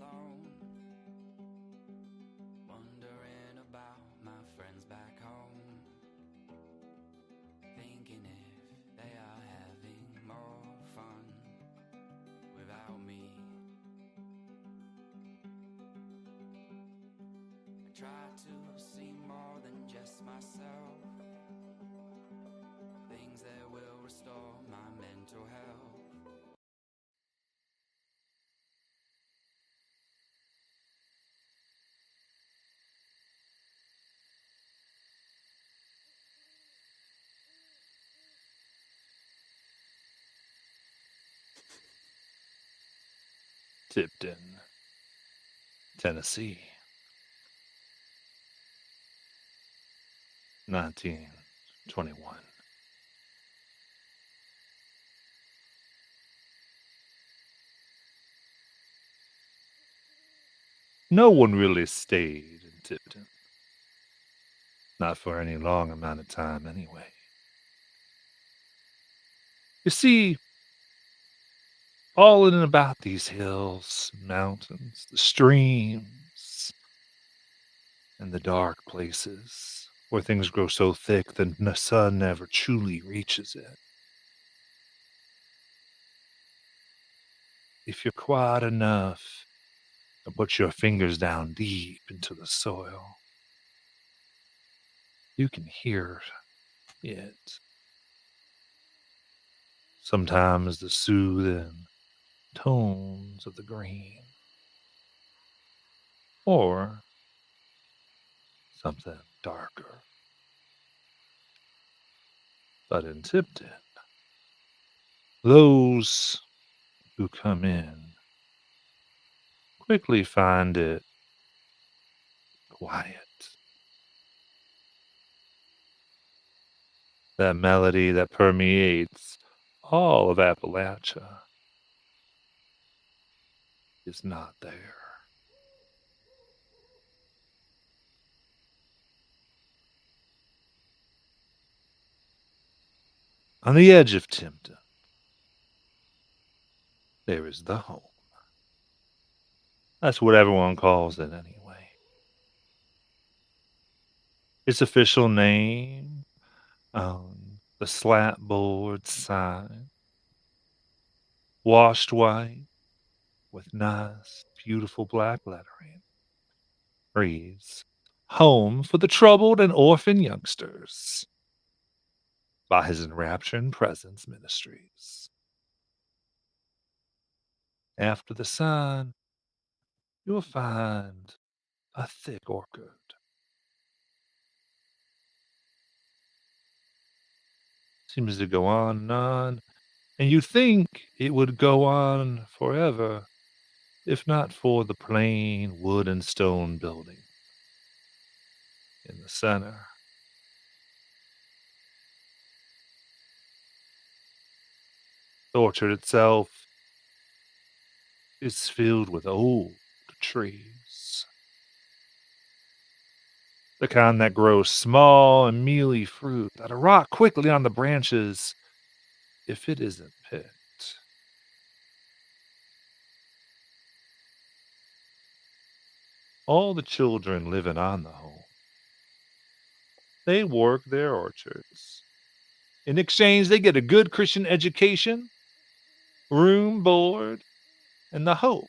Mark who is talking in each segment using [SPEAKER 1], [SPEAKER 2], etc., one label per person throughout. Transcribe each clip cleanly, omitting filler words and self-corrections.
[SPEAKER 1] alone, wondering about my friends back home, thinking if they are having more fun without me. I try to see more than just myself, things that will restore my mental health.
[SPEAKER 2] Tipton, Tennessee, 1921. No one really stayed in Tipton. Not for any long amount of time, anyway. You see, all in and about these hills, mountains, the streams, and the dark places where things grow so thick that the sun never truly reaches it. If you're quiet enough to put your fingers down deep into the soil, you can hear it. Sometimes the soothing tones of the green, or something darker. But in Tipton, those who come in quickly find it quiet. That melody that permeates all of Appalachia is not there. On the edge of Tipton, there is the home. That's what everyone calls it anyway. Its official name on the slatboard sign, washed white with nice, beautiful black lettering, reads, Home for the Troubled and Orphan Youngsters by His Enrapturing Presence Ministries. After the sign, you'll find a thick orchard. Seems to go on, and you think it would go on forever if not for the plain wood and stone building in the center. The orchard itself is filled with old trees, the kind that grow small and mealy fruit that'll rot quickly on the branches if it isn't picked. All the children living on the home, they work their orchards. In exchange, they get a good Christian education, room, board, and the hope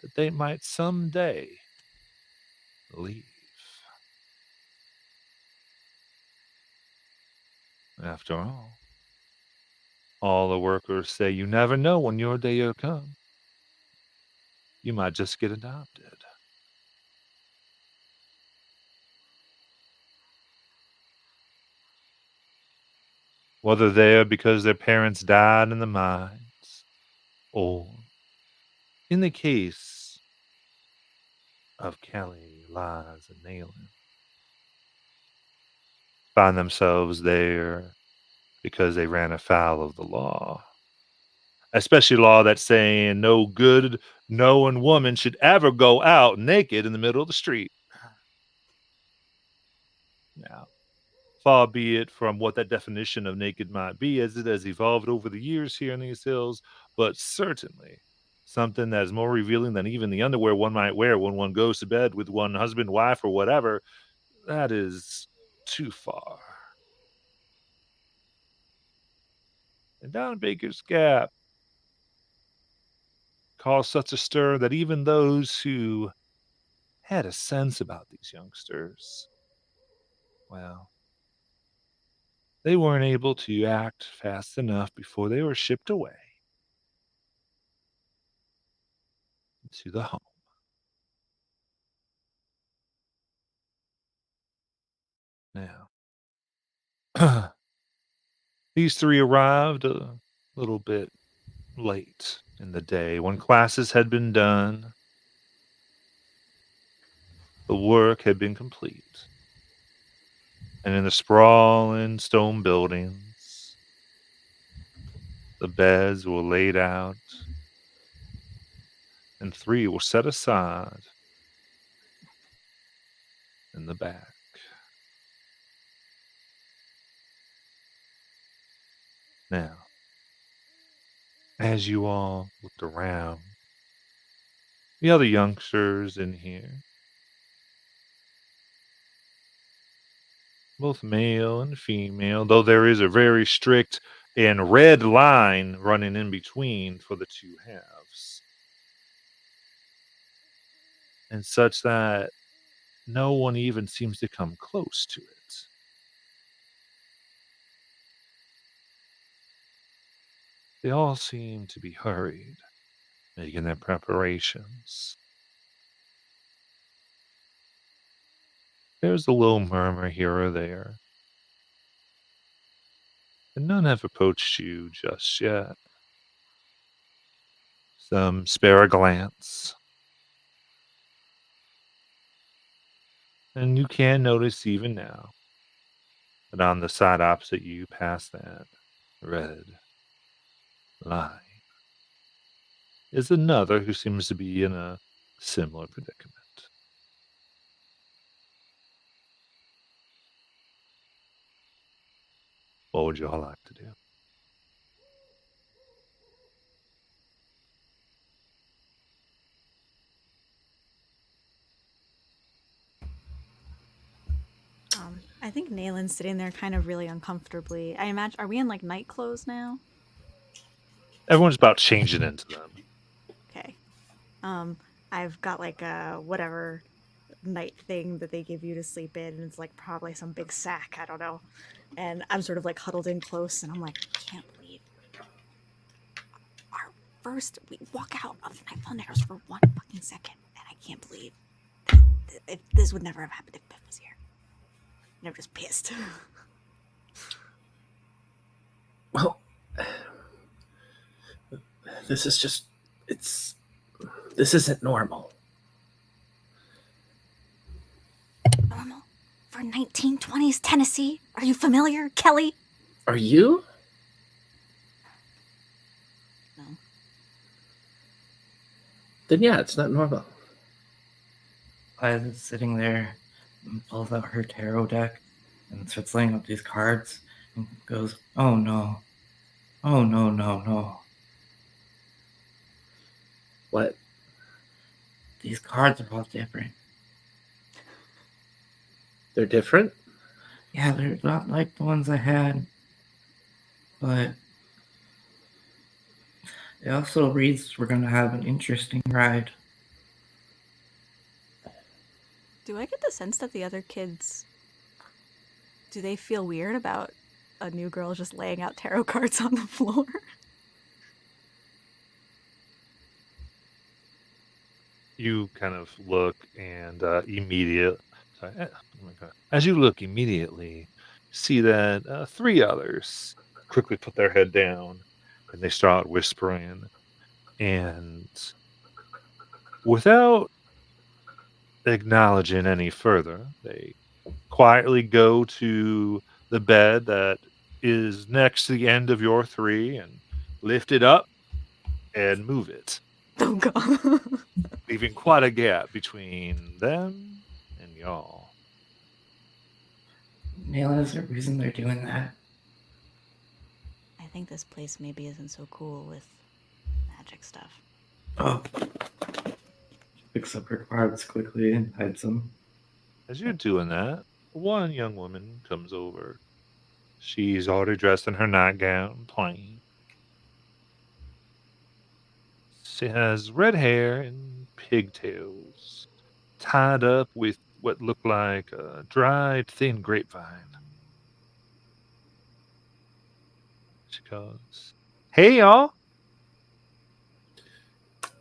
[SPEAKER 2] that they might someday leave. After all the workers say you never know when your day will come. You might just get adopted. Whether they're because their parents died in the mines, or in the case of Kelly, Liz, and Nayland, find themselves there because they ran afoul of the law. Especially law that's saying no good knowing woman should ever go out naked in the middle of the street. Now, far be it from what that definition of naked might be, as it has evolved over the years here in these hills, but certainly something that is more revealing than even the underwear one might wear when one goes to bed with one husband, wife, or whatever, that is too far. And down Baker's Gap caused such a stir that even those who had a sense about these youngsters, well, they weren't able to act fast enough before they were shipped away to the home. Now, these three arrived a little bit late in the day when classes had been done, the work had been complete, and in the sprawling stone buildings, the beds were laid out, and three were set aside in the back. Now, as you all looked around, the other youngsters in here, both male and female, though there is a very strict and red line running in between for the two halves, and such that no one even seems to come close to it. They all seem to be hurried, making their preparations. There's a little murmur here or there, and none have approached you just yet. Some spare a glance, and you can notice even now that on the side opposite you, past that red line, is another who seems to be in a similar predicament. What would you all like to do?
[SPEAKER 3] I think Nalen's sitting there kind of really uncomfortably. I imagine, are we in like night clothes now?
[SPEAKER 2] Everyone's about changing into them.
[SPEAKER 3] Okay. I've got like a whatever night thing that they give you to sleep in, and it's like probably some big sack. I don't know. And I'm sort of like huddled in close, and I'm like, I can't believe our first we walk out of the Night Thunders for 1 fucking second, and I can't believe if this would never have happened if Biff was here. And I'm just pissed.
[SPEAKER 4] Well, this isn't normal.
[SPEAKER 3] Normal for 1920s Tennessee? Are you familiar, Kelly?
[SPEAKER 4] Are you?
[SPEAKER 3] No.
[SPEAKER 4] Then yeah, it's not normal.
[SPEAKER 5] Liza's sitting there and pulls out her tarot deck and starts laying out these cards and goes, "Oh no. Oh no, no, no.
[SPEAKER 4] What?
[SPEAKER 5] These cards are all different.
[SPEAKER 4] They're different?
[SPEAKER 5] Yeah, they're not like the ones I had. But it also reads we're gonna have an interesting ride."
[SPEAKER 3] Do I get the sense that the other kids, do they feel weird about a new girl just laying out tarot cards on the floor?
[SPEAKER 2] You kind of look and as you look immediately, see that three others quickly put their head down and they start whispering. And without acknowledging any further, they quietly go to the bed that is next to the end of your three and lift it up and move it,
[SPEAKER 3] Oh god.
[SPEAKER 2] leaving quite a gap between them and y'all.
[SPEAKER 5] Nayla, is there a reason they're doing that?
[SPEAKER 3] I think this place maybe isn't so cool with magic stuff.
[SPEAKER 5] Oh. She picks up her cards quickly and hides them.
[SPEAKER 2] As you're doing that, one young woman comes over. She's already dressed in her nightgown, plain. She has red hair and pigtails, tied up with what look like a dried, thin grapevine. She goes, "Hey, y'all.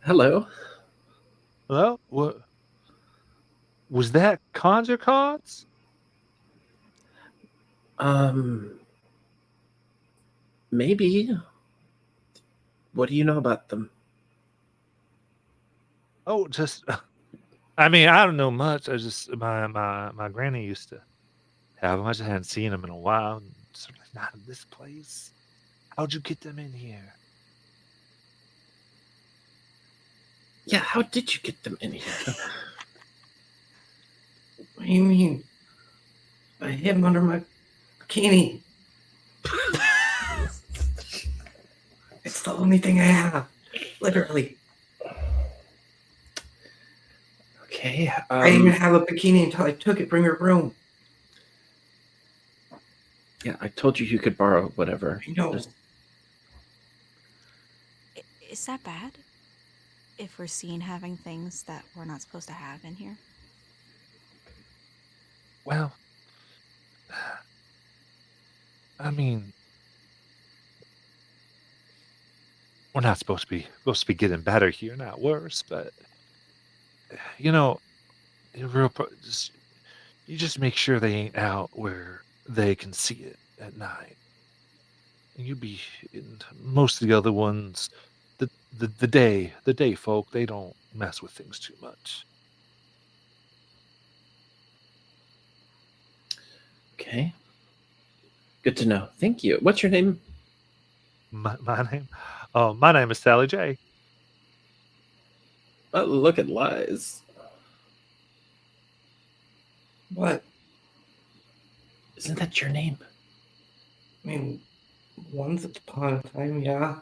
[SPEAKER 4] Hello.
[SPEAKER 2] Hello? What was that? Conjure cards?
[SPEAKER 4] Maybe. What do you know about them?
[SPEAKER 2] Oh, just I mean, I don't know much. I just my granny used to have them. I just hadn't seen them in a while. And certainly not in this place. How'd you get them in here?
[SPEAKER 4] Yeah, how did you get them in here?
[SPEAKER 5] What do you mean? I hid them under my bikini. It's the only thing I have. Literally.
[SPEAKER 4] Okay.
[SPEAKER 5] I didn't even have a bikini until I took it from your room.
[SPEAKER 4] Yeah, I told you could borrow whatever.
[SPEAKER 5] I know.
[SPEAKER 4] Just-
[SPEAKER 3] Is that bad? If we're seen having things that we're not supposed to have in here?
[SPEAKER 2] Well, I mean, we're not supposed to be getting better here, not worse. But you know, you just make sure they ain't out where they can see it at night. And most of the other ones, the day folk, they don't mess with things too much.
[SPEAKER 4] Okay. Good to know. Thank you. What's your name?
[SPEAKER 2] My name, my name is Sally J.
[SPEAKER 4] Oh, look at Lies.
[SPEAKER 5] What?
[SPEAKER 4] Isn't that your name?
[SPEAKER 5] I mean, once upon a time, yeah.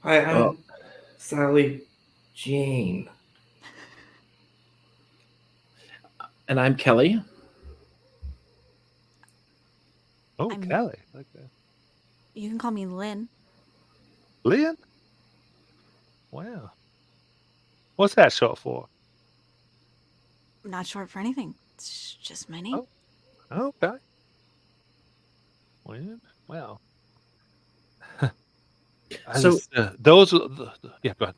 [SPEAKER 5] I'm
[SPEAKER 4] Oh.
[SPEAKER 5] Sally Jane.
[SPEAKER 4] And I'm Kelly.
[SPEAKER 2] Oh,
[SPEAKER 3] I'm-
[SPEAKER 2] Kelly, like that.
[SPEAKER 3] You can call me Lynn.
[SPEAKER 2] Lynn? Wow. What's that short for?
[SPEAKER 3] I'm not short for anything. It's just my name.
[SPEAKER 2] Oh, okay. Lynn? Wow.
[SPEAKER 4] So-
[SPEAKER 2] Those are yeah, go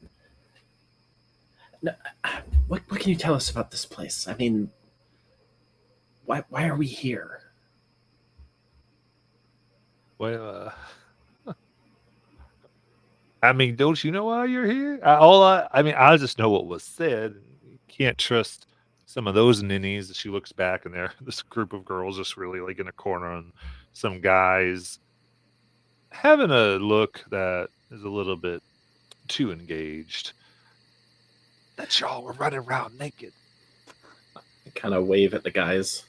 [SPEAKER 2] ahead.
[SPEAKER 4] What can you tell us about this place? I mean, why are we here?
[SPEAKER 2] Well, I mean, don't you know why you're here? I just know what was said. You can't trust some of those ninnies. She looks back, and there, this group of girls just really like in a corner, and some guys having a look that is a little bit too engaged. That y'all were running around naked.
[SPEAKER 4] I kind of wave at the guys.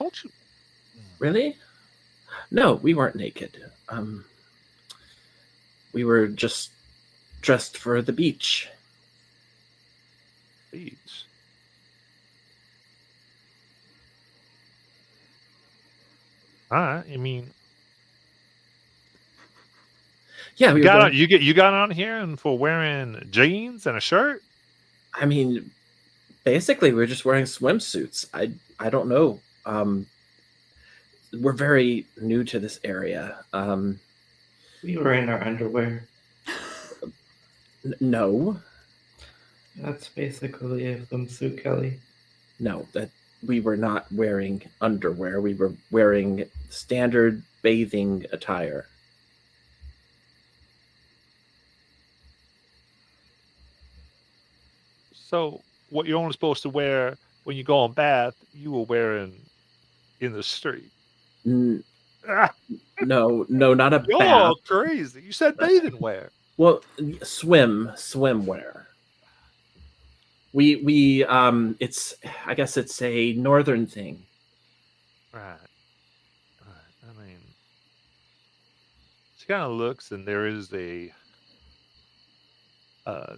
[SPEAKER 2] Don't you?
[SPEAKER 4] Really? No, we weren't naked. We were just dressed for the beach.
[SPEAKER 2] Beach. All right. I mean,
[SPEAKER 4] Yeah, we
[SPEAKER 2] you
[SPEAKER 4] were
[SPEAKER 2] got
[SPEAKER 4] going-
[SPEAKER 2] on, you got on here and for wearing jeans and a shirt.
[SPEAKER 4] I mean, basically, we're just wearing swimsuits. I don't know. We're very new to this area.
[SPEAKER 5] We were in our underwear.
[SPEAKER 4] No,
[SPEAKER 5] That's basically a swimsuit, Kelly.
[SPEAKER 4] no, that we were not wearing underwear. We were wearing standard bathing attire.
[SPEAKER 2] So what you're only supposed to wear when you go on bath, you were wearing in the street.
[SPEAKER 4] N-
[SPEAKER 2] Ah,
[SPEAKER 4] No, not a
[SPEAKER 2] you're
[SPEAKER 4] bath.
[SPEAKER 2] crazy. You said bathing wear.
[SPEAKER 4] Well, swimwear. We it's, I guess it's a northern thing.
[SPEAKER 2] Right. I mean, she kind of looks, and there is a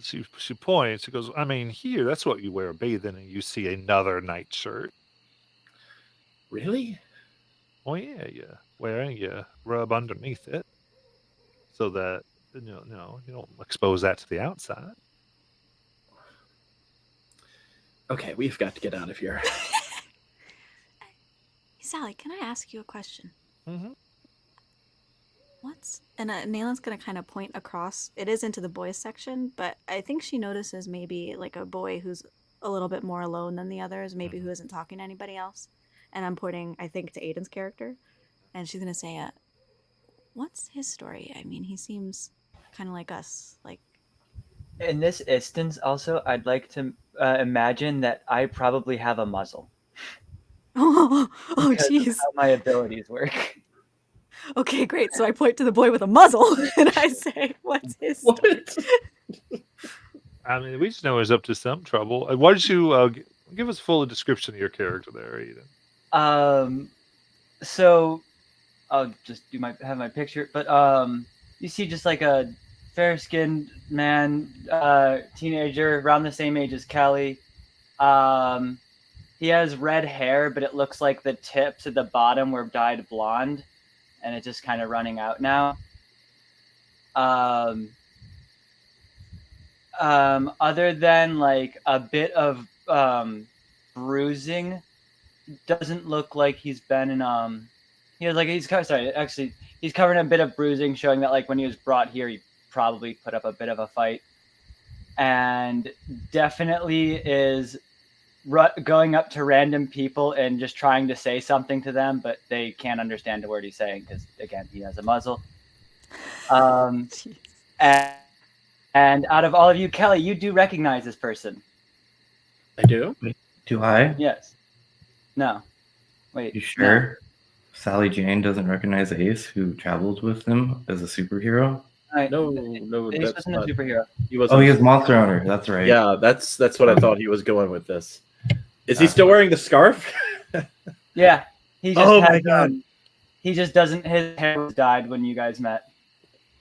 [SPEAKER 2] She points. She goes, I mean, here, that's what you wear bathing, and you see another nightshirt.
[SPEAKER 4] Really?
[SPEAKER 2] Oh yeah, you rub underneath it so that you don't expose that to the outside.
[SPEAKER 4] Okay, we've got to get out of here.
[SPEAKER 3] Sally, can I ask you a question?
[SPEAKER 2] Mm-hmm.
[SPEAKER 3] And Nalen's gonna kind of point across. It is into the boys section, but I think she notices maybe like a boy who's a little bit more alone than the others, maybe who isn't talking to anybody else. And I'm pointing, I think, to Aiden's character, and she's gonna say, "What's his story? I mean, he seems kind of like us. Like,
[SPEAKER 6] In this instance, also, I'd like to imagine that I probably have a muzzle.
[SPEAKER 3] oh,
[SPEAKER 6] because of
[SPEAKER 3] jeez.
[SPEAKER 6] how my abilities work.
[SPEAKER 3] Okay, great. So I point to the boy with a muzzle, and I say, "What's his story?"
[SPEAKER 4] What?
[SPEAKER 2] I mean, we just know he's up to some trouble. Why don't you give us a full description of your character there, Aiden?
[SPEAKER 6] So I'll just have my picture, but you see just like a fair-skinned man, teenager, around the same age as Kelly. He has red hair, but it looks like the tips at the bottom were dyed blonde, and it's just kind of running out now. Other than like a bit of bruising, doesn't look like he's been in he's covered in a bit of bruising, showing that like when he was brought here, he probably put up a bit of a fight, and definitely is going up to random people and just trying to say something to them, but they can't understand a word he's saying because, again, he has a muzzle. And out of all of you, Kelly, you do recognize this person.
[SPEAKER 4] I do?
[SPEAKER 5] Do I?
[SPEAKER 6] Yes. No. Wait.
[SPEAKER 5] You sure? Sally Jane doesn't recognize Ace, who traveled with them as a superhero?
[SPEAKER 4] No,
[SPEAKER 6] Ace
[SPEAKER 4] that's
[SPEAKER 6] wasn't
[SPEAKER 4] not.
[SPEAKER 6] a superhero.
[SPEAKER 4] He wasn't.
[SPEAKER 5] Oh, he is Monster Hunter. That's right.
[SPEAKER 4] Yeah, that's what I thought he was going with this. Is he still wearing the scarf?
[SPEAKER 6] Yeah. He just
[SPEAKER 4] Oh my
[SPEAKER 6] has,
[SPEAKER 4] God.
[SPEAKER 6] he just doesn't. His hair was dyed when you guys met.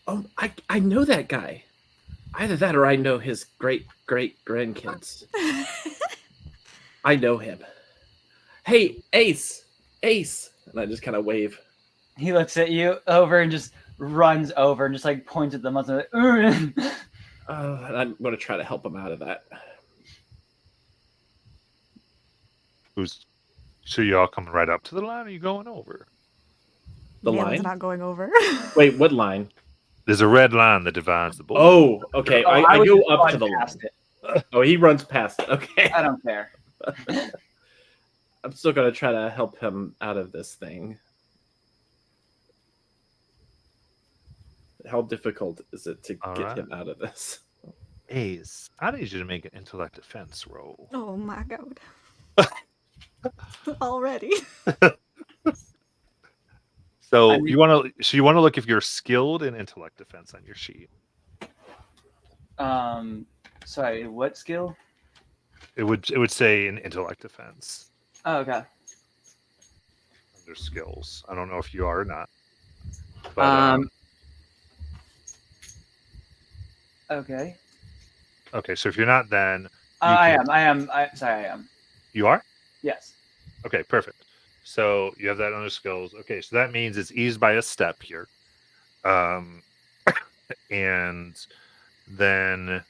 [SPEAKER 4] Oh, I know that guy. Either that or I know his great grandkids. I know him. Hey, Ace, and I just kind of wave.
[SPEAKER 6] He looks at you over and just runs over and just like points at the muzzle. Like,
[SPEAKER 4] And I'm going to try to help him out of that.
[SPEAKER 2] So you all coming right up to the line, or are you going over?
[SPEAKER 4] The
[SPEAKER 3] Nalen's
[SPEAKER 4] line?
[SPEAKER 3] not going over.
[SPEAKER 4] Wait, what line?
[SPEAKER 2] There's a red line that divides the board.
[SPEAKER 4] Oh, okay. I
[SPEAKER 6] was
[SPEAKER 4] go
[SPEAKER 6] just
[SPEAKER 4] up to the
[SPEAKER 6] going
[SPEAKER 4] line.
[SPEAKER 6] past it.
[SPEAKER 4] Oh, he runs past it. Okay.
[SPEAKER 6] I don't care.
[SPEAKER 4] I'm still going to try to help him out of this thing. How difficult is it to
[SPEAKER 2] All
[SPEAKER 4] get
[SPEAKER 2] right.
[SPEAKER 4] him out of this?
[SPEAKER 2] Ace, I need you to make an intellect defense roll.
[SPEAKER 3] Oh my god. Already.
[SPEAKER 2] So
[SPEAKER 6] I mean-
[SPEAKER 2] you want to look if you're skilled in intellect defense on your sheet.
[SPEAKER 6] Sorry, what skill?
[SPEAKER 2] It would say in intellect defense
[SPEAKER 6] Oh, okay.
[SPEAKER 2] under skills. I don't know if you are or not. But,
[SPEAKER 6] Okay.
[SPEAKER 2] okay, so if you're not, then
[SPEAKER 6] I
[SPEAKER 2] can-
[SPEAKER 6] am. Sorry, I am.
[SPEAKER 2] you are.
[SPEAKER 6] Yes.
[SPEAKER 2] Okay, perfect. So you have that under skills. Okay, so that means it's eased by a step here. And then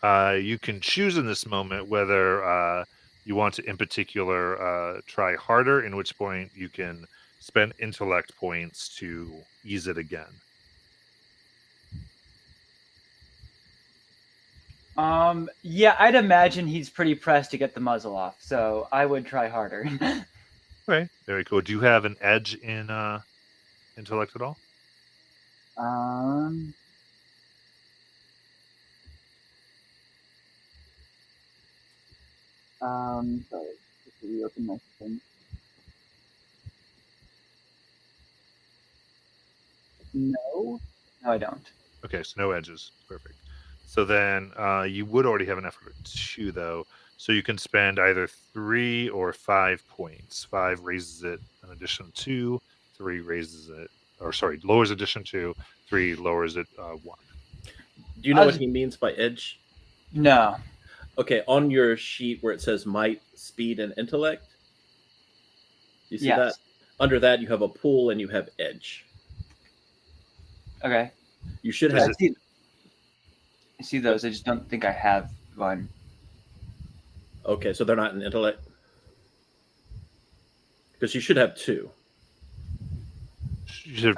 [SPEAKER 2] you can choose in this moment whether you want to, in particular, try harder, in which point you can spend intellect points to ease it again.
[SPEAKER 6] Yeah, I'd imagine he's pretty pressed to get the muzzle off, so I would try harder.
[SPEAKER 2] Okay, very cool. Do you have an edge in intellect at all?
[SPEAKER 6] Sorry, just to reopen my thing. No, I don't.
[SPEAKER 2] Okay, so no edges. Perfect. So then you would already have an effort 2, though. So you can spend either 3 or 5 points. 5 raises it an additional 2. 3 raises it, or sorry, lowers addition 2. 3 lowers it 1.
[SPEAKER 4] Do you know what he means by edge?
[SPEAKER 6] No.
[SPEAKER 4] Okay, on your sheet where it says might, speed, and intellect, do you see
[SPEAKER 6] Yes.
[SPEAKER 4] that? Under that, you have a pool and you have edge.
[SPEAKER 6] Okay.
[SPEAKER 4] You should
[SPEAKER 6] I
[SPEAKER 4] have.
[SPEAKER 6] see those. I just don't think I have one.
[SPEAKER 4] Okay, so they're not in intellect? Because you should have 2.
[SPEAKER 2] You should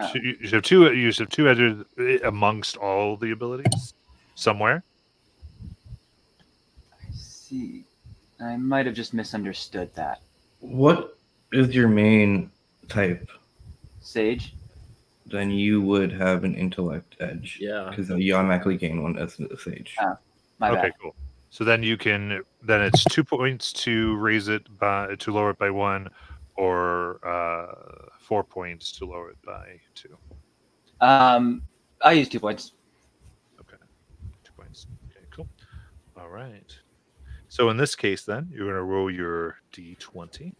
[SPEAKER 2] have two edges amongst all the abilities somewhere.
[SPEAKER 6] I see. I might have just misunderstood that.
[SPEAKER 5] What is your main type?
[SPEAKER 6] Sage?
[SPEAKER 5] Then you would have an intellect edge.
[SPEAKER 4] Yeah.
[SPEAKER 5] Because you automatically gain one as a sage.
[SPEAKER 6] My
[SPEAKER 2] Okay,
[SPEAKER 6] bad.
[SPEAKER 2] cool. So then you can. Then it's 2 points to raise it to lower it by 1, or 4 points to lower it by 2.
[SPEAKER 6] I'll use 2 points.
[SPEAKER 2] Okay, 2 points. Okay, cool. All right. So in this case, then you're going to roll your d20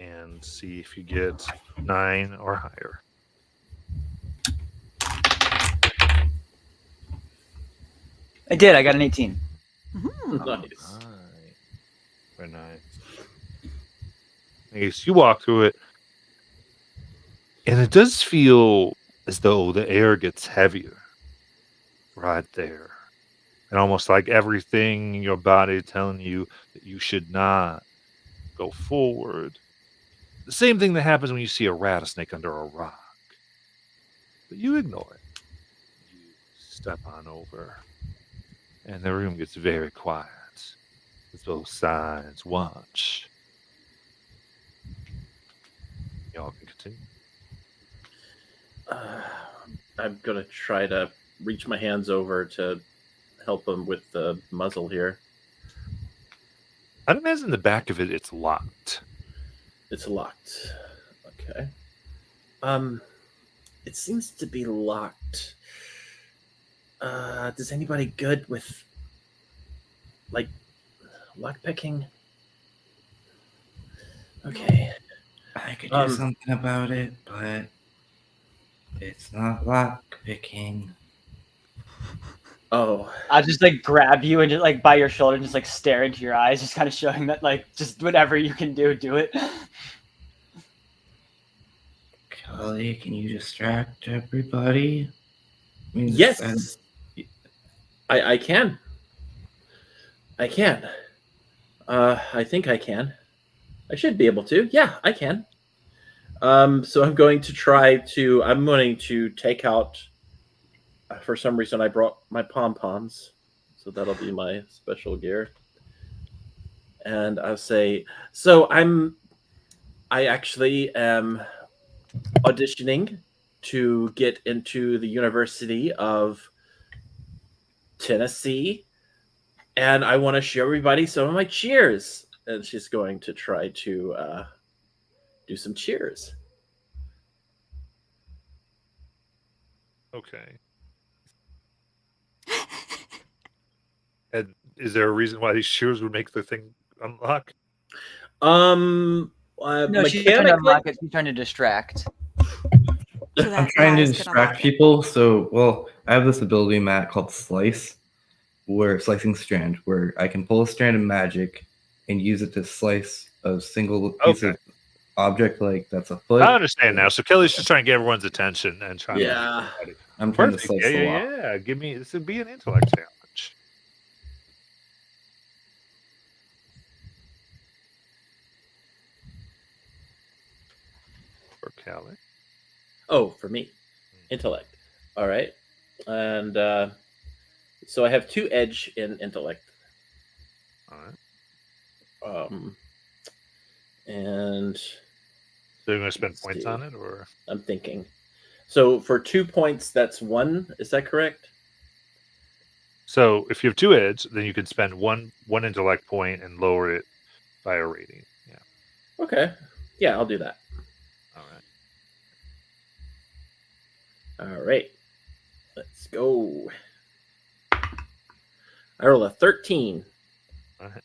[SPEAKER 2] and see if you get 9 or higher.
[SPEAKER 6] I did. I got an 18.
[SPEAKER 3] Mhm.
[SPEAKER 4] Nice.
[SPEAKER 2] Alright. Very nice. Nice. You walk through it, and it does feel as though the air gets heavier right there. And almost like everything in your body telling you that you should not go forward. The same thing that happens when you see a rattlesnake under a rock. But you ignore it. You step on over. And the room gets very quiet as both sides watch. Y'all can continue.
[SPEAKER 4] I'm going to try to reach my hands over to help him with the muzzle here.
[SPEAKER 2] I'd imagine the back of it's locked.
[SPEAKER 4] It's locked. Okay. It seems to be locked. Does anybody good with like lockpicking? Okay.
[SPEAKER 5] I could do something about it, but it's not lock picking.
[SPEAKER 4] Oh.
[SPEAKER 6] I'll just like grab you and just like by your shoulder and just like stare into your eyes, just kind of showing that like just whatever you can do it.
[SPEAKER 5] Kelly, can you distract everybody? I mean,
[SPEAKER 4] Yes. I can. I can. I think I can. I should be able to. Yeah, I can. So I'm going to take out, for some reason I brought my pom-poms, so that'll be my special gear. And I'll say, so I actually am auditioning to get into the University of Tennessee, and I want to show everybody some of my cheers. And she's going to try to do some cheers.
[SPEAKER 2] Okay. And is there a reason why these shears would make the thing unlock?
[SPEAKER 6] No, she's trying to unlock it. She's trying to distract.
[SPEAKER 3] So that
[SPEAKER 5] I'm trying to
[SPEAKER 3] Rise can
[SPEAKER 5] distract
[SPEAKER 3] unlock it.
[SPEAKER 5] people. So, well, I have this ability, Matt, called Slice, where slicing strand, where I can pull a strand of magic and use it to slice a single piece
[SPEAKER 2] Okay.
[SPEAKER 5] of object, like that's a foot.
[SPEAKER 2] I understand now. So Kelly's just trying to get everyone's attention and trying
[SPEAKER 4] Yeah.
[SPEAKER 2] to.
[SPEAKER 5] I'm trying to
[SPEAKER 2] Perfect.
[SPEAKER 5] slice
[SPEAKER 2] Yeah,
[SPEAKER 5] the
[SPEAKER 2] yeah,
[SPEAKER 5] lock.
[SPEAKER 2] yeah. Give me this would be an intellect challenge. For Kelly.
[SPEAKER 4] Oh, for me. Intellect. All right. And so I have 2 edge in intellect.
[SPEAKER 2] All right.
[SPEAKER 4] And
[SPEAKER 2] So you're going to spend points on it, or
[SPEAKER 4] I'm thinking. So for 2 points, that's 1. Is that correct?
[SPEAKER 2] so if you have 2 edge, then you can spend one intellect point and lower it by a rating. Yeah.
[SPEAKER 4] Okay. Yeah, I'll do that.
[SPEAKER 2] All right.
[SPEAKER 4] All right. Let's go. I roll a 13.
[SPEAKER 2] All right.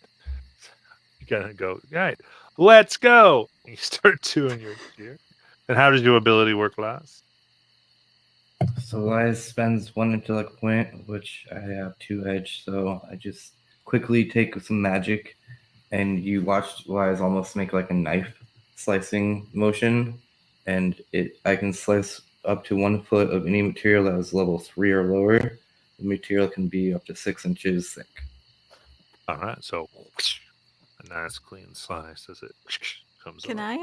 [SPEAKER 2] You gotta go. All right. Let's go. You start doing your cheer. And how does your ability work, Laz?
[SPEAKER 5] So Wise spends 1 intellect point, which I have 2 edge, so I just quickly take some magic, and you watch Wise almost make like a knife slicing motion, and I can slice up to 1 foot of any material that is level 3 or lower. The material can be up to 6 inches thick.
[SPEAKER 2] All right, so a nice clean slice as it comes
[SPEAKER 3] Can
[SPEAKER 2] up.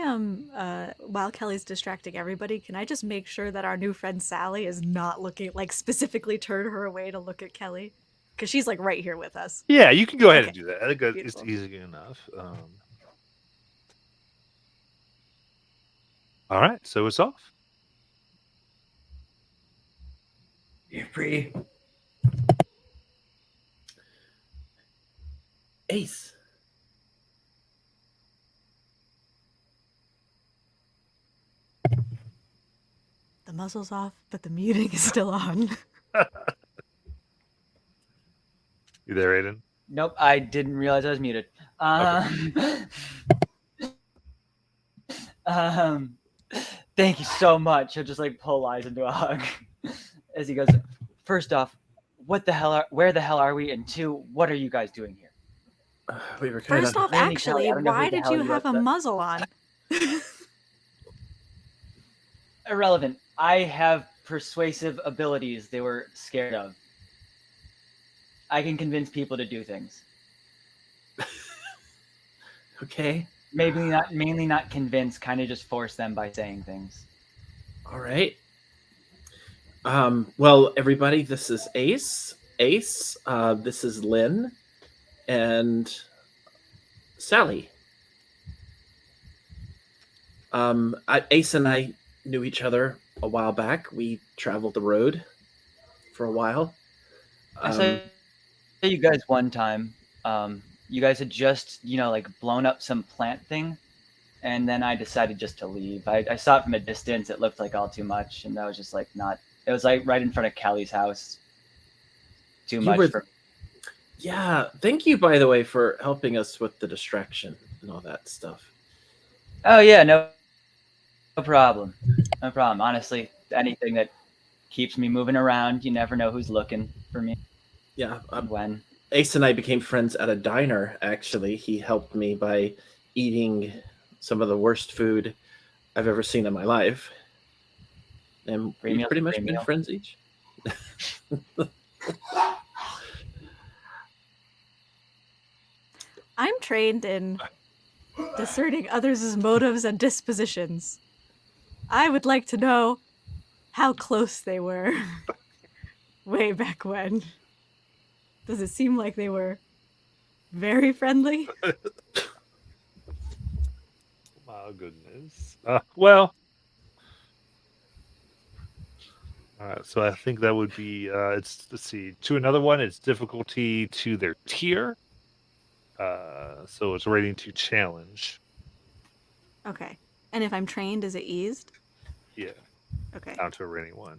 [SPEAKER 3] I while Kelly's distracting everybody, can I just make sure that our new friend Sally is not looking, like specifically turn her away to look at Kelly? Because she's like right here with us.
[SPEAKER 2] Yeah, you can go ahead and
[SPEAKER 3] Okay.
[SPEAKER 2] do that. I think it's
[SPEAKER 3] Beautiful.
[SPEAKER 2] easy enough. All right, so it's off.
[SPEAKER 5] You're free.
[SPEAKER 4] Ace.
[SPEAKER 3] The muzzle's off, but the muting is still on.
[SPEAKER 2] You there, Aiden?
[SPEAKER 6] Nope, I didn't realize I was muted. Thank you so much. He'll just like pull Eyes into a hug as he goes. First off, where the hell are we? And 2, what are you guys doing here?
[SPEAKER 4] We were kind
[SPEAKER 3] First
[SPEAKER 4] of
[SPEAKER 3] off,
[SPEAKER 6] Mainly
[SPEAKER 3] actually,
[SPEAKER 6] Kelly, I don't know who
[SPEAKER 3] why
[SPEAKER 6] the
[SPEAKER 3] did
[SPEAKER 6] hell
[SPEAKER 3] you
[SPEAKER 6] you
[SPEAKER 3] have
[SPEAKER 6] are,
[SPEAKER 3] a
[SPEAKER 6] but-
[SPEAKER 3] muzzle on?
[SPEAKER 6] Irrelevant. I have persuasive abilities they were scared of. I can convince people to do things.
[SPEAKER 4] okay.
[SPEAKER 6] Mainly not convince, kind of just force them by saying things.
[SPEAKER 4] All right. Well, everybody, this is Ace. Ace. This is Lynn, and Sally. Ace and I knew each other a while back. We traveled the road for a while.
[SPEAKER 6] I saw you guys one time. You guys had just, like blown up some plant thing, and then I decided just to leave. I saw it from a distance. It looked like all too much, and I was just like not. It was like right in front of Kelly's house. Too much for.
[SPEAKER 4] Yeah. Thank you, by the way, for helping us with the distraction and all that stuff.
[SPEAKER 6] Oh yeah, no problem. No problem. Honestly, anything that keeps me moving around. You never know who's looking for me
[SPEAKER 4] Yeah.
[SPEAKER 6] and when.
[SPEAKER 4] Ace and I became friends at a diner, actually. He helped me by eating some of the worst food I've ever seen in my life. And
[SPEAKER 6] Free
[SPEAKER 4] we've
[SPEAKER 6] meal,
[SPEAKER 4] pretty much
[SPEAKER 6] free
[SPEAKER 4] been
[SPEAKER 6] meal.
[SPEAKER 4] friends each.
[SPEAKER 3] I'm trained in discerning others' motives and dispositions. I would like to know how close they were way back when. Does it seem like they were very friendly?
[SPEAKER 2] My goodness. Well. All right, so I think that would be let's see, to another one. It's difficulty to their tier. So it's rating to challenge.
[SPEAKER 3] Okay. And if I'm trained, is it eased?
[SPEAKER 2] Yeah,
[SPEAKER 3] Okay.
[SPEAKER 2] down to a rating 1.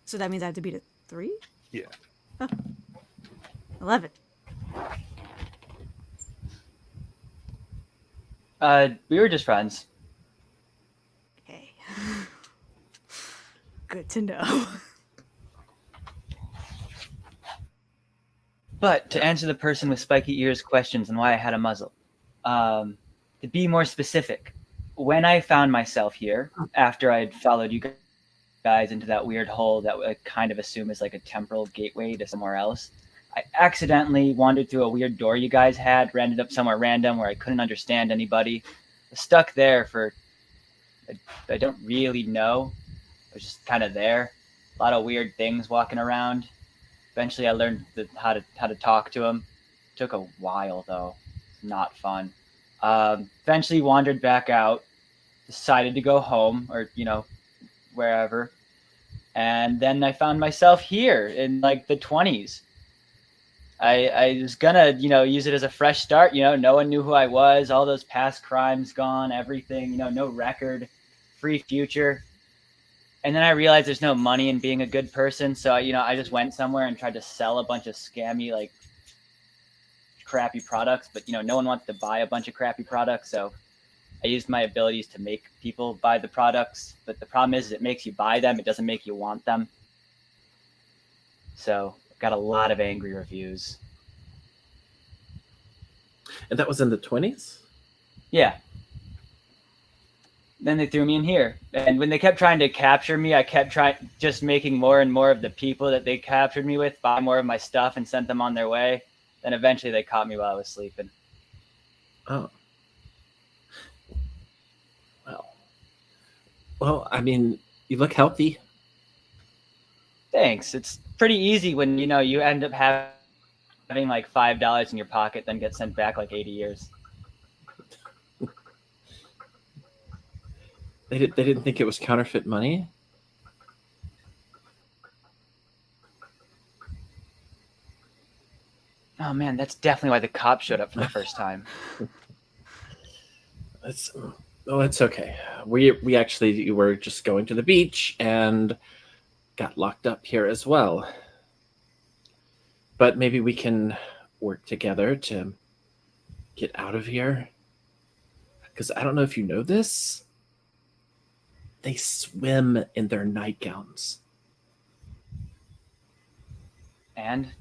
[SPEAKER 3] So that means I have to beat a 3?
[SPEAKER 2] Yeah.
[SPEAKER 3] Oh. 11.
[SPEAKER 6] We were just friends.
[SPEAKER 3] Okay. Good to know.
[SPEAKER 6] But to answer the person with spiky ears questions and why I had a muzzle, to be more specific, when I found myself here after I had followed you guys into that weird hole that I kind of assume is like a temporal gateway to somewhere else, I accidentally wandered through a weird door you guys had, ended up somewhere random where I couldn't understand anybody. I was stuck there for, I don't really know. I was just kind of there. A lot of weird things walking around. Eventually, I learned how to talk to him. Took a while though, not fun. Eventually, wandered back out. Decided to go home or wherever, and then I found myself here in like the 20s. I was gonna use it as a fresh start. No one knew who I was. All those past crimes gone. Everything. No record. Free future. And then I realized there's no money in being a good person. So, I just went somewhere and tried to sell a bunch of scammy, like, crappy products. But, no one wants to buy a bunch of crappy products. So I used my abilities to make people buy the products, but the problem is it makes you buy them. It doesn't make you want them. So I've got a lot of angry reviews.
[SPEAKER 4] And that was in the 20s?
[SPEAKER 6] Yeah. Then they threw me in here. And when they kept trying to capture me, I kept just making more and more of the people that they captured me with buy more of my stuff and sent them on their way. Then eventually they caught me while I was sleeping.
[SPEAKER 4] Oh. Well, I mean, you look healthy.
[SPEAKER 6] Thanks. It's pretty easy when, you end up having like $5 in your pocket, then get sent back like 80 years.
[SPEAKER 4] They didn't think it was counterfeit money?
[SPEAKER 6] Oh man, that's definitely why the cops showed up for the first time.
[SPEAKER 4] It's okay. We actually were just going to the beach and got locked up here as well. But maybe we can work together to get out of here. Because I don't know if you know this. They swim in their nightgowns.
[SPEAKER 6] And?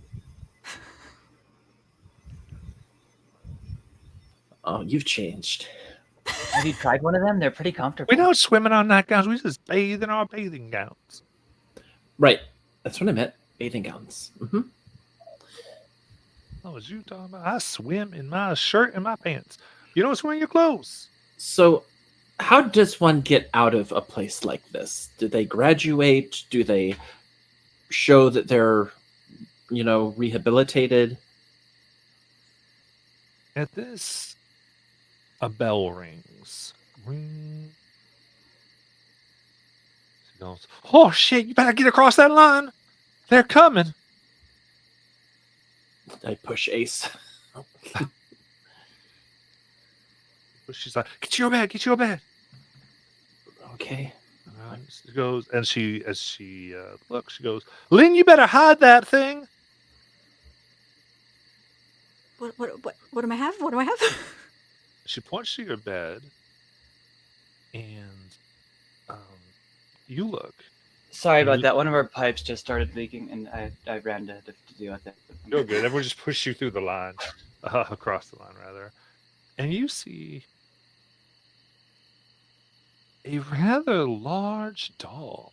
[SPEAKER 4] Oh, you've changed.
[SPEAKER 6] Have you tried one of them? They're pretty comfortable.
[SPEAKER 2] We don't swim in our nightgowns. We just bathe in our bathing gowns.
[SPEAKER 4] Right. That's what I meant. Bathing gowns. Mm-hmm.
[SPEAKER 2] What was you talking about? I swim in my shirt and my pants. You don't swim in your clothes.
[SPEAKER 4] So, how does one get out of a place like this? Do they graduate? Do they show that they're, rehabilitated?
[SPEAKER 2] At this, a bell rings. Ring. She goes, "Oh shit, you better get across that line. They're coming."
[SPEAKER 4] I push Ace.
[SPEAKER 2] She's like, "Get your bed, get your bed."
[SPEAKER 4] Okay.
[SPEAKER 2] She goes, and as she looks, she goes, "Lynn, you better hide that thing."
[SPEAKER 3] What do I have? What do I have?
[SPEAKER 2] She points to your bed, and you look.
[SPEAKER 6] Sorry about that. One of our pipes just started leaking, and I ran to deal with it.
[SPEAKER 2] You're good. Everyone just pushed you through the line, across the line, rather. And you see a rather large doll.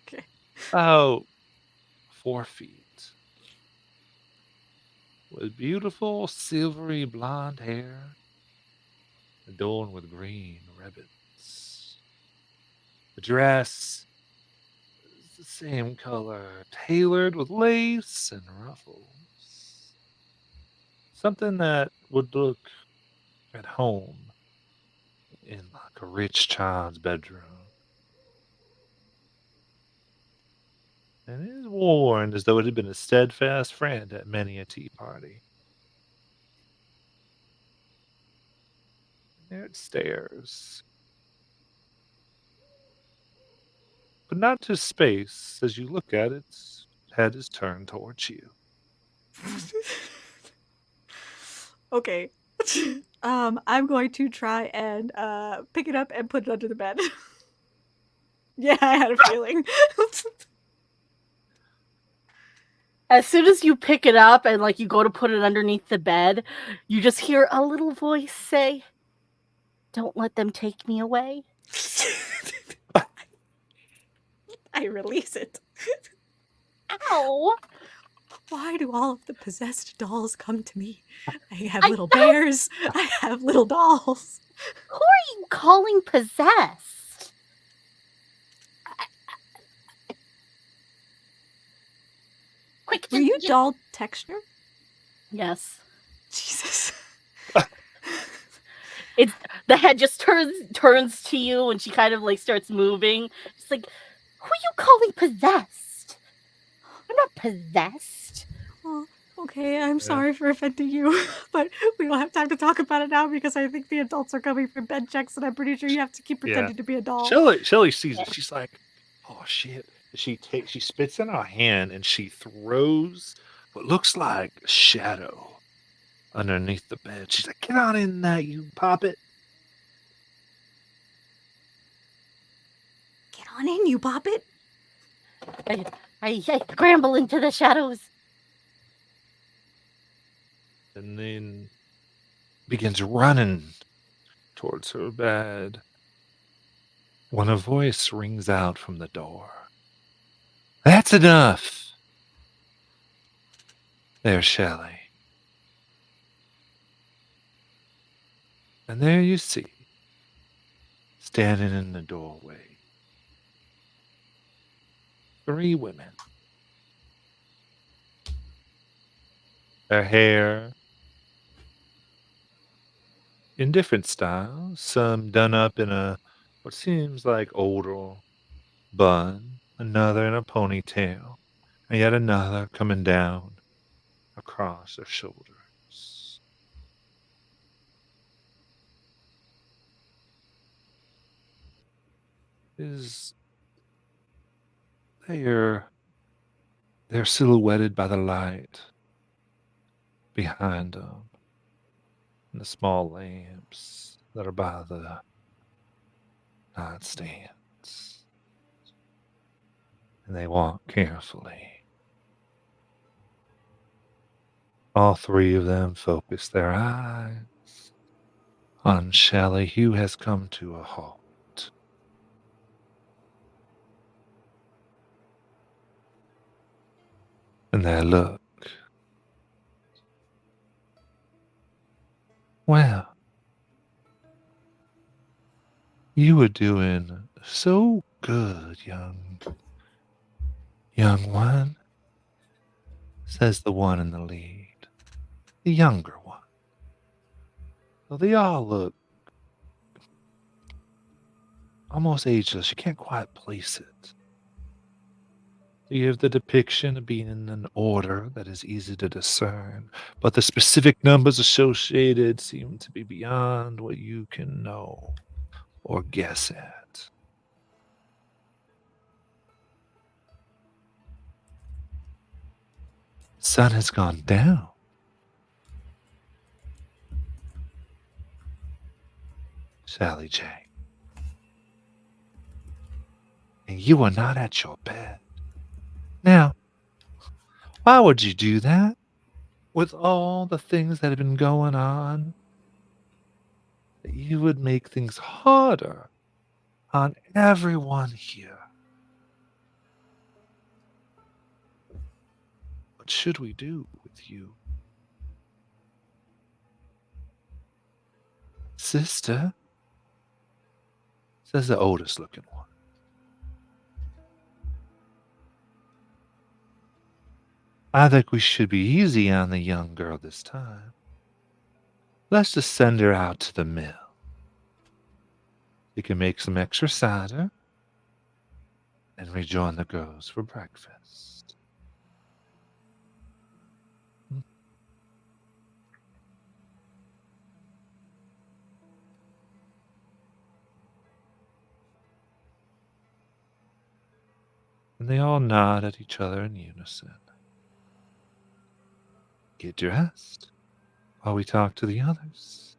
[SPEAKER 3] Okay.
[SPEAKER 2] About 4 feet. With beautiful silvery blonde hair, adorned with green ribbons. The dress is the same color, tailored with lace and ruffles. Something that would look at home in like a rich child's bedroom. And it is worn as though it had been a steadfast friend at many a tea party. There it stares. But not to space. As you look at it, its head is turned towards you.
[SPEAKER 3] Okay. I'm going to try and pick it up and put it under the bed. Yeah, I had a feeling.
[SPEAKER 7] As soon as you pick it up and you go to put it underneath the bed, you just hear a little voice say, "Don't let them take me away."
[SPEAKER 3] I release it.
[SPEAKER 7] Ow!
[SPEAKER 3] Why do all of the possessed dolls come to me? I have
[SPEAKER 7] I
[SPEAKER 3] little
[SPEAKER 7] don't-
[SPEAKER 3] bears. I have little dolls.
[SPEAKER 7] Who are you calling possessed? Quick,
[SPEAKER 3] Were you doll texture?
[SPEAKER 7] Yes.
[SPEAKER 3] Jesus.
[SPEAKER 7] It's the head just turns to you, and she kind of starts moving. It's like, who are you calling possessed? I'm not possessed.
[SPEAKER 3] Well, okay, I'm sorry for offending you, but we don't have time to talk about it now because I think the adults are coming for bed checks, and I'm pretty sure you have to keep pretending to be a doll.
[SPEAKER 2] Shelly sees it. She's like, "Oh shit!" She spits in her hand and she throws what looks like a shadow underneath the bed. She's like, "Get on in that, you poppet."
[SPEAKER 3] Get on in, you poppet.
[SPEAKER 7] I scramble into the shadows.
[SPEAKER 2] And then begins running towards her bed when a voice rings out from the door. "That's enough." There's Shelley. And there you see, standing in the doorway, 3 women. Their hair in different styles, some done up in a what seems like older bun, another in a ponytail, and yet another coming down across their shoulders. They're silhouetted by the light behind them, and the small lamps that are by the nightstands. And they walk carefully. All 3 of them focus their eyes on Shelley, who has come to a halt. And they look. Well, you were doing so good, young one, says the one in the lead, the younger one. So they all look almost ageless. You can't quite place it. You have the depiction of being in an order that is easy to discern, but the specific numbers associated seem to be beyond what you can know or guess at. Sun has gone down. Sally J. And you are not at your bed. Now, why would you do that? With all the things that have been going on, that you would make things harder on everyone here. What should we do with you? Sister, says the oldest looking one. I think we should be easy on the young girl this time. Let's just send her out to the mill. You can make some extra cider and rejoin the girls for breakfast. And they all nod at each other in unison. Get dressed while we talk to the others.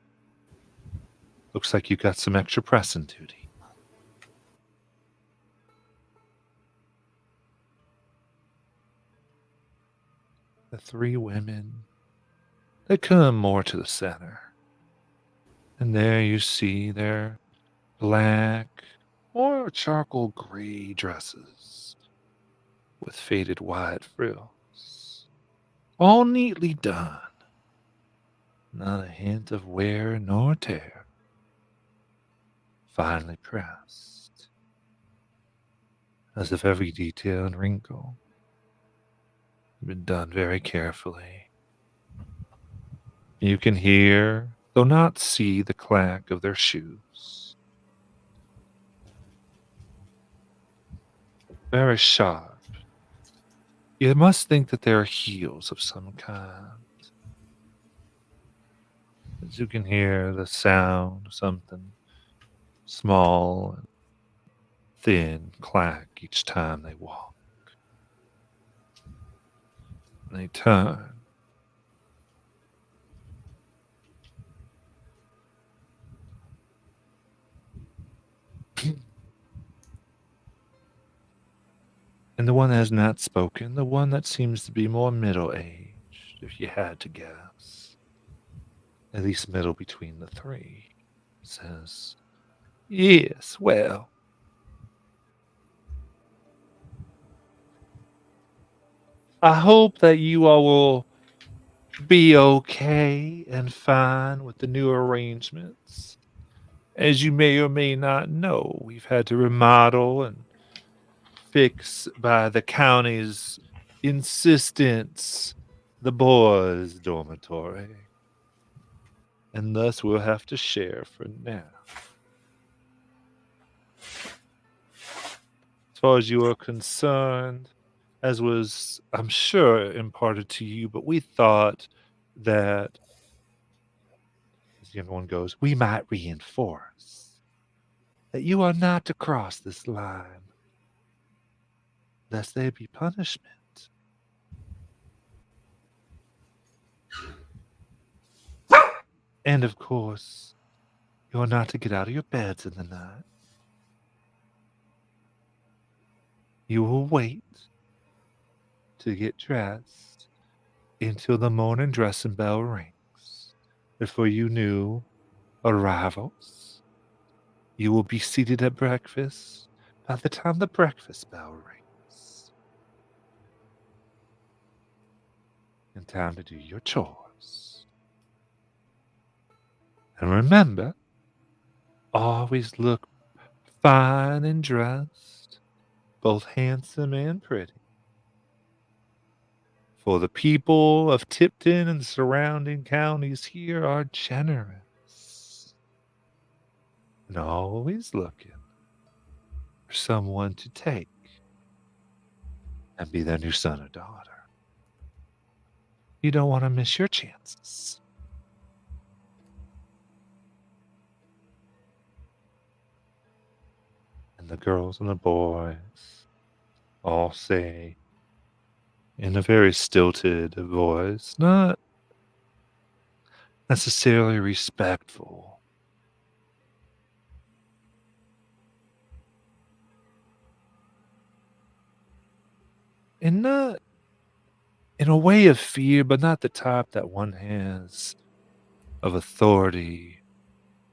[SPEAKER 2] Looks like you got some extra pressing duty. The 3 women, they come more to the center. And there you see their black or charcoal gray dresses with faded white frills. All neatly done. Not a hint of wear nor tear. Finely pressed. As if every detail and wrinkle had been done very carefully. You can hear, though not see, the clack of their shoes. Very sharp. You must think that they are heels of some kind. As you can hear the sound of something small and thin clack each time they walk. And they turn. And the one that has not spoken, the one that seems to be more middle-aged, if you had to guess, at least middle between the three, says, "Yes, well, I hope that you all will be okay and fine with the new arrangements. As you may or may not know, we've had to remodel and fix by the county's insistence the boys' dormitory. And thus we'll have to share for now. As far as you are concerned, as was, I'm sure, imparted to you, but we thought that, as the younger one goes, we might reinforce that you are not to cross this line, lest there be punishment. And of course, you're not to get out of your beds in the night. You will wait to get dressed until the morning dressing bell rings. Before you new arrivals, you will be seated at breakfast by the time the breakfast bell rings. And time to do your chores. And remember, always look fine and dressed, both handsome and pretty. For the people of Tipton and the surrounding counties here are generous and always looking for someone to take and be their new son or daughter. You don't want to miss your chances. And the girls and the boys all say in a very stilted voice, not necessarily respectful, and not in a way of fear, but not the type that one has of authority,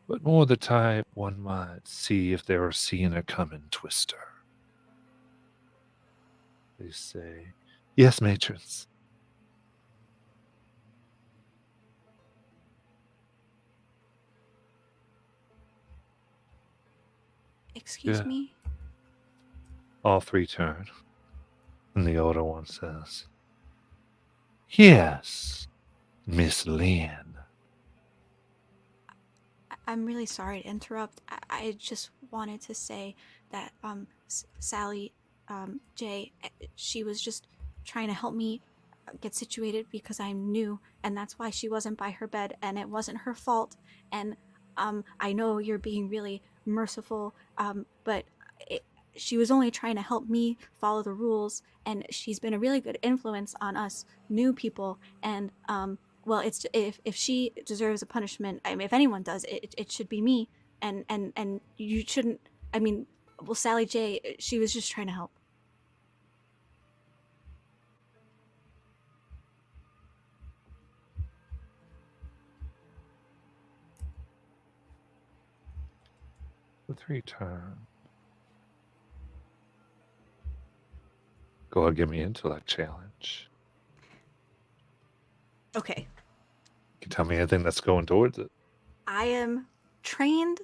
[SPEAKER 2] but more the type one might see if they were seeing a coming twister. They say, "Yes, matrons."
[SPEAKER 3] Excuse
[SPEAKER 2] Yeah.
[SPEAKER 3] me?
[SPEAKER 2] All three turn, and the older one says, "Yes, Miss Lynn."
[SPEAKER 3] I'm really sorry to interrupt. I just wanted to say that Sally J, she was just trying to help me get situated because I'm new, and that's why she wasn't by her bed, and it wasn't her fault. And I know you're being really merciful, but she was only trying to help me follow the rules, and she's been a really good influence on us new people. And well, it's if she deserves a punishment, I mean, if anyone does, it should be me. And you shouldn't. I mean, well, Sally J, she was just trying to help.
[SPEAKER 2] The three turn. Go ahead, give me an intellect challenge.
[SPEAKER 3] Okay.
[SPEAKER 2] You can tell me anything that's going towards it.
[SPEAKER 3] I am trained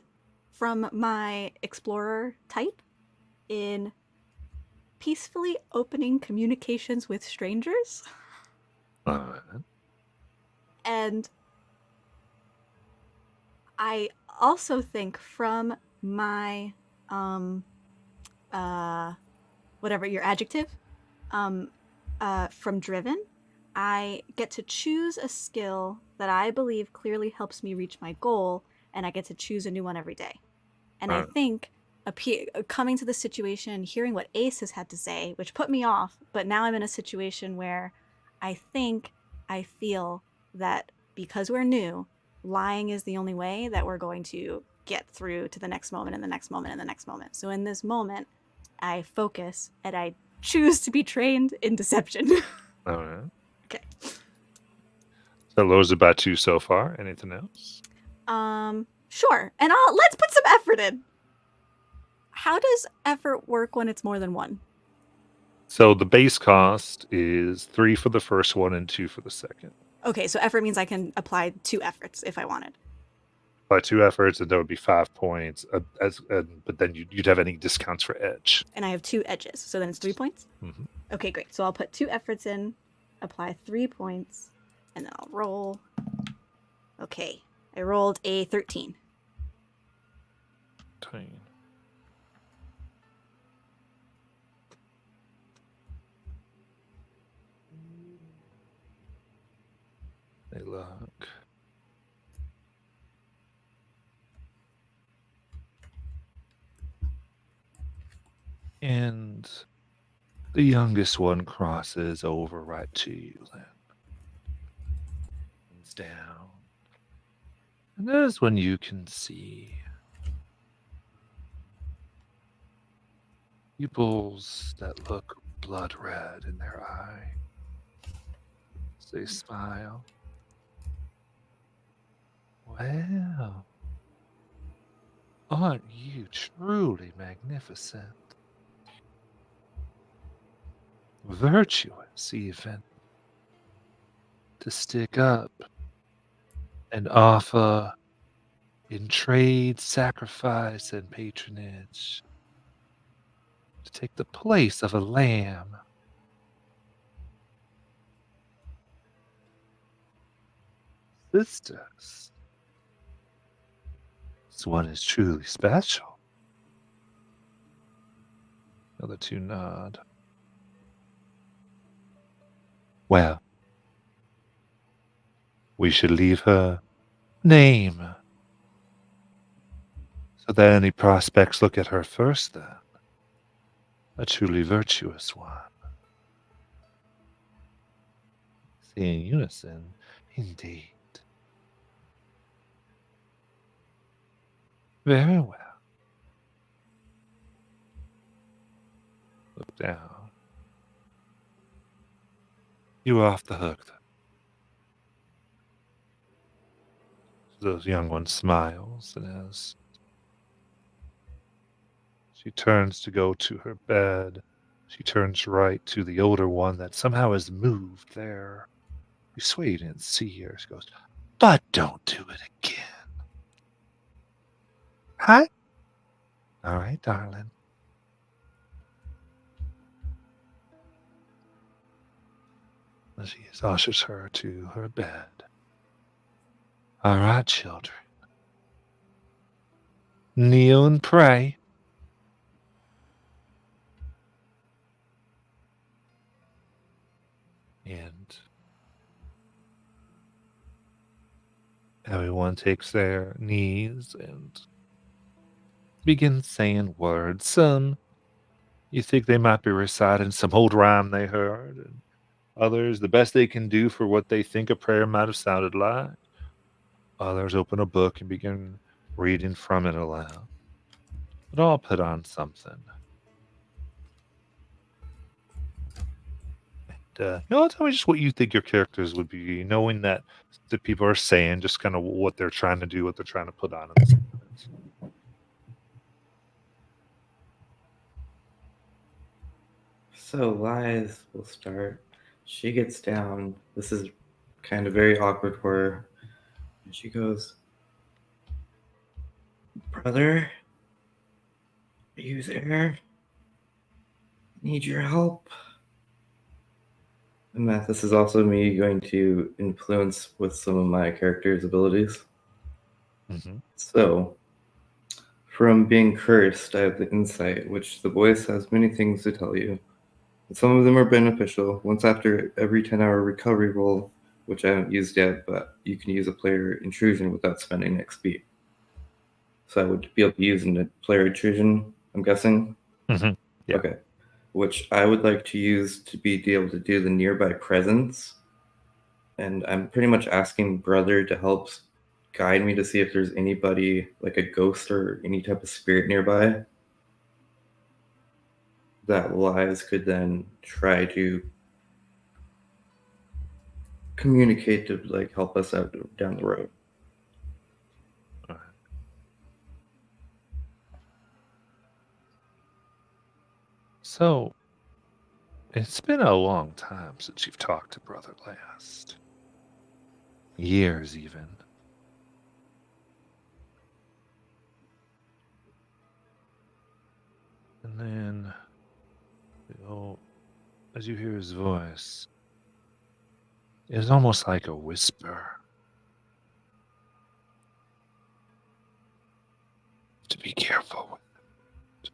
[SPEAKER 3] from my explorer type in peacefully opening communications with strangers.
[SPEAKER 2] All right.
[SPEAKER 3] And I also think from my whatever your adjective, from driven, I get to choose a skill that I believe clearly helps me reach my goal, and I get to choose a new one every day. And I think coming to the situation, hearing what Ace has had to say, which put me off, but now I'm in a situation where I feel that because we're new, lying is the only way that we're going to get through to the next moment and the next moment and the next moment. So in this moment, I focus and I choose to be trained in deception.
[SPEAKER 2] All right.
[SPEAKER 3] Okay.
[SPEAKER 2] So lowers it by 2 so far. Anything else?
[SPEAKER 3] Sure. And let's put some effort in. How does effort work when it's more than one?
[SPEAKER 2] So the base cost is 3 for the first one and 2 for the second.
[SPEAKER 3] Okay, so effort means I can apply 2 efforts if I wanted.
[SPEAKER 2] By 2 efforts, and that would be 5 points. But then you'd have any discounts for edge.
[SPEAKER 3] And I have 2 edges, so then it's 3 points?
[SPEAKER 2] Mhm.
[SPEAKER 3] Okay, great. So I'll put 2 efforts in, apply 3 points, and then I'll roll. Okay, I rolled a 13.
[SPEAKER 2] 13. They look. And the youngest one crosses over right to you, then. Comes down. And there's when you can see pupils that look blood red in their eye. As they smile. Well, aren't you truly magnificent? Virtuous, even. To stick up and offer in trade, sacrifice, and patronage. To take the place of a lamb. Sisters. This one is truly special. The other 2 nod. Well, we should leave her name. So that any prospects look at her first then. A truly virtuous one. See in unison, indeed. Very well. Look down. You are off the hook, then. The young one smiles, and as she turns to go to her bed, she turns right to the older one that somehow has moved there. You swear you didn't see her. She goes, but don't do it again. Hi. All right, darling. And she ushers her to her bed. All right, children. Kneel and pray. And everyone takes their knees and begins saying words. Some you think they might be reciting some old rhyme they heard, and others the best they can do for what they think a prayer might have sounded like. Others open a book and begin reading from it aloud. But all put on something. And tell me just what you think your characters would be, knowing that the people are saying, just kind of what they're trying to do, what they're trying to put on in this moment.
[SPEAKER 5] So Lies will start. She gets down. This is kind of very awkward for her. And she goes, brother, are you there? Need your help? And Matt, this is also me going to influence with some of my character's abilities.
[SPEAKER 2] Mm-hmm.
[SPEAKER 5] So, from being cursed, I have the insight, which the voice has many things to tell you. Some of them are beneficial. Once after every 10-hour recovery roll, which I haven't used yet, but you can use a player intrusion without spending XP. So I would be able to use a player intrusion, I'm guessing?
[SPEAKER 2] Mm-hmm. Yeah.
[SPEAKER 5] Okay. Which I would like to use to be able to do the nearby presence. And I'm pretty much asking Brother to help guide me to see if there's anybody, like a ghost or any type of spirit nearby. that lies could then try to communicate to like help us out down the road.
[SPEAKER 2] All right. So, it's been a long time since you've talked to Brother last. Years, even. And then, as you hear his voice, it's almost like a whisper. To be careful with.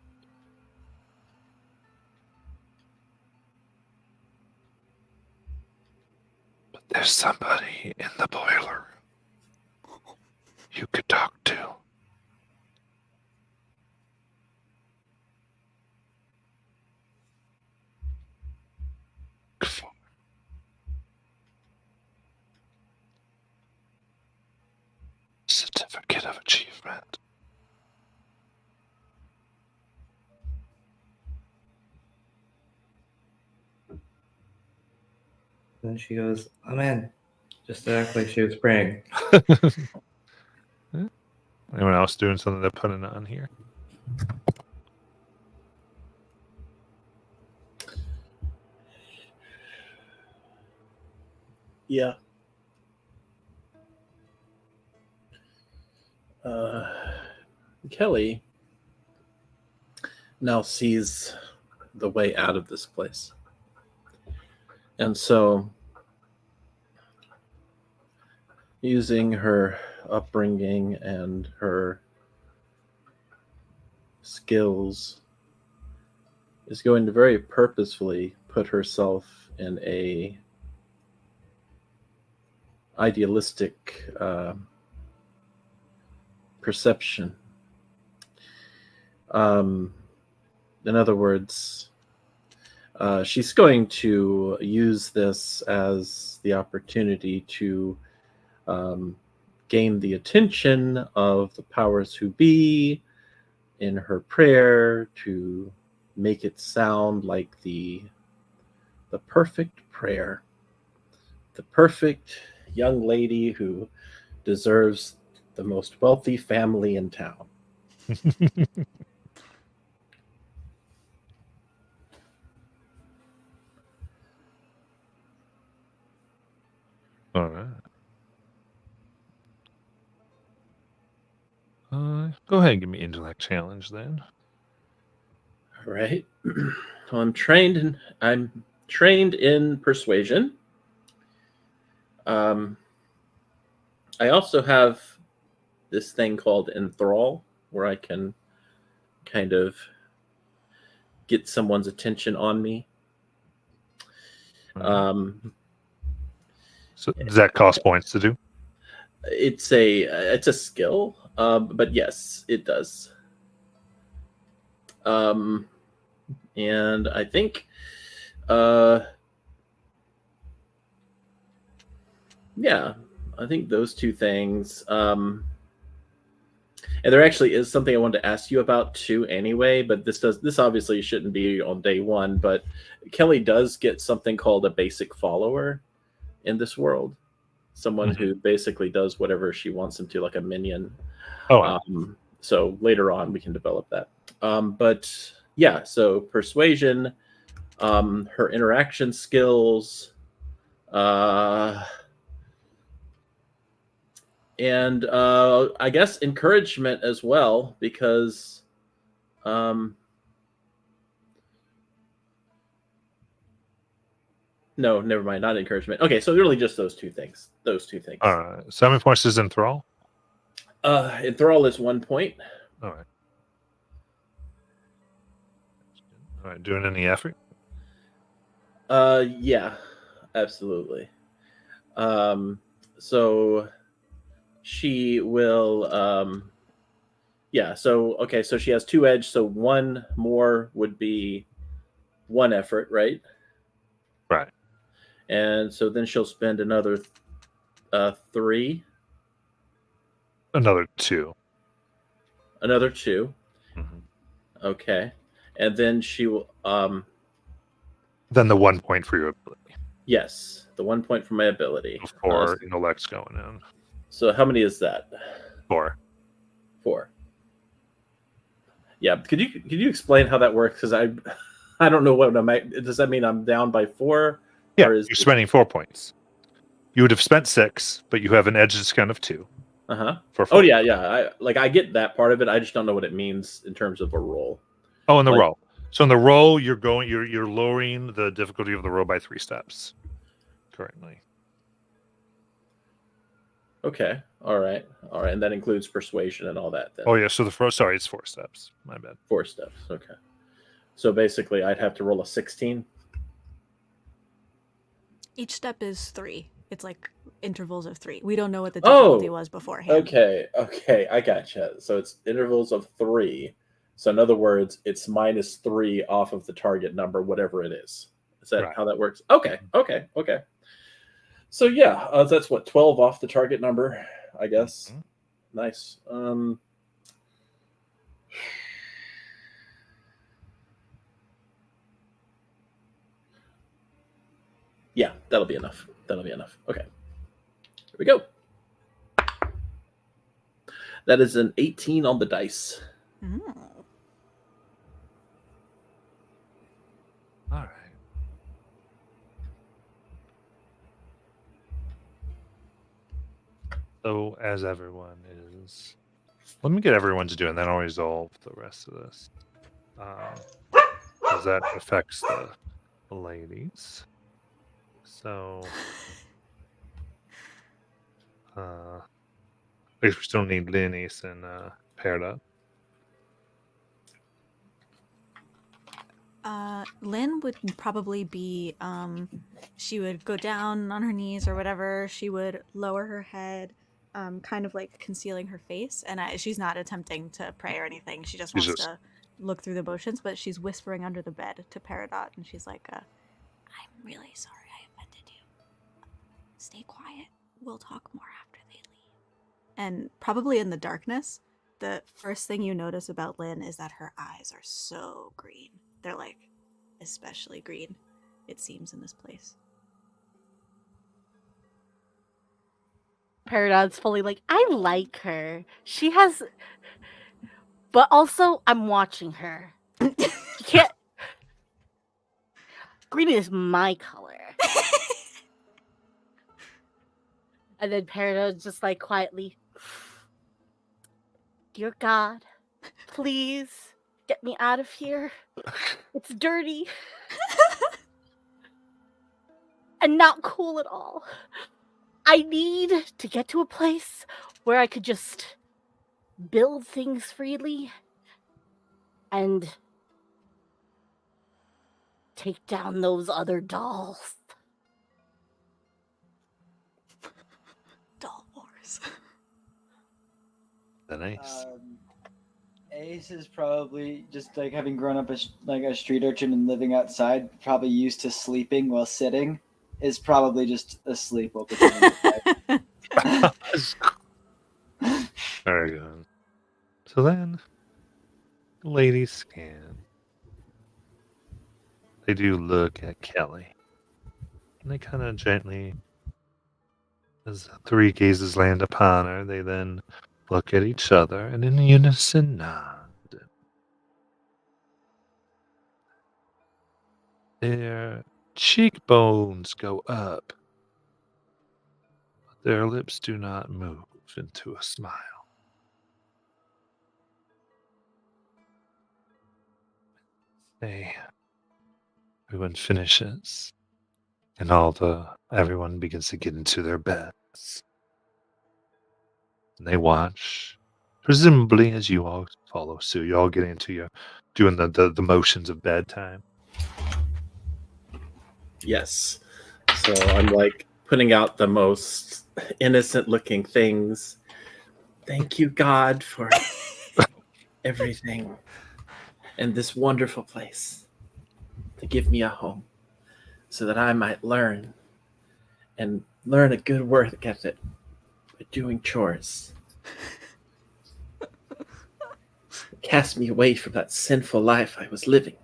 [SPEAKER 2] But there's somebody in the boiler you could talk to. For certificate of achievement.
[SPEAKER 5] Then she goes, I'm in. Just to act like she was praying.
[SPEAKER 2] Anyone else doing something to put it on here?
[SPEAKER 4] Yeah. Kelly now sees the way out of this place. And so, using her upbringing and her skills, is going to very purposefully put herself in a idealistic perception. In other words, she's going to use this as the opportunity to gain the attention of the powers who be in her prayer, to make it sound like the perfect prayer, the perfect young lady who deserves the most wealthy family in town.
[SPEAKER 2] All right. Go ahead and give me intellect challenge then.
[SPEAKER 4] All right. Well, I'm trained in persuasion. I also have this thing called enthrall, where I can kind of get someone's attention on me.
[SPEAKER 2] So does that cost points to do?
[SPEAKER 4] It's a skill, but yes, it does. And I think, yeah, I think those two things. And there actually is something I wanted to ask you about too, anyway. But this obviously shouldn't be on day one. But Kelly does get something called a basic follower in this world. Someone who basically does whatever she wants them to, like a minion.
[SPEAKER 2] Oh,
[SPEAKER 4] so later on we can develop that. But yeah, so persuasion, her interaction skills, and I guess encouragement as well, because no, never mind, not encouragement. Okay, so really just those two things. All
[SPEAKER 2] right. So how many points is enthrall?
[SPEAKER 4] Enthrall is 1 point.
[SPEAKER 2] All right. All right. Doing any effort?
[SPEAKER 4] Yeah, absolutely. So she will, yeah, so, okay, so she has 2 edge, so 1 more would be 1 effort, right?
[SPEAKER 2] Right.
[SPEAKER 4] And so then she'll spend another 3.
[SPEAKER 2] Another 2.
[SPEAKER 4] Another 2.
[SPEAKER 2] Mm-hmm.
[SPEAKER 4] Okay. and then she will.
[SPEAKER 2] Then the 1 point for your ability
[SPEAKER 4] Yes, the 1 point for my ability.
[SPEAKER 2] before intellect's going in.
[SPEAKER 4] So how many is that?
[SPEAKER 2] 4.
[SPEAKER 4] 4. Yeah, could you explain how that works? Because I don't know what I'm at. Does that mean I'm down by 4?
[SPEAKER 2] Yeah,
[SPEAKER 4] Or
[SPEAKER 2] you're spending 4 points. You would have spent 6, but you have an edge discount of 2. For 4.
[SPEAKER 4] Oh yeah. I get that part of it. I just don't know what it means in terms of a roll.
[SPEAKER 2] Oh, in the
[SPEAKER 4] Like-
[SPEAKER 2] roll. So in the roll, you're lowering the difficulty of the roll by 3 steps. Currently.
[SPEAKER 4] Okay. All right. And that includes persuasion and all that. Then.
[SPEAKER 2] Oh yeah. So it's 4 steps. My bad.
[SPEAKER 4] 4 steps. Okay. So basically, I'd have to roll a 16.
[SPEAKER 3] Each step is 3. It's like intervals of 3. We don't know what the difficulty was beforehand.
[SPEAKER 4] Okay, I gotcha. So it's intervals of 3. So in other words, it's -3 off of the target number, whatever it is. Is that
[SPEAKER 2] Right.
[SPEAKER 4] how that works? Okay. So yeah, that's what 12 off the target number, I guess.
[SPEAKER 2] Mhm.
[SPEAKER 4] Nice. Yeah, that'll be enough. Okay. Here we go. That is an 18 on the dice.
[SPEAKER 3] Mm.
[SPEAKER 2] All right. So as everyone is, let me get everyone to do it, and then I'll resolve the rest of this. Because that affects the ladies. So, I guess we still need Linus and paired up.
[SPEAKER 3] Lynn would probably be, she would go down on her knees or whatever. She would lower her head, kind of like concealing her face. And she's not attempting to pray or anything. She just wants to look through the motions, but she's whispering under the bed to Peridot. And she's like, I'm really sorry I offended you. Stay quiet. We'll talk more after they leave. And probably in the darkness, the first thing you notice about Lynn is that her eyes are so green. They're like especially green, it seems, in this place.
[SPEAKER 7] Peridot's fully like, I like her. She has, but also I'm watching her. You can't. Green is my color. And then Peridot's just like quietly, dear God, please get me out of here. It's dirty. And not cool at all. I need to get to a place where I could just build things freely and take down those other dolls.
[SPEAKER 3] Doll Wars.
[SPEAKER 2] Nice.
[SPEAKER 6] Ace is probably just like having grown up as like a street urchin and living outside, probably used to sleeping while sitting, is probably just asleep while pretending to play.
[SPEAKER 2] Very good. So then, the ladies scan. They do look at Kelly. And they kind of gently, as 3 gazes land upon her, they then look at each other and in unison nod. Their cheekbones go up, but their lips do not move into a smile. Everyone finishes, and everyone begins to get into their beds. And they watch, presumably as you all follow suit. You all get into doing the motions of bedtime.
[SPEAKER 4] Yes. So I'm like putting out the most innocent looking things. Thank you, God, for everything and this wonderful place to give me a home so that I might learn a good work ethic by doing chores. cast me away from that sinful life I was living.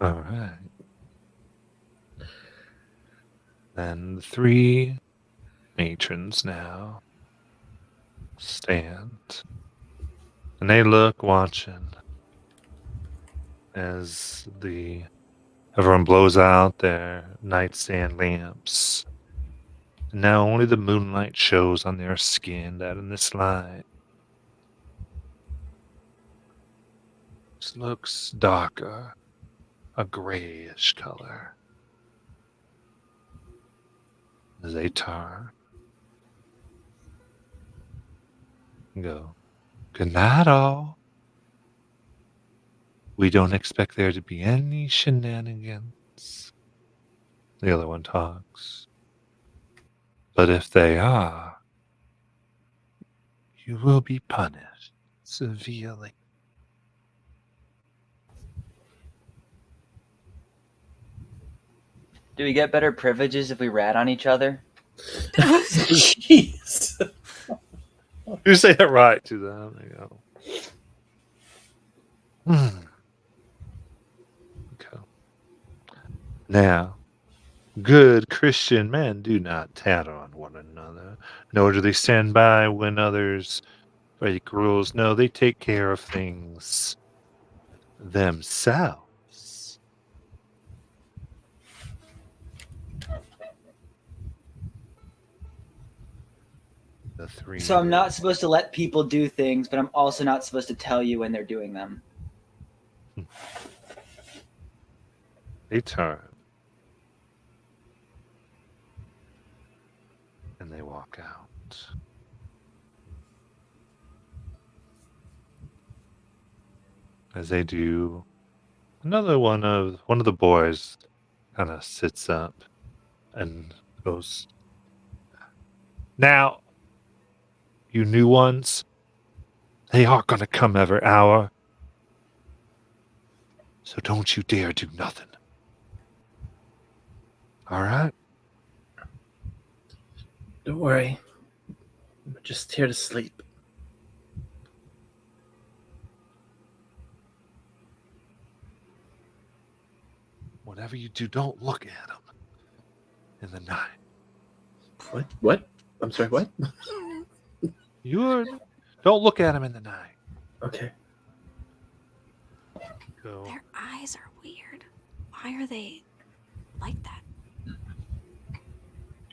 [SPEAKER 2] All right. Then the 3 matrons now stand. And they look watching as everyone blows out their nightstand lamps. And now only the moonlight shows on their skin that in this light. This looks darker, a grayish color. As they turn and go, "Good night, all. We don't expect there to be any shenanigans." The other one talks. "But if they are, you will be punished severely."
[SPEAKER 6] Do we get better privileges if we rat on each other?
[SPEAKER 4] Jeez.
[SPEAKER 2] You say it right to them. They go, Okay. Now, good Christian men do not tattle on one another, nor do they stand by when others break rules. No, they take care of things themselves. The 3.
[SPEAKER 6] So I'm not supposed to let people do things, but I'm also not supposed to tell you when they're doing them.
[SPEAKER 2] They turn. And they walk out. As they do, another one of the boys kind of sits up and goes, "Now, you new ones, they aren't going to come every hour. So don't you dare do nothing. All right?"
[SPEAKER 4] Don't worry. I'm just here to sleep.
[SPEAKER 2] Whatever you do, don't look at them in the night.
[SPEAKER 4] What? I'm sorry, what?
[SPEAKER 2] Don't look at them in the night.
[SPEAKER 4] Okay.
[SPEAKER 2] Go.
[SPEAKER 3] Their eyes are weird. Why are they like that?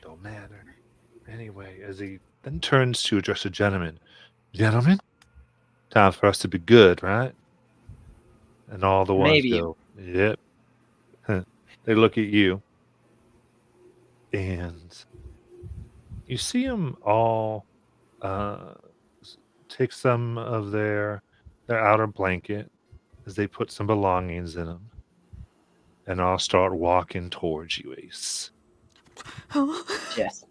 [SPEAKER 2] Don't matter. Anyway, as he then turns to address a gentleman. "Gentlemen, time for us to be good, right?" And all the ones
[SPEAKER 6] Maybe.
[SPEAKER 2] go, "Yep." They look at you. And you see them all take some of their outer blanket as they put some belongings in them. And all start walking towards you, Ace.
[SPEAKER 6] Yes.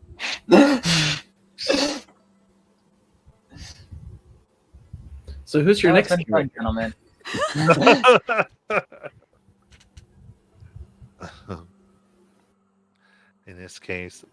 [SPEAKER 4] So who's your
[SPEAKER 6] Oh,
[SPEAKER 4] next
[SPEAKER 6] it's been fun,
[SPEAKER 4] hero?
[SPEAKER 6] gentlemen.
[SPEAKER 2] In this case,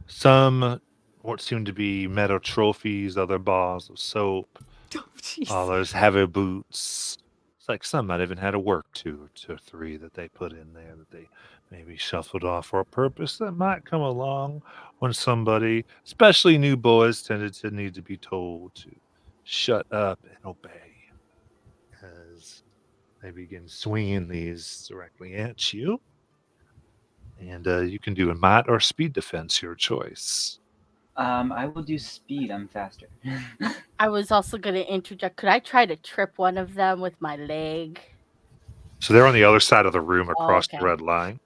[SPEAKER 2] some what seem to be metal trophies, other bars of soap,
[SPEAKER 3] Oh, jeez.
[SPEAKER 2] others heavy boots. It's like some might even had a work 2 or 3 that they put in there that they maybe shuffled off for a purpose that might come along when somebody, especially new boys, tended to need to be told to shut up and obey. As they begin swinging these directly at you. And you can do a might or speed defense, your choice.
[SPEAKER 6] I will do speed. I'm faster.
[SPEAKER 7] I was also going to interject. Could I try to trip one of them with my leg?
[SPEAKER 2] So they're on the other side of the room across
[SPEAKER 7] okay.
[SPEAKER 2] the red line.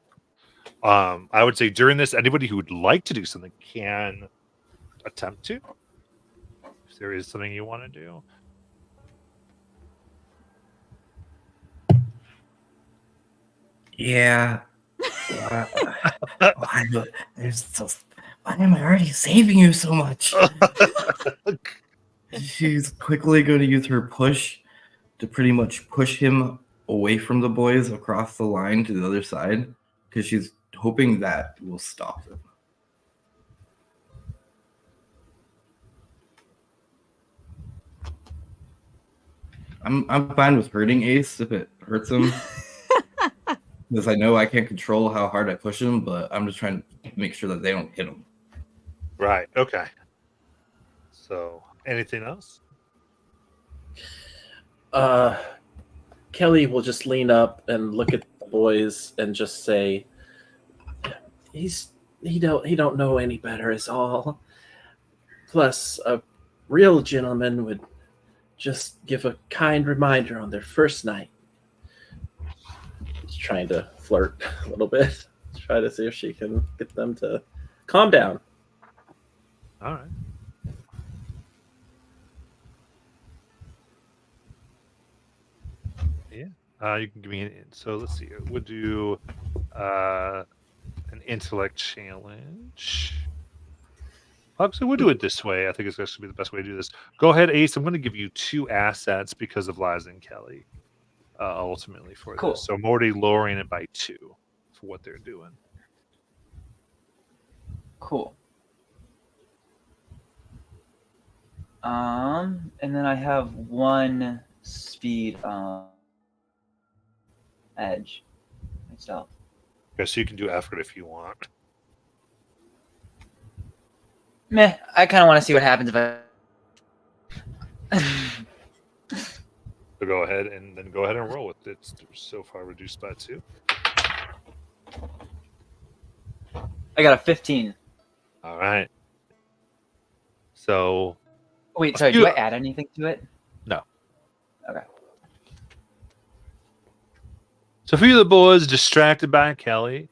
[SPEAKER 2] I would say during this, anybody who would like to do something can attempt to. If there is something you want to do.
[SPEAKER 5] Yeah. Why am I already saving you so much? She's quickly going to use her push to pretty much push him away from the boys across the line to the other side because she's hoping that will stop them. I'm fine with hurting Ace if it hurts him. Because I know I can't control how hard I push him, but I'm just trying to make sure that they don't hit him.
[SPEAKER 2] Right. Okay. So, anything else?
[SPEAKER 4] Kelly will just lean up and look at the boys and just say, he don't know any better is all. Plus, a real gentleman would just give a kind reminder on their first night. He's trying to flirt a little bit, try to see if she can get them to calm down.
[SPEAKER 2] All right. Yeah. You can give me so let's see. We'll do an intellect challenge. Actually, we'll do it this way. I think it's going to be the best way to do this. Go ahead, Ace. I'm going to give you 2 assets because of Liza and Kelly. Ultimately for
[SPEAKER 6] Cool.
[SPEAKER 2] this. So I'm already lowering it by 2 for what they're doing.
[SPEAKER 6] Cool. And then I have 1 speed edge myself.
[SPEAKER 2] Okay, so you can do effort if you want.
[SPEAKER 6] Meh, I kind of want to see what happens if I.
[SPEAKER 2] So go ahead and roll with it. It's so far reduced by 2.
[SPEAKER 6] I got a 15.
[SPEAKER 2] All right. So
[SPEAKER 6] Wait, sorry, do I add anything to it?
[SPEAKER 2] No.
[SPEAKER 6] Okay.
[SPEAKER 2] So a few of the boys distracted by Kelly,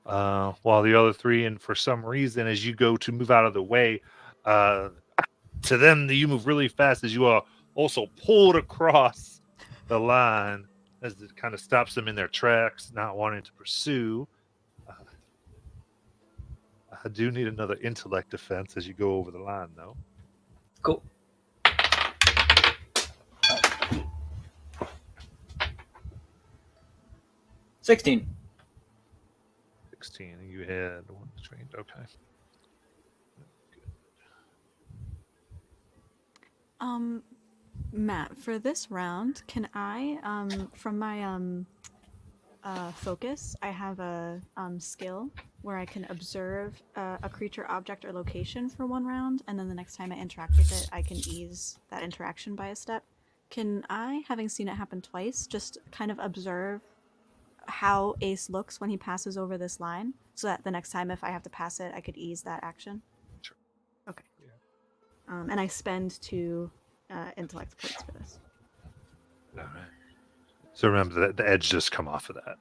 [SPEAKER 2] while the other 3, and for some reason, as you go to move out of the way, to them, you move really fast as you are also pulled across the line as it kind of stops them in their tracks, not wanting to pursue. I do need another intellect defense as you go over the line, though.
[SPEAKER 6] Cool. $16.
[SPEAKER 2] 16. You had 1 trained. Okay.
[SPEAKER 3] Matt, for this round, can I, from my focus, I have a skill where I can observe a creature, object, or location for 1 round, and then the next time I interact with it, I can ease that interaction by a step. Can I, having seen it happen twice, just kind of observe how Ace looks when he passes over this line, so that the next time if I have to pass it, I could ease that action?
[SPEAKER 2] Sure.
[SPEAKER 3] Okay. Yeah. And I spend 2 intellect points for this.
[SPEAKER 2] All right. So remember that the edge just come off of that.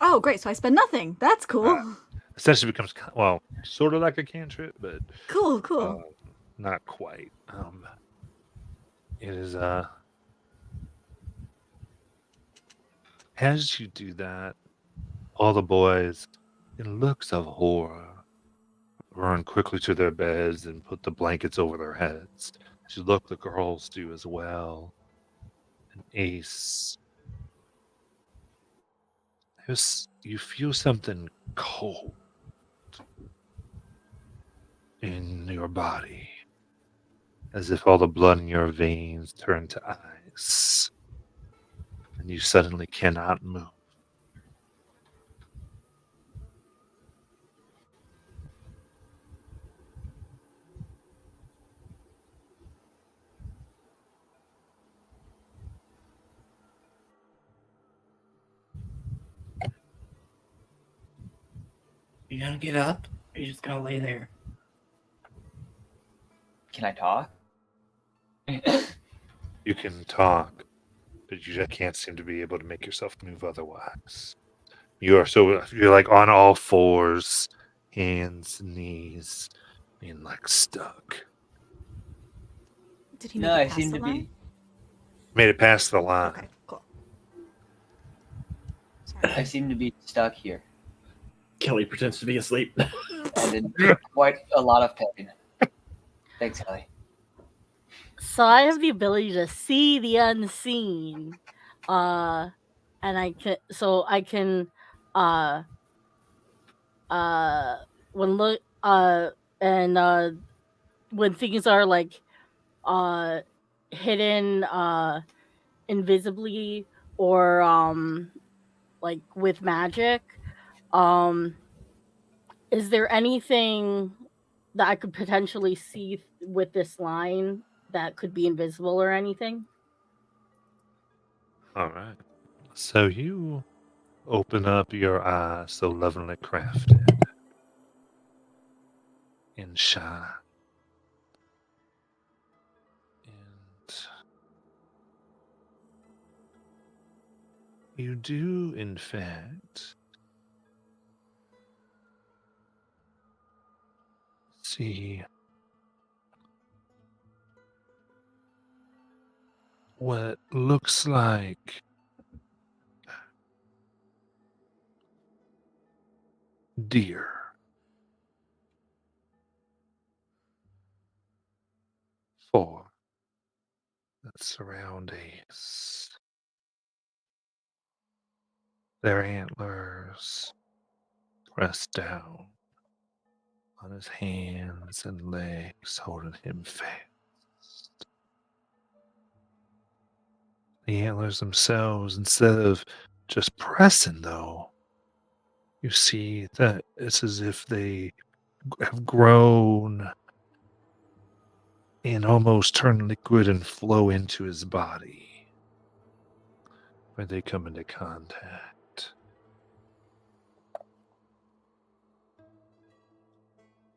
[SPEAKER 3] Oh, great! So I spend nothing. That's cool.
[SPEAKER 2] Essentially becomes, well, sort of like a cantrip, but
[SPEAKER 3] Cool.
[SPEAKER 2] not quite. It is as you do that, all the boys, in looks of horror, run quickly to their beds and put the blankets over their heads. As you look, the girls do as well. And Ace, you feel something cold in your body, as if all the blood in your veins turn to ice, and you suddenly cannot move.
[SPEAKER 5] You gonna get up? Or you just gonna lay there?
[SPEAKER 6] Can I talk?
[SPEAKER 2] You can talk, but you just can't seem to be able to make yourself move otherwise. You're like on all 4s, hands, knees, being like stuck.
[SPEAKER 3] Did he
[SPEAKER 6] No,
[SPEAKER 3] make
[SPEAKER 6] I
[SPEAKER 3] it past
[SPEAKER 6] seem
[SPEAKER 3] the
[SPEAKER 6] to
[SPEAKER 3] line?
[SPEAKER 6] be.
[SPEAKER 2] Made it past the line.
[SPEAKER 3] Okay, cool. Sorry.
[SPEAKER 6] I seem to be stuck here.
[SPEAKER 4] Kelly pretends to be asleep.
[SPEAKER 6] And in quite a lot of pain. Thanks, Kelly.
[SPEAKER 7] So I have the ability to see the unseen. And I can when things are like hidden invisibly or like with magic, is there anything that I could potentially see with this line that could be invisible or anything?
[SPEAKER 2] All right. So you open up your eyes, so lovingly crafted, and shine. And you do, in fact, see what looks like deer. Four that surround Ace. Their antlers pressed down on his hands and legs, holding him fast. The antlers themselves, instead of just pressing, though, you see that it's as if they have grown and almost turn liquid and flow into his body when they come into contact.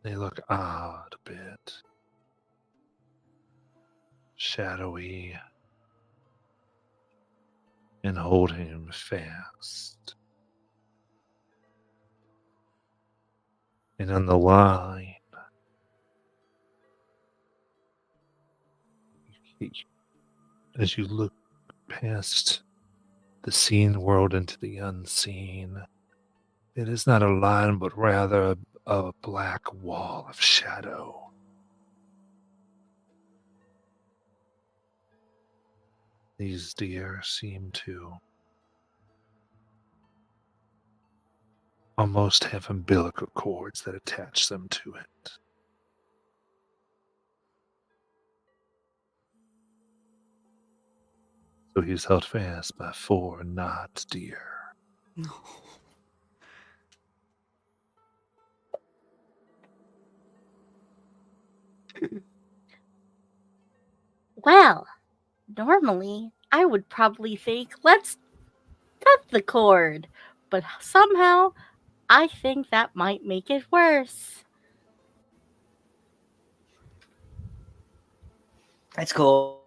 [SPEAKER 2] They look odd a bit, shadowy, and hold him fast. And on the line, as you look past the seen world into the unseen, it is not a line, but rather a black wall of shadow. These deer seem to almost have umbilical cords that attach them to it. So he's held fast by 4 not deer.
[SPEAKER 3] No.
[SPEAKER 7] Well, normally I would probably think, let's cut the cord, but somehow I think that might make it worse.
[SPEAKER 6] It's cool.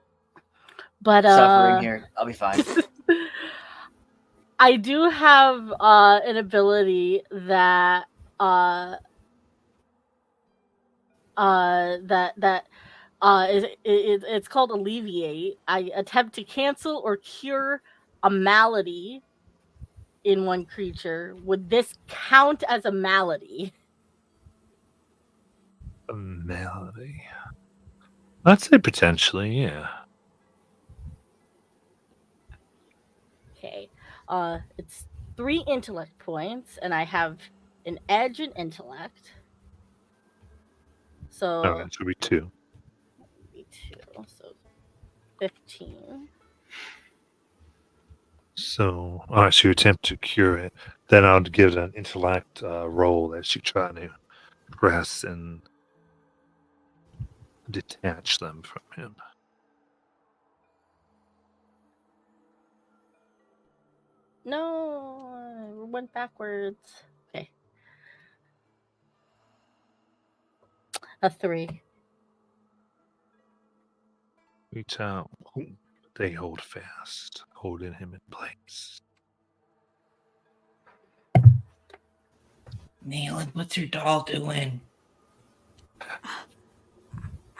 [SPEAKER 7] But
[SPEAKER 6] Suffering here. I'll be fine.
[SPEAKER 7] I do have an ability that it's called Alleviate. I attempt to cancel or cure a malady in one creature. Would this count as a malady?
[SPEAKER 2] A malady. I'd say potentially, yeah.
[SPEAKER 7] Okay. It's 3 intellect points, and I have an edge in intellect. So
[SPEAKER 2] All right, so it'll be 2.
[SPEAKER 7] 2, so 15.
[SPEAKER 2] So, all right, so you attempt to cure it. Then I'll give it an intellect roll as you try to press and detach them from him.
[SPEAKER 7] No, I went backwards. Okay. A 3.
[SPEAKER 2] Reach out. They hold fast, holding him in place.
[SPEAKER 5] Nealon, what's your doll doing?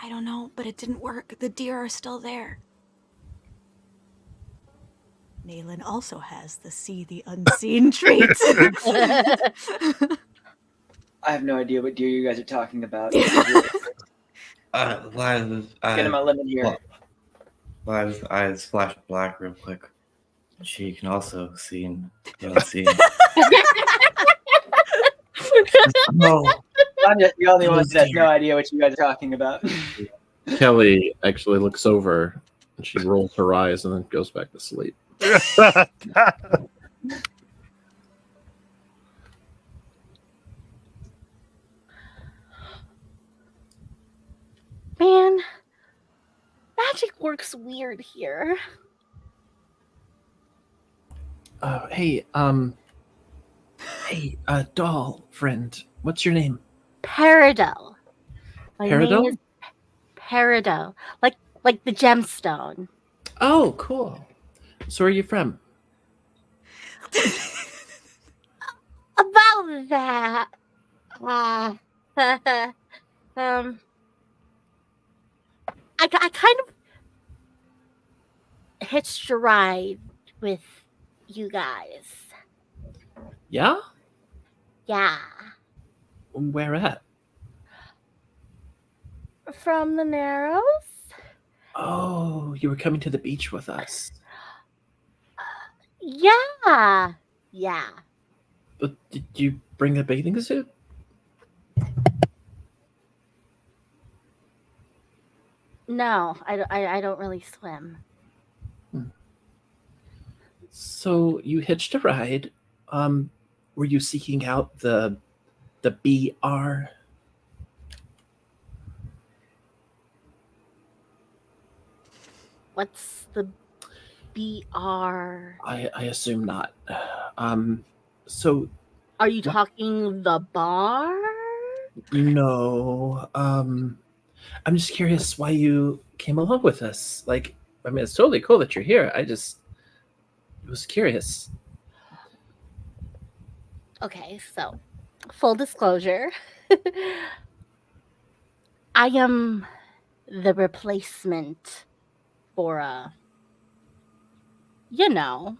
[SPEAKER 3] I don't know, but it didn't work. The deer are still there. Naylan also has the see the unseen trait.
[SPEAKER 6] I have no idea what deer you guys are talking about.
[SPEAKER 5] Liz,
[SPEAKER 6] Get him a lemon here.
[SPEAKER 5] Liz eyes flash black real quick. She can also see and unseen. No.
[SPEAKER 6] I'm just the only one that has no idea what you guys are talking about.
[SPEAKER 4] Kelly actually looks over And she rolls her eyes and then goes back to sleep.
[SPEAKER 7] Man, magic works weird here.
[SPEAKER 4] Hey, doll friend, what's your name?
[SPEAKER 7] Peridot. My name
[SPEAKER 4] Peridot?
[SPEAKER 7] is Peridot. Like the gemstone.
[SPEAKER 4] Oh, cool. So where are you from?
[SPEAKER 7] About that. I kind of hitched a ride with you guys.
[SPEAKER 4] Yeah?
[SPEAKER 7] Yeah.
[SPEAKER 4] Where at?
[SPEAKER 7] From the Narrows?
[SPEAKER 4] Oh, you were coming to the beach with us.
[SPEAKER 7] Yeah. Yeah.
[SPEAKER 4] But did you bring a bathing suit?
[SPEAKER 7] No, I don't really swim.
[SPEAKER 4] So you hitched a ride. Were you seeking out the BR?
[SPEAKER 7] What's the BR?
[SPEAKER 4] I assume not. So
[SPEAKER 7] Are you talking the bar?
[SPEAKER 4] no. I'm just curious why you came along with us. Like, I mean, it's totally cool that you're here. I was curious.
[SPEAKER 7] Okay, so full disclosure. I am the replacement for you know,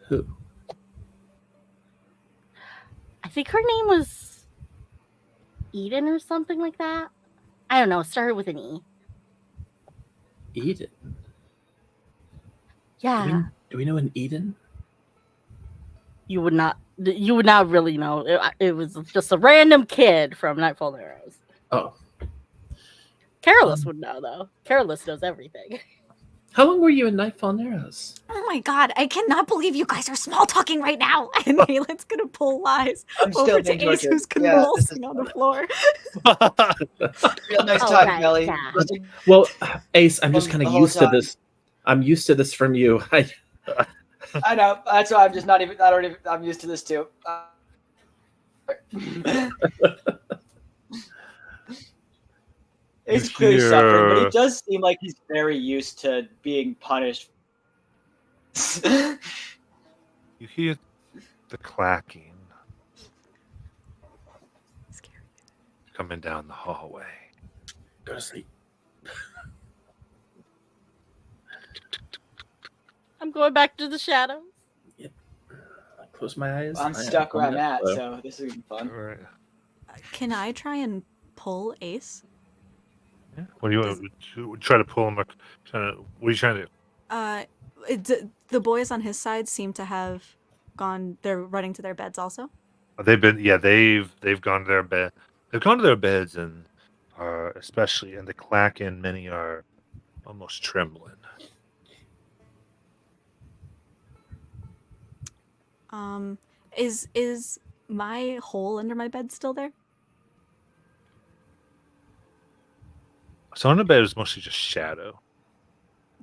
[SPEAKER 4] Who?
[SPEAKER 7] I think her name was Eden or something like that. I don't know, it started with an E.
[SPEAKER 4] Eden.
[SPEAKER 7] Yeah.
[SPEAKER 4] Do we know an Eden?
[SPEAKER 7] You would not really know. It was just a random kid from Nightfall Arrows.
[SPEAKER 4] Oh.
[SPEAKER 7] Carolus would know though. Carolus knows everything.
[SPEAKER 4] How long were you in Nightfall Narrows?
[SPEAKER 3] Oh my god, I cannot believe you guys are small talking right now. And Malin's gonna pull Lies
[SPEAKER 6] I'm still
[SPEAKER 3] over to
[SPEAKER 6] being
[SPEAKER 3] Ace,
[SPEAKER 6] tortured.
[SPEAKER 3] who's
[SPEAKER 6] Yeah, this is
[SPEAKER 3] convulsing on the floor.
[SPEAKER 6] real nice
[SPEAKER 7] Oh,
[SPEAKER 6] talk,
[SPEAKER 7] right,
[SPEAKER 6] Melly.
[SPEAKER 7] yeah.
[SPEAKER 4] Well, Ace, I'm just
[SPEAKER 6] The
[SPEAKER 4] kind of
[SPEAKER 6] whole
[SPEAKER 4] used to
[SPEAKER 6] time.
[SPEAKER 4] this. I'm used to this from you.
[SPEAKER 6] I know. That's why I'm just not even. I don't even. I'm used to this too. He's clearly suffering, but he
[SPEAKER 2] Here.
[SPEAKER 6] does seem like he's very used to being punished.
[SPEAKER 2] You hear the clacking
[SPEAKER 3] Scary.
[SPEAKER 2] coming down the hallway.
[SPEAKER 4] Go to sleep.
[SPEAKER 7] I'm going back to the shadows.
[SPEAKER 4] I close my eyes.
[SPEAKER 6] I'm
[SPEAKER 4] I am
[SPEAKER 6] stuck where I'm
[SPEAKER 4] on
[SPEAKER 6] at,
[SPEAKER 4] Netflix.
[SPEAKER 6] so this is gonna be
[SPEAKER 2] All
[SPEAKER 6] fun.
[SPEAKER 2] right.
[SPEAKER 3] Can I try and pull Ace?
[SPEAKER 2] Yeah. What do you want to try to pull him? What are you trying to do?
[SPEAKER 3] The boys on his side seem to have gone. They're running to their beds also.
[SPEAKER 2] They've gone to their bed. They've gone to their beds and are especially in the clacking. Many are almost trembling.
[SPEAKER 3] Is my hole under my bed still there?
[SPEAKER 2] So on the bed is mostly just shadow.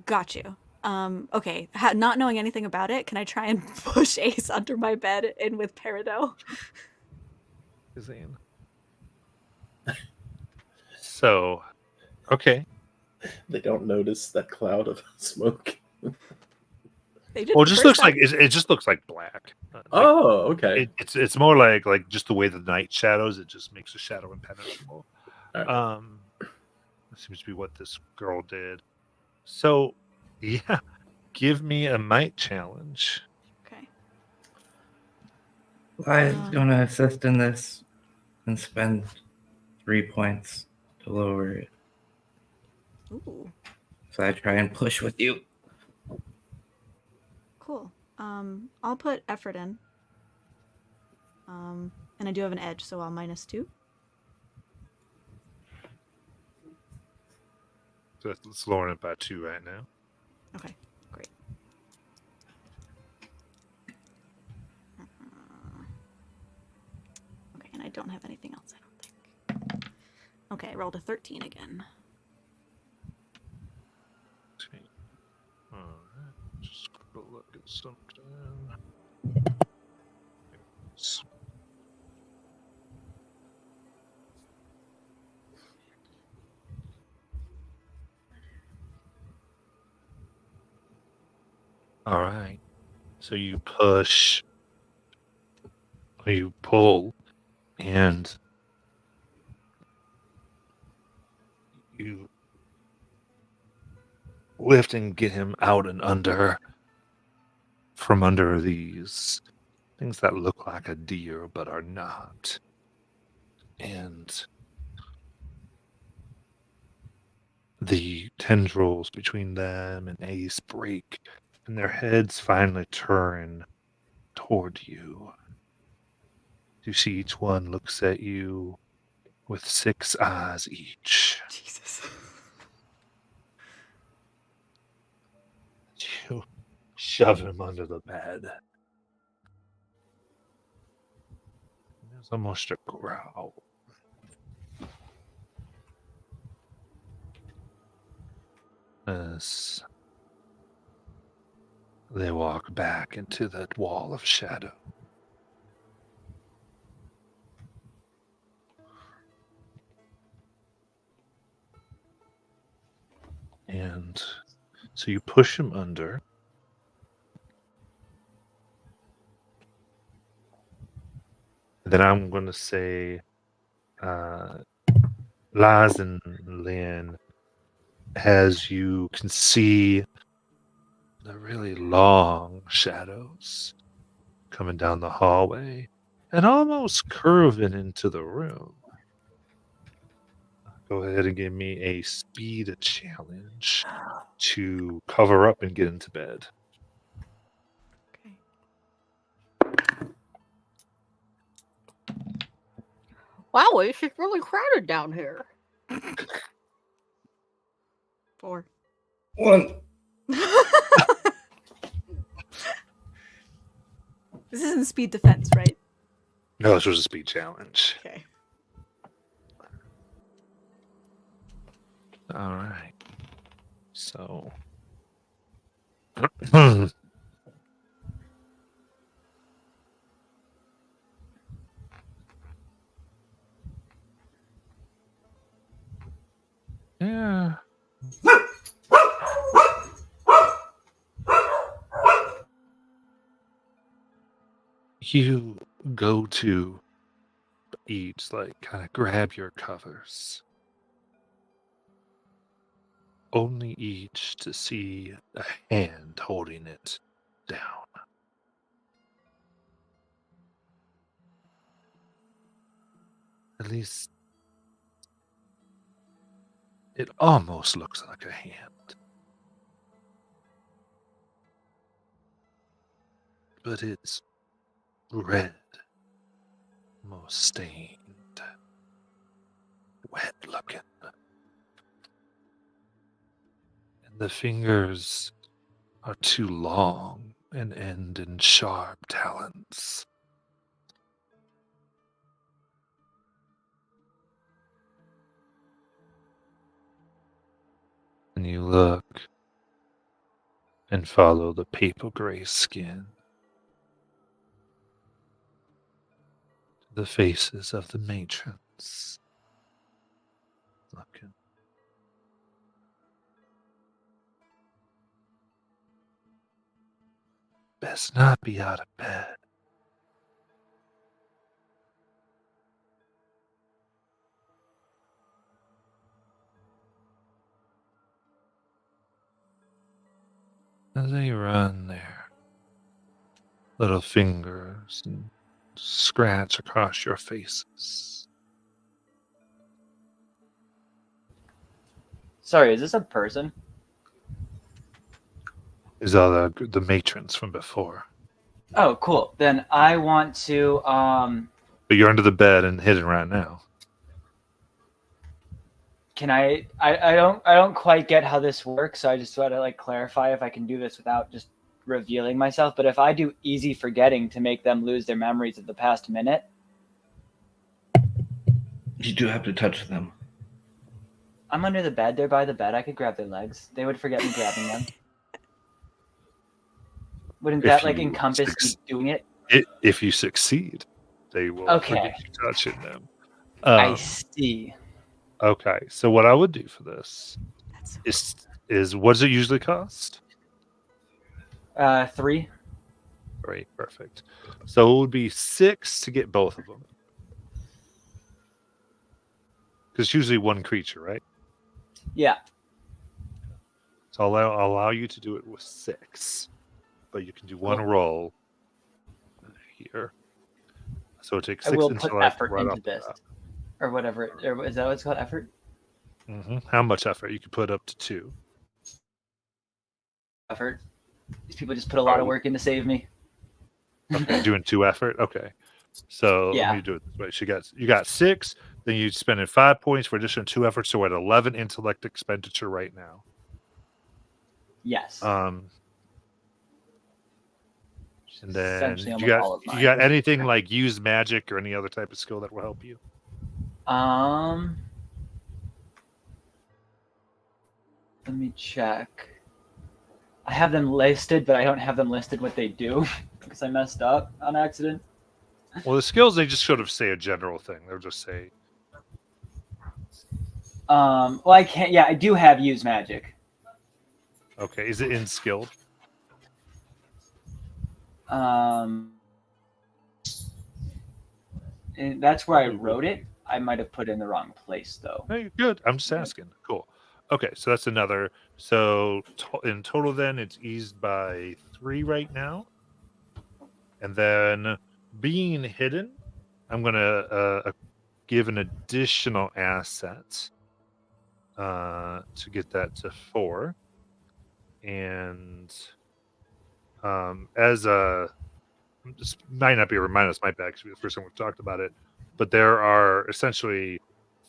[SPEAKER 3] Got you. Okay. Not knowing anything about it, can I try and push Ace under my bed in with Peridot?
[SPEAKER 2] Magazine. So, okay.
[SPEAKER 4] They don't notice that cloud of smoke.
[SPEAKER 3] They did
[SPEAKER 2] Well, it
[SPEAKER 3] the
[SPEAKER 2] just
[SPEAKER 3] first
[SPEAKER 2] looks
[SPEAKER 3] time.
[SPEAKER 2] like it just looks like black. Like,
[SPEAKER 4] Oh, okay.
[SPEAKER 2] it's more like just the way the night shadows. It just makes the shadow impenetrable.
[SPEAKER 4] Alright.
[SPEAKER 2] That seems to be what this girl did. So, yeah, give me a might challenge.
[SPEAKER 3] Okay.
[SPEAKER 5] I'm gonna assist in this and spend 3 points to lower it.
[SPEAKER 3] Ooh,
[SPEAKER 5] So I try and push with you.
[SPEAKER 3] cool. I'll put effort in. And I do have an edge, so I'll -2.
[SPEAKER 2] So it's lowering it by 2 right now.
[SPEAKER 3] Okay, great. Okay, and I don't have anything else, I don't think. Okay, I rolled a 13 again.
[SPEAKER 2] Alright, just go look at something. Alright. So you push, or you pull, and you lift and get him out and under from under these things that look like a deer but are not. And the tendrils between them and Ace break, and their heads finally turn toward you. You see each one looks at you with 6 eyes each.
[SPEAKER 3] Jesus.
[SPEAKER 2] You shove him under the bed. There's almost a growl. As they walk back into that wall of shadow. And so you push him under. Then I'm going to say Laz and Lynn, as you can see the really long shadows coming down the hallway and almost curving into the room. Go ahead and give me a speed challenge to cover up and get into bed.
[SPEAKER 3] Okay.
[SPEAKER 7] Wow, it's just really crowded down here.
[SPEAKER 3] 4.
[SPEAKER 5] 1.
[SPEAKER 3] This isn't speed defense, right?
[SPEAKER 2] No, this was a speed challenge.
[SPEAKER 3] Okay.
[SPEAKER 2] All right. So. Yeah. You go to each, like, kind of grab your covers. Only each to see a hand holding it down. At least it almost looks like a hand. But it's red, almost stained, wet looking. And the fingers are too long and end in sharp talons. And you look and follow the paper gray skin to the faces of the matrons. Looking. Best not be out of bed. As they run their little fingers and scratch across your faces.
[SPEAKER 6] Sorry, is this a person?
[SPEAKER 2] These are the matrons from before.
[SPEAKER 6] Oh, cool. Then I want to
[SPEAKER 2] But you're under the bed and hidden right now.
[SPEAKER 6] Can I don't quite get how this works, so I just want to like clarify if I can do this without just revealing myself. But if I do easy forgetting to make them lose their memories of the past minute,
[SPEAKER 5] You do have to touch them.
[SPEAKER 6] I'm under the bed. They're by the bed. I could grab their legs. They would forget me grabbing them. Wouldn't
[SPEAKER 2] If
[SPEAKER 6] that like
[SPEAKER 2] you
[SPEAKER 6] encompass me
[SPEAKER 2] suc-
[SPEAKER 6] doing it?
[SPEAKER 2] If you succeed, they will
[SPEAKER 6] Okay.
[SPEAKER 2] forget you touching them.
[SPEAKER 6] I see.
[SPEAKER 2] Okay, so what I would do for this
[SPEAKER 3] That's
[SPEAKER 2] is what does it usually cost?
[SPEAKER 6] 3.
[SPEAKER 2] Great, perfect. So it would be 6 to get both of them. Because it's usually one creature, right?
[SPEAKER 6] Yeah.
[SPEAKER 2] So I'll allow you to do it with 6. But you can do one
[SPEAKER 6] Cool.
[SPEAKER 2] roll here. So it takes
[SPEAKER 6] I
[SPEAKER 2] 6
[SPEAKER 6] will put
[SPEAKER 2] intellect
[SPEAKER 6] effort
[SPEAKER 2] right
[SPEAKER 6] into
[SPEAKER 2] off the
[SPEAKER 6] this,
[SPEAKER 2] bat.
[SPEAKER 6] or whatever. Or is that what it's called? Effort.
[SPEAKER 2] How much effort? You could put up to 2.
[SPEAKER 6] Effort. These people just put a lot of work in to save me.
[SPEAKER 2] Okay, doing 2 effort. Okay, so
[SPEAKER 6] Yeah.
[SPEAKER 2] let me do it this way. You got 6. Then you spend 5 points for additional 2 efforts. So we're at 11 intellect expenditure right now.
[SPEAKER 6] Yes.
[SPEAKER 2] And then
[SPEAKER 6] Essentially
[SPEAKER 2] you
[SPEAKER 6] almost all of
[SPEAKER 2] got
[SPEAKER 6] mine.
[SPEAKER 2] anything like use magic or any other type of skill that will help you?
[SPEAKER 6] Let me check. I have them listed, but I don't have them listed what they do because I messed up on accident.
[SPEAKER 2] Well, the skills they just sort of say a general thing. They'll just say
[SPEAKER 6] Well, I can't. Yeah, I do have use magic.
[SPEAKER 2] okay. Is it in skilled?
[SPEAKER 6] And that's where I wrote it. I might have put it in the wrong place though.
[SPEAKER 2] No, you're good. I'm just asking. Cool. Okay, so that's another. So in total, then it's eased by 3 right now, and then being hidden, I'm gonna give an additional asset to get that to 4, and as a this might not be a reminder. This might be actually the first time we've talked about it, but there are essentially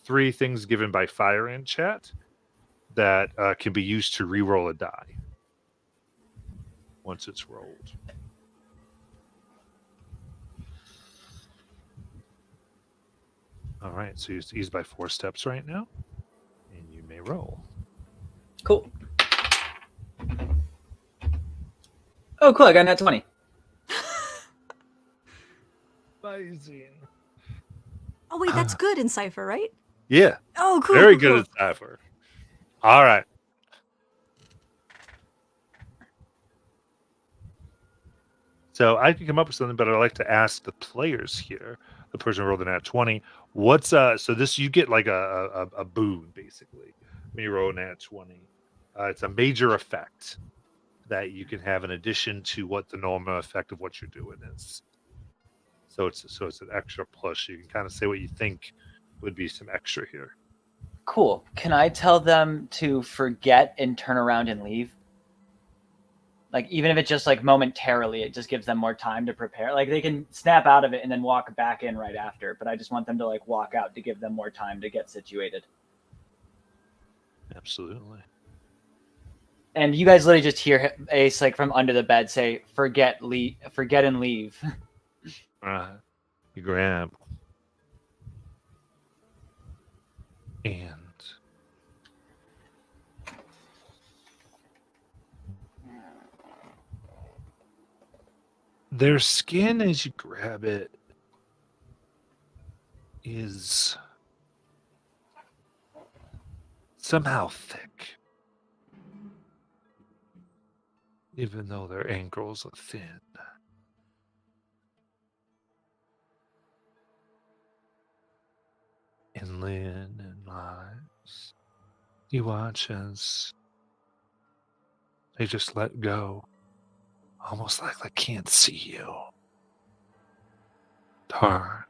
[SPEAKER 2] 3 things given by Fire in chat that can be used to re-roll a die once it's rolled. All right, so it's eased by 4 steps right now, and you may roll.
[SPEAKER 6] Cool. Oh, cool! I got that 20.
[SPEAKER 2] Amazing.
[SPEAKER 3] Oh wait, that's good in Cypher, right?
[SPEAKER 2] Yeah,
[SPEAKER 3] Oh, cool.
[SPEAKER 2] very
[SPEAKER 3] cool,
[SPEAKER 2] good at Cypher. All right. So I can come up with something, but I'd like to ask the players here. The person who rolled an at 20. What's so this you get like a boon basically when you roll an at 20. It's a major effect that you can have in addition to what the normal effect of what you're doing is. So it's an extra plus. You can kind of say what you think would be some extra here.
[SPEAKER 6] Cool. Can I tell them to forget and turn around and leave? Like, even if it's just like momentarily, it just gives them more time to prepare. Like, they can snap out of it and then walk back in right after. But I just want them to like walk out to give them more time to get situated.
[SPEAKER 2] Absolutely.
[SPEAKER 6] And you guys literally just hear Ace like from under the bed say, forget and leave.
[SPEAKER 2] You grab and their skin as you grab it is somehow thick, even though their ankles are thin. And Lynn and Lives, you watch as they just let go, almost like they can't see you. Darn.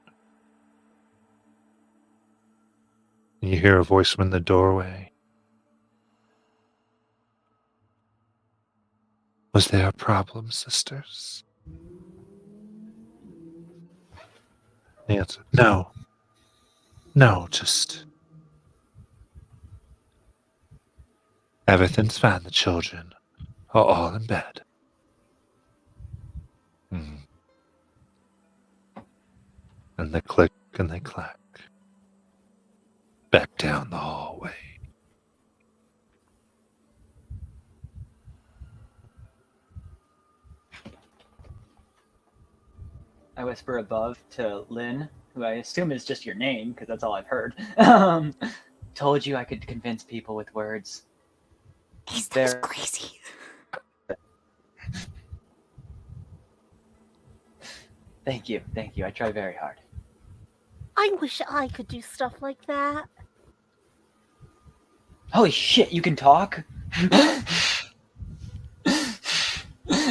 [SPEAKER 2] And you hear a voice from the doorway. Was there a problem, sisters? The answer, no. No, just Everything's fine. The children are all in bed. Mhm. And they click and they clack. Back down the hallway.
[SPEAKER 6] I whisper above to Lynn, who I assume is just your name, because that's all I've heard. Told you I could convince people with words.
[SPEAKER 3] Ace, that was
[SPEAKER 6] There-
[SPEAKER 3] crazy.
[SPEAKER 6] Thank you. I try very hard.
[SPEAKER 7] I wish I could do stuff like that.
[SPEAKER 6] Holy shit, you can talk?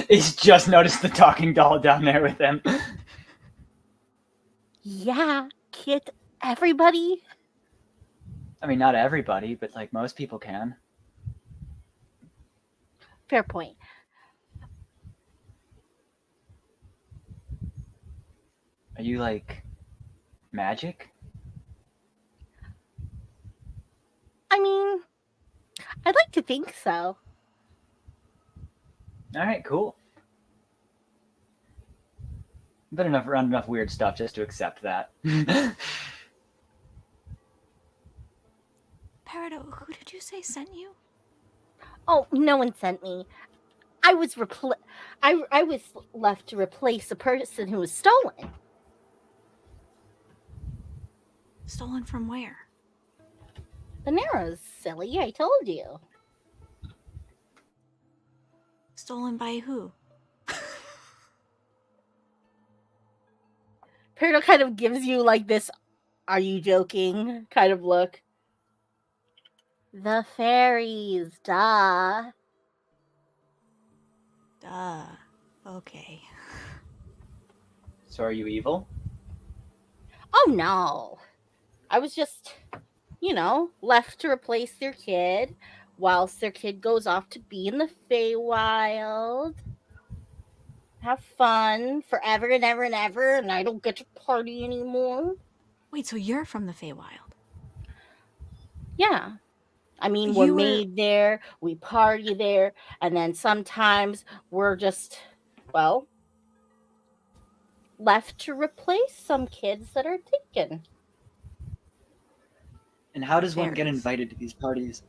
[SPEAKER 6] He's just noticed the talking doll down there with him.
[SPEAKER 7] Yeah, can't everybody?
[SPEAKER 6] I mean, not everybody, but like most people can.
[SPEAKER 7] Fair point.
[SPEAKER 6] Are you like magic?
[SPEAKER 7] I mean, I'd like to think so.
[SPEAKER 6] All right, cool. Been enough around enough weird stuff just to accept that.
[SPEAKER 3] Peridot, who did you say sent you?
[SPEAKER 7] Oh, no one sent me. I was I was left to replace a person who was stolen.
[SPEAKER 3] Stolen from where?
[SPEAKER 7] The Narrows, silly. I told you.
[SPEAKER 3] Stolen by who?
[SPEAKER 7] Peridot kind of gives you like this, "Are you joking?" kind of look. The fairies, duh.
[SPEAKER 3] Duh. Okay.
[SPEAKER 6] So are you evil?
[SPEAKER 7] Oh no. I was just, left to replace their kid whilst their kid goes off to be in the Feywild. Have fun forever and ever and ever, and I don't get to party anymore.
[SPEAKER 3] Wait, so you're from the Feywild?
[SPEAKER 7] Yeah. I mean, we're
[SPEAKER 3] You were-
[SPEAKER 7] made there, we party there, and then sometimes we're just, left to replace some kids that are taken.
[SPEAKER 6] And how does one get
[SPEAKER 3] Fairies.
[SPEAKER 6] invited to these parties?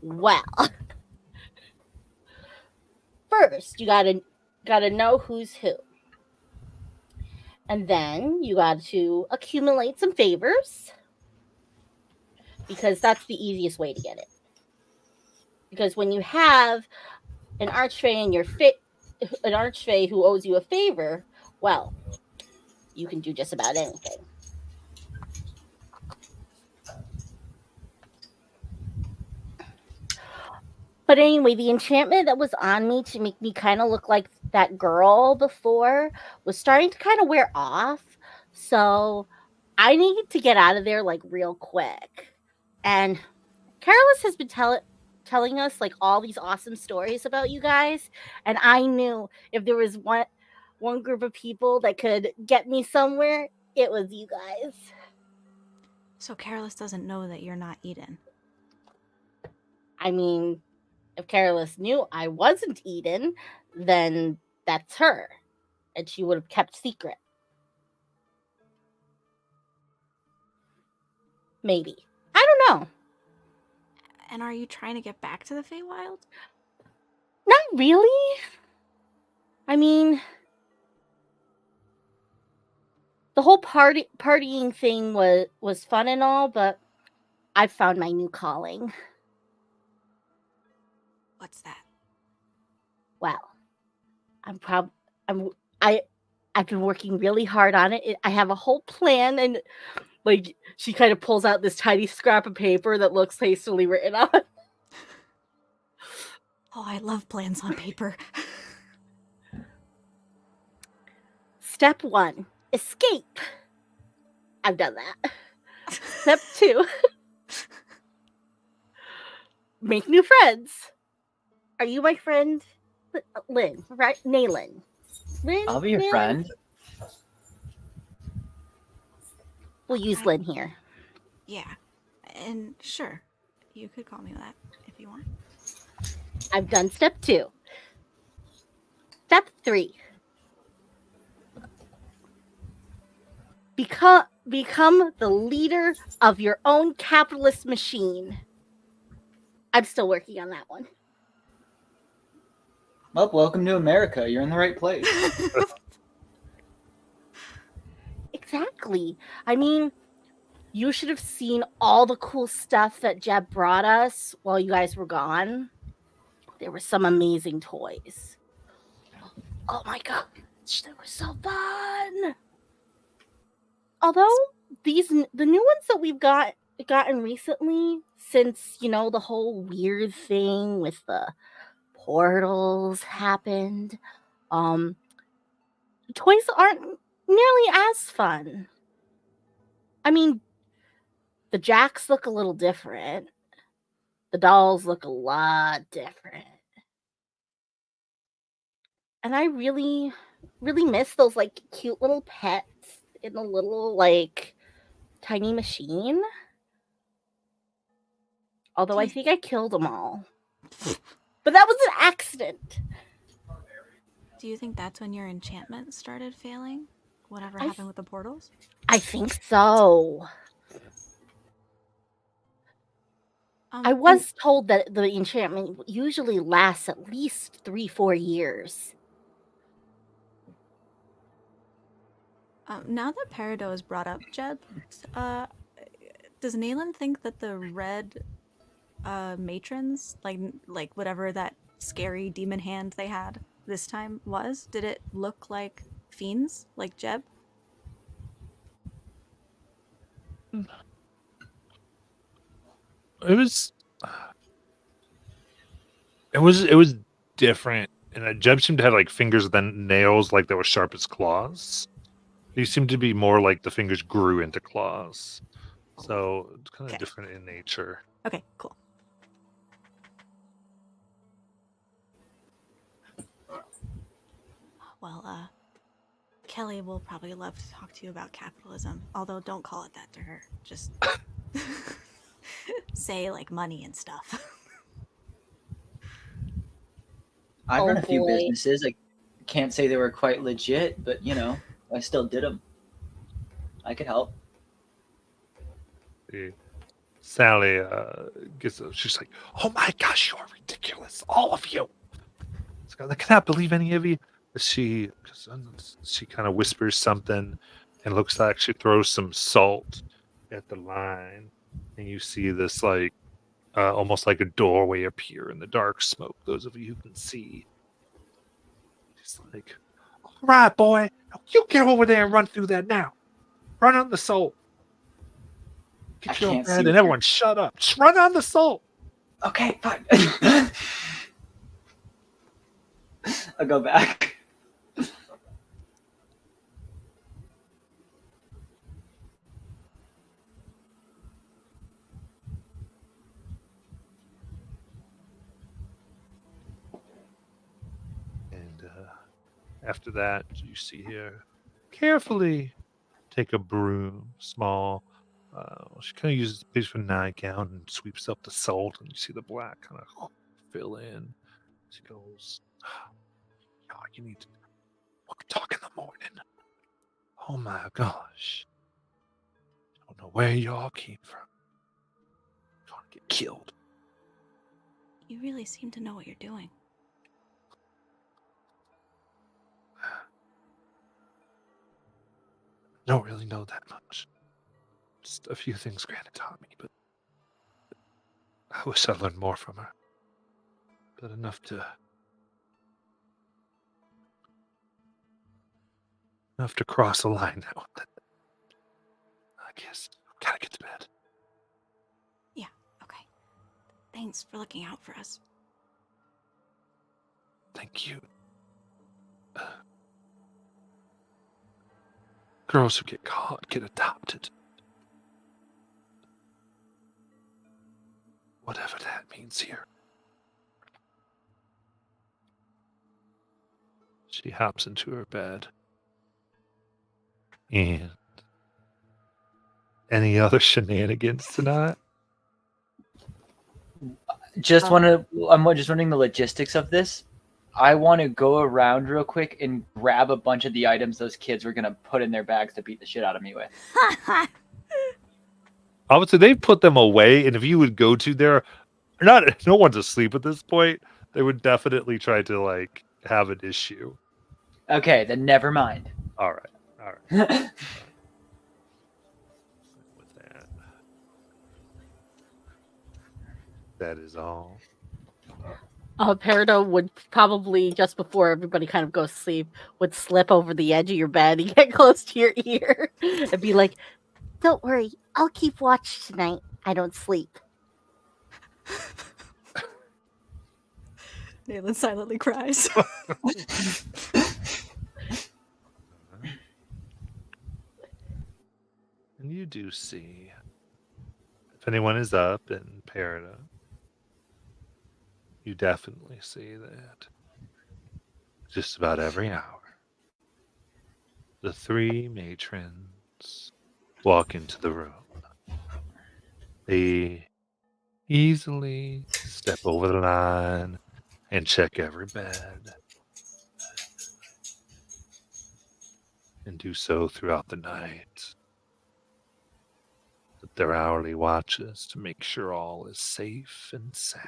[SPEAKER 7] Well, first you gotta know who's who, and then you got to accumulate some favors, because that's the easiest way to get it. Because when you have an archfey in your an archfey who owes you a favor, well, you can do just about anything. But anyway, the enchantment that was on me to make me kind of look like that girl before was starting to kind of wear off. So I needed to get out of there like real quick. And Carolus has been telling us like all these awesome stories about you guys. And I knew if there was one group of people that could get me somewhere, it was you guys.
[SPEAKER 3] So Carolus doesn't know that you're not Eden.
[SPEAKER 7] I mean, if Carolus knew I wasn't Eden, then that's her. And she would have kept secret. Maybe. I don't know.
[SPEAKER 3] And are you trying to get back to the Feywild?
[SPEAKER 7] Not really. I mean, the whole partying thing was fun and all, but I found my new calling.
[SPEAKER 3] What's that?
[SPEAKER 7] Well, I've been working really hard on it. I have a whole plan, and like she kind of pulls out this tiny scrap of paper that looks hastily written on.
[SPEAKER 3] Oh, I love plans on paper.
[SPEAKER 7] Step 1, escape. I've done that. Step 2, make new friends. Are you my friend? Lynn, right? Naylin. Lynn?
[SPEAKER 6] I'll be your
[SPEAKER 7] Naylin?
[SPEAKER 6] friend.
[SPEAKER 7] We'll use Lynn here.
[SPEAKER 3] Yeah. And sure. You could call me that if you want.
[SPEAKER 7] I've done step 2. Step 3. Become the leader of your own capitalist machine. I'm still working on that one.
[SPEAKER 6] Well, welcome to America. You're in the right place.
[SPEAKER 7] Exactly. I mean, you should have seen all the cool stuff that Jeb brought us while you guys were gone. There were some amazing toys. Oh my gosh, they were so fun. Although the new ones that we've gotten recently, since the whole weird thing with the portals happened, toys aren't nearly as fun. I mean, the jacks look a little different. The dolls look a lot different. And I really, really miss those like cute little pets in a little like tiny machine. Although I think I killed them all. But that was an accident.
[SPEAKER 3] Do you think that's when your enchantment started failing? Whatever happened with the portals?
[SPEAKER 7] I think so. I was told that the enchantment usually lasts at least 3-4 years.
[SPEAKER 3] Now that Peridot is brought up, Jeb, does Nayland think that the red matrons, like whatever that scary demon hand they had this time was, did it look like fiends, like Jeb?
[SPEAKER 2] It was different, and Jeb seemed to have like fingers than nails, like that were sharp as claws. These seemed to be more like the fingers grew into claws, so it's kind of different in nature.
[SPEAKER 3] Okay, cool. Well, Kelly will probably love to talk to you about capitalism, although don't call it that to her. Just say like money and stuff.
[SPEAKER 6] I've run a few businesses. I can't say they were quite legit, but I still did them. I could help.
[SPEAKER 2] Sally she's like, "Oh my gosh, you're ridiculous, all of you! I cannot believe any of you." She kind of whispers something, and looks like she throws some salt at the line, and you see this like almost like a doorway appear in the dark smoke. Those of you who can see, she's like, "All right, boy, now you get over there and run through that now. Run on the salt. Get your bed, and everyone shut up. Just run on the salt."
[SPEAKER 6] Okay, fine. I'll go back.
[SPEAKER 2] And after that, you see here, carefully take a broom, small. She kind of uses a piece of a nightgown and sweeps up the salt, and you see the black kind of fill in. She goes, "Oh, you need to. We'll talk in the morning. Oh my gosh. I don't know where y'all came from. You're gonna get killed."
[SPEAKER 3] You really seem to know what you're doing.
[SPEAKER 2] Don't really know that much. Just a few things Granny taught me, but I wish I learned more from her. But enough to cross the line now. I guess gotta get to bed.
[SPEAKER 3] Yeah, okay. Thanks for looking out for us.
[SPEAKER 2] Thank you. Girls who get caught get adopted. Whatever that means here. She hops into her bed. And any other shenanigans tonight?
[SPEAKER 6] just want to. I'm just wondering the logistics of this. I want to go around real quick and grab a bunch of the items those kids were gonna put in their bags to beat the shit out of me with.
[SPEAKER 2] I would say they put them away, and if you would go to there, no one's asleep at this point. They would definitely try to like have an issue.
[SPEAKER 6] Okay, then never mind.
[SPEAKER 2] All right. With that is all.
[SPEAKER 7] Peridot would probably, just before everybody kind of goes to sleep, would slip over the edge of your bed and get close to your ear and be like, "Don't worry, I'll keep watch tonight. I don't sleep."
[SPEAKER 3] Nayland silently cries.
[SPEAKER 2] And you do see, if anyone is up in Peridot, you definitely see that just about every hour, the three matrons walk into the room. They easily step over the line and check every bed, and do so throughout the night. With their hourly watches to make sure all is safe and sound.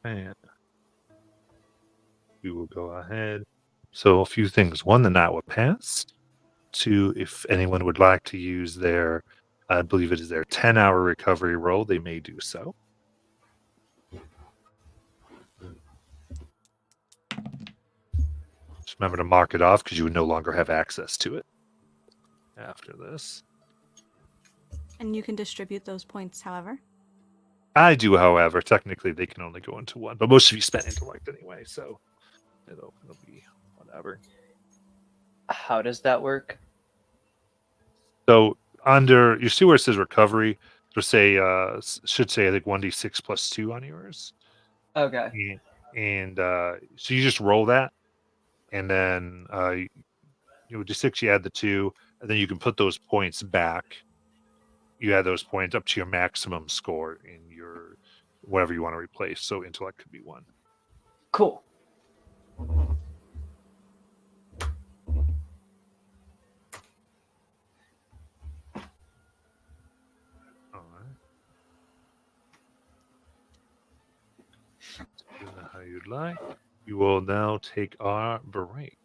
[SPEAKER 2] And we will go ahead. So a few things. One, the night will pass. Two, if anyone would like to use their, I believe it is their 10-hour recovery roll, they may do so. Just remember to mark it off because you would no longer have access to it after this.
[SPEAKER 3] And you can distribute those points however.
[SPEAKER 2] I do, however. Technically, they can only go into one, but most of you spent intellect anyway, so it'll be whatever.
[SPEAKER 6] How does that work?
[SPEAKER 2] So under, you see where it says recovery, it'll say, should say, I think 1d6 plus 2 on yours.
[SPEAKER 6] Okay.
[SPEAKER 2] And so you just roll that, and then you do 6, you add the 2, and then you can put those points back. You add those points up to your maximum score in your whatever you want to replace. So intellect could be 1.
[SPEAKER 6] Cool.
[SPEAKER 2] All right. Do that how you'd like. We will now take our break.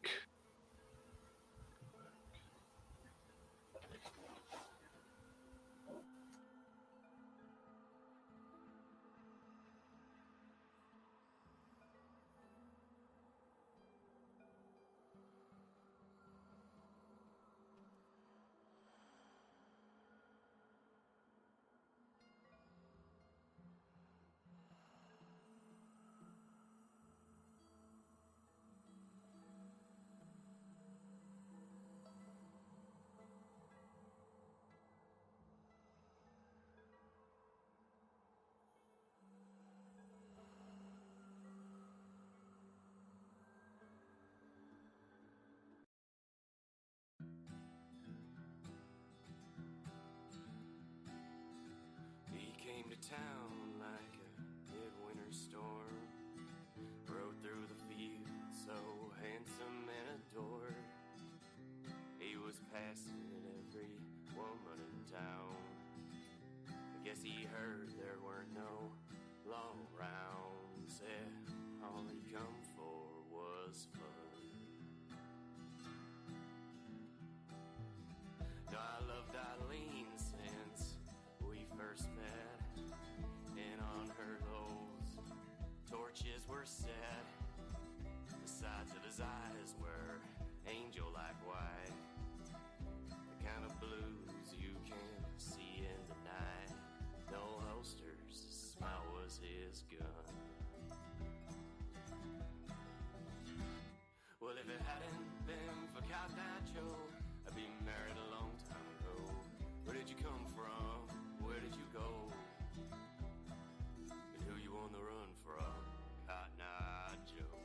[SPEAKER 1] He came to town like a midwinter storm, rode through the fields so handsome and adored. He was passing every woman in town. I guess he heard there weren't no long rounds. Said all he come for was fun. No, I loved Eileen since we first met, and on her those torches were set. The sides of his eyes were angel-like white, the kind of blues you can't see in the night. No holsters, his smile was his gun. Well, if it hadn't been for Cotton Eye Joe, I'd be married a long time ago. Where did you come from? Where did you go? And who you on the run from? Cotton Eye Joe.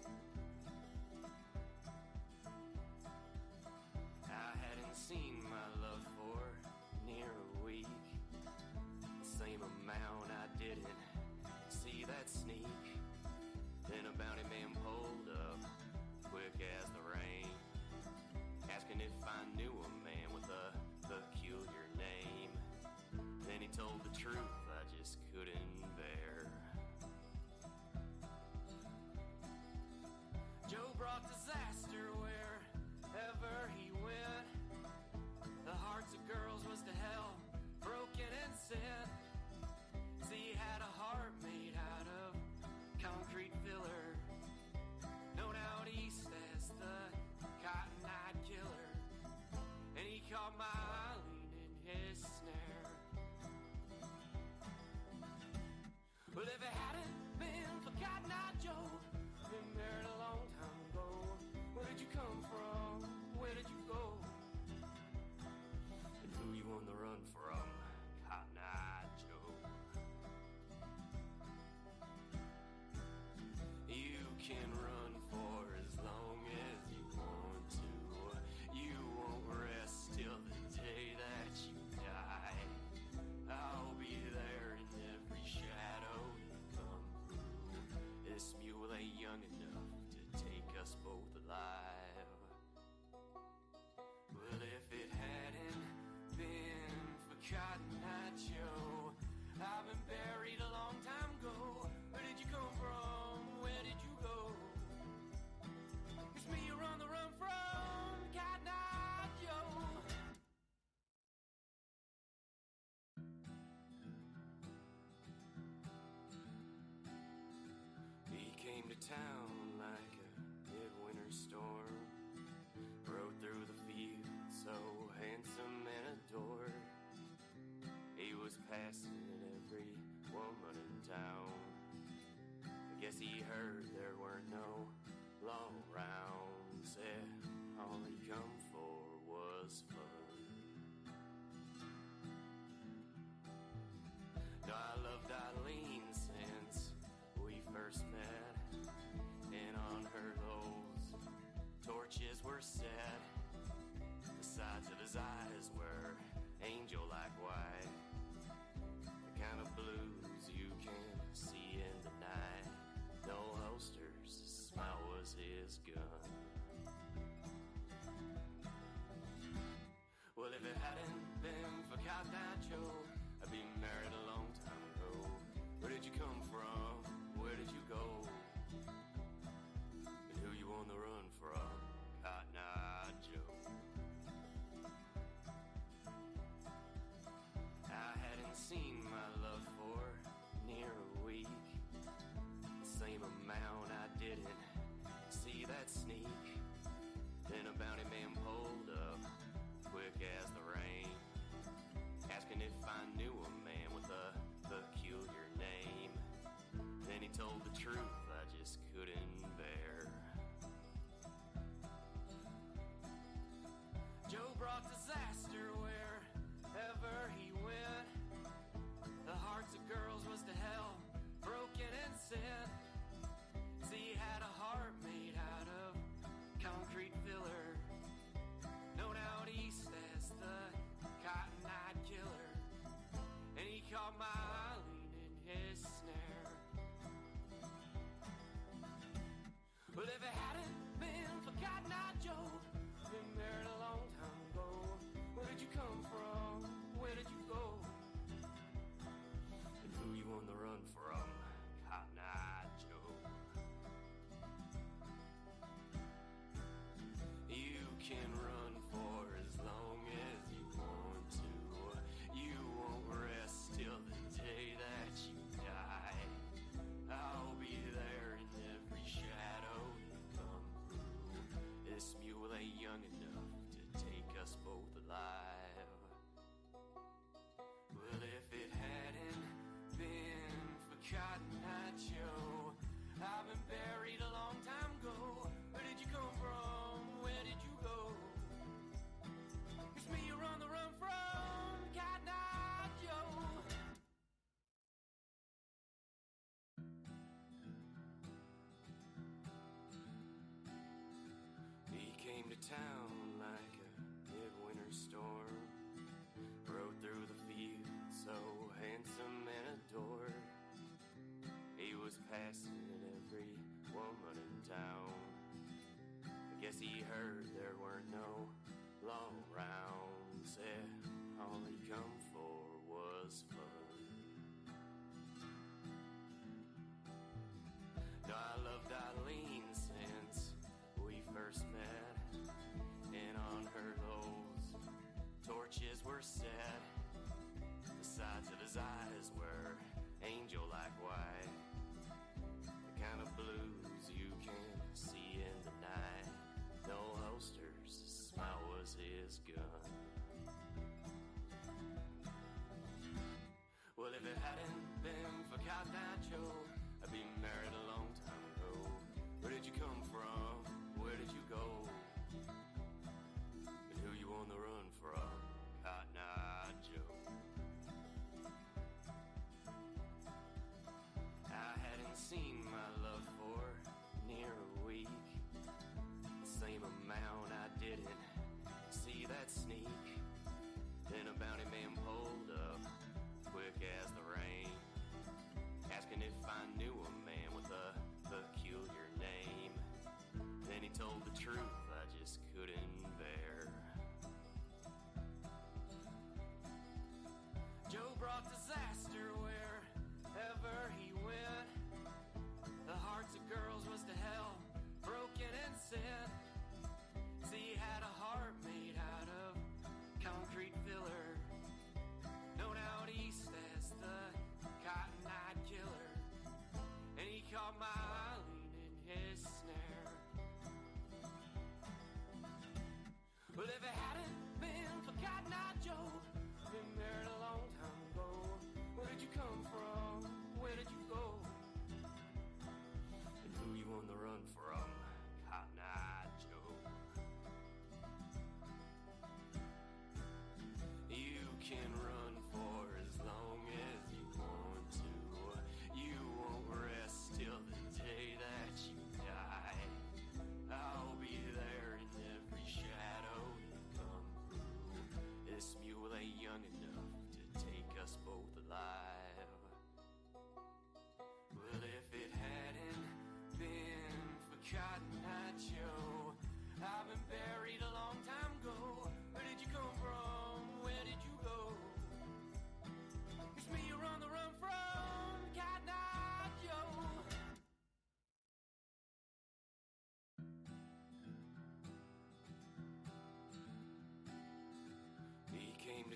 [SPEAKER 1] were set. The sides of his eyes were angel-like white. The kind of blues you can see in the night. No holsters, his smile was his gun. Well, if it hadn't been for Cotton Eye Joe, I'd be married a long time ago. Where did you come from? Where did you go? And who you on the run from? Cotton Eye Joe. I hadn't seen my love for near a week. The same amount I didn't see that sneak. Then a bounty man pulled up, quick as the rain, asking if I knew a man with a peculiar name. Then he told the truth I just couldn't bear. Joe brought disaster wherever he went. The hearts of girls was to hell, broken and sin. See, he had a heart made out of concrete filler, known out east as the Cotton-Eyed Killer. And he caught my Eileen in his snare. Well, if it hadn't been for Cotton-Eye Joe, been married a long time ago. Where did you come from? Where did you go? And who you on the run from? Cotton-Eye Joe. You can run for as long as you want to. You won't rest till the day that you die. I'll be there in every shadow you come through. This mule ain't young enough to take us both alive. Well, if it hadn't been for Cotton-Eye Joe, I've been buried a long time ago. Where did you come from? Where did you go? It's me you're on the run from, Cotton-Eye Joe. He came to town like a midwinter storm, rode through the fields so handsome and adored. He was passing every woman in town. I guess he heard there weren't no long rounds. Yeah, all he come for was fun. No, I loved Eileen since we first met, and on her those torches were set. The sides of his eyes were angel-like white. The kind of blues you can see in the night. No holsters, his smile was his gun. Well, if it hadn't been for Cotton-Eye Joe, I'd be married a long time ago. Where did you come from? Where did you go? And who you on the run from? Cotton-Eye Joe. I hadn't seen my love for near a week. The same amount I didn't see that sneak. Then a bounty man pulled up, quick as the rain, asking if I knew a man with a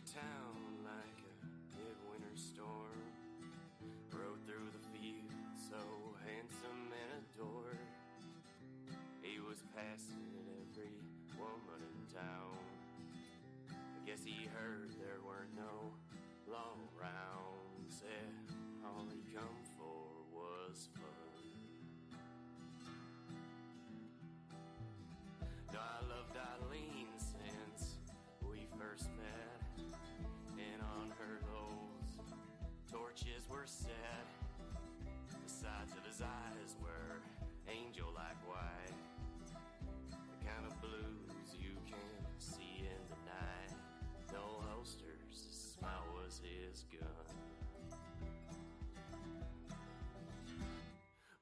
[SPEAKER 1] town like a midwinter storm. Rode through the fields so handsome and adored. He was passing every woman in town. I guess he heard there were no long rounds. Yeah, all he come for was fun. No, I loved Eileen since we first met, and on her those torches were set. The sides of his eyes were angel-like white, the kind of blues you can see in the night. No holsters, his smile was his gun.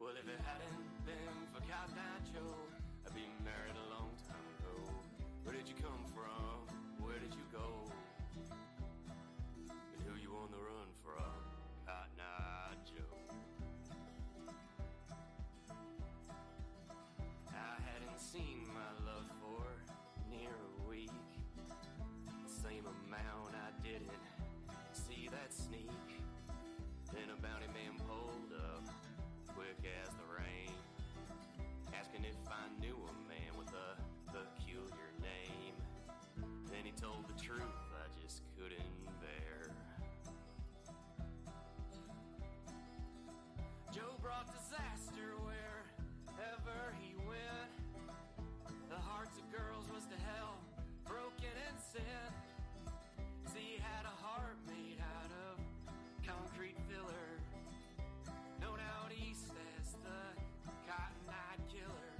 [SPEAKER 1] Well, if it hadn't been for Cotton Eye Joe, I'd be married a long time ago. Where did you come from? Where did you go? And who you on the run from? Cotton Eye Joe. I hadn't seen my love for near a week. The same amount I didn't see that sneak. Then a bounty man pulled up, quick as the rain, asking if I knew a man with a peculiar name. Then he told the truth I just couldn't bear. Joe brought disaster wherever he went. The hearts of girls was to hell, broken and sin. See, he had a heart made out of concrete filler, known out east as the Cotton-Eyed Killer.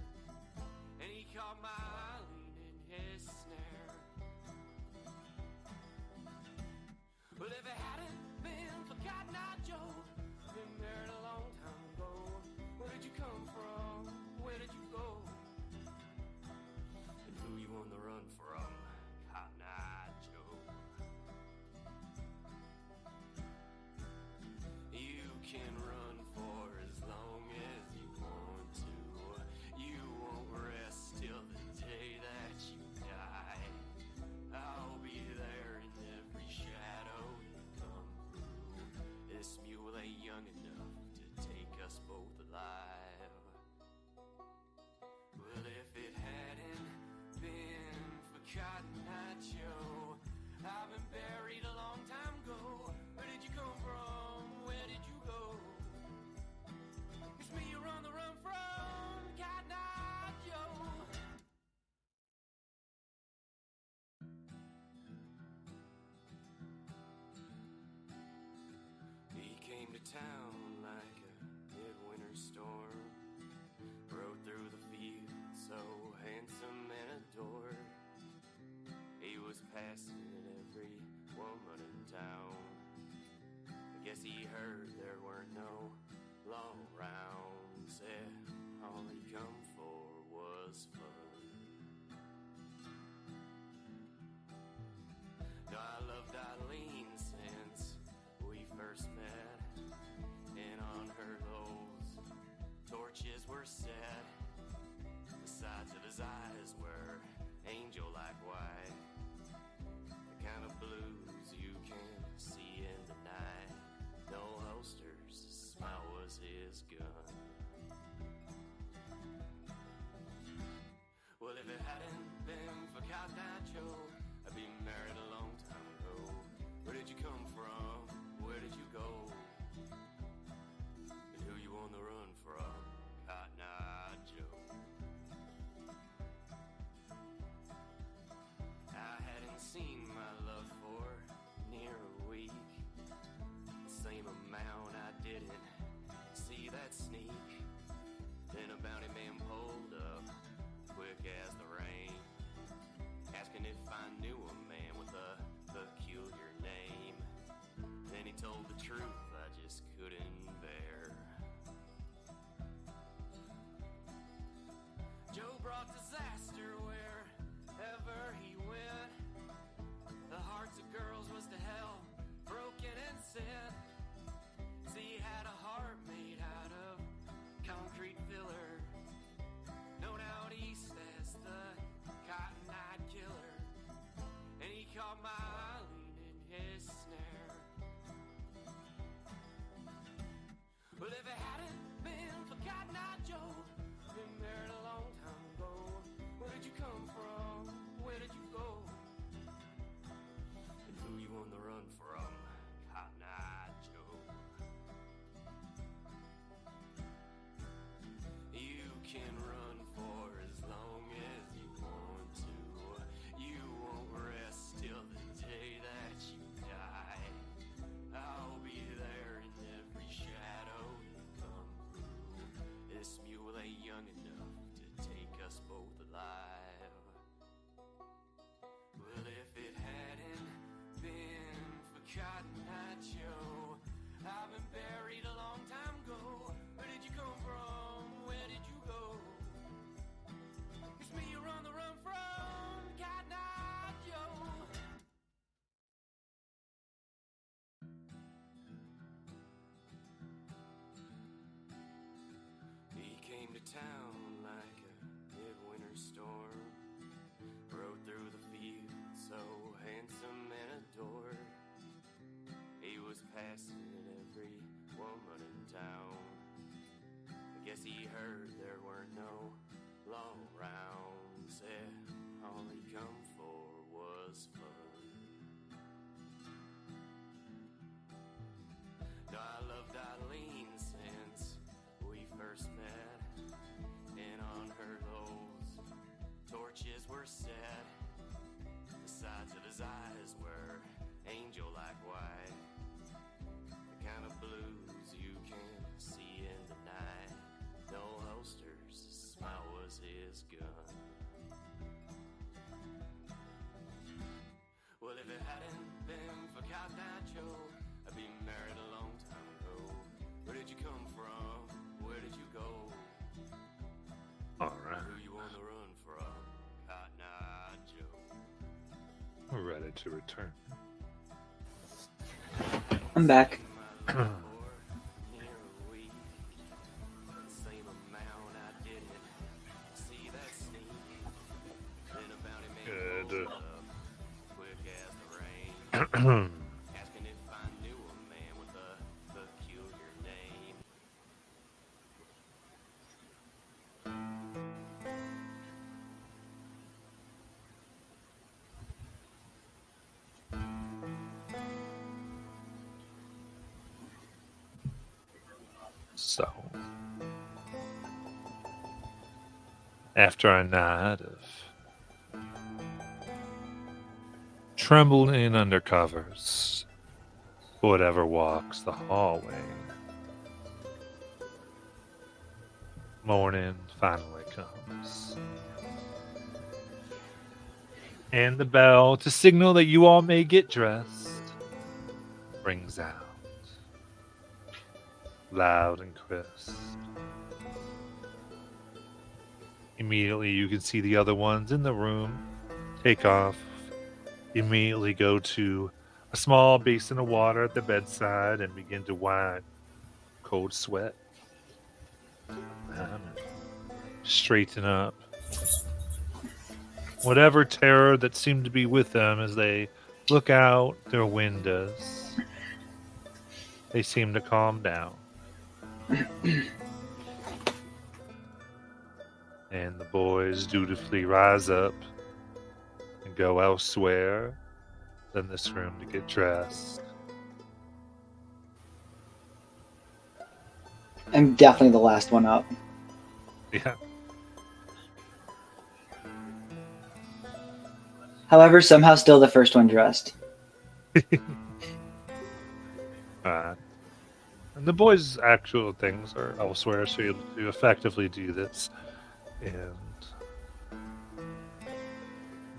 [SPEAKER 1] And he caught my Eileen in his snare. Well, if it hadn't been for Cotton-Eye Joe, I'd been married a long time ago. Where did you come from? Where did you go? And who you on the run from? Cotton-Eye Joe. You can run for as long as you want to. You won't rest till the day that you die. I'll be there in every shadow you come through. This mule ain't young enough to take us both alive. Well, if it hadn't been for Cotton-Eye Joe, I've been buried a long time ago. Where did you come from? Where did you go? It's me you're on the run from, Cotton-Eye Joe. He came to town like a midwinter storm. Rode through the fields so handsome and adored. He was passing every woman in town. I guess he heard there were no long rounds. Yeah, all he come for was fun. No, I loved Eileen since we first met, and on her those torches were set. The sides of his eyes were angel-like white, the kind of blues you can see in the night. No holsters, his smile was his gun. Well, if it hadn't been for Cotton-Eye Joe, I'd be married a long time ago. Where did you come from? Where did you go? And who you on the run from? Cotton-Eye Joe. I hadn't seen my love for near a week. The same amount I didn't see that sneak. Then a bounty man pulled up, quick as the rain, Next he heard there were no long rounds, said all he come for was fun. Now I loved Eileen since we first met, and on her those torches were set. The sides of his eyes were angel-like white, the kind of blues you can see in the night. No holsters, his smile was his gun. Well, if it hadn't been for Cotton Eye Joe, I'd be married a long time ago. Where did you come from? Where did you go?
[SPEAKER 2] All right.
[SPEAKER 1] Who you on the run from? Cotton Eye Joe.
[SPEAKER 2] We're ready to return.
[SPEAKER 6] I'm back.
[SPEAKER 2] Good.
[SPEAKER 1] Asking if I knew a man with a peculiar name.
[SPEAKER 2] So, after a night of trembling under covers, whatever walks the hallway, morning finally comes. And the bell to signal that you all may get dressed rings out. Loud and crisp. Immediately you can see the other ones in the room take off, immediately go to a small basin of water at the bedside and begin to wind cold sweat. Straighten up whatever terror that seemed to be with them as they look out their windows. They seem to calm down. And the boys dutifully rise up and go elsewhere than this room to get dressed.
[SPEAKER 6] I'm definitely the last one up.
[SPEAKER 2] Yeah.
[SPEAKER 6] However, somehow still the first one dressed.
[SPEAKER 2] And the boys' actual things are elsewhere, so you're able to effectively do this. And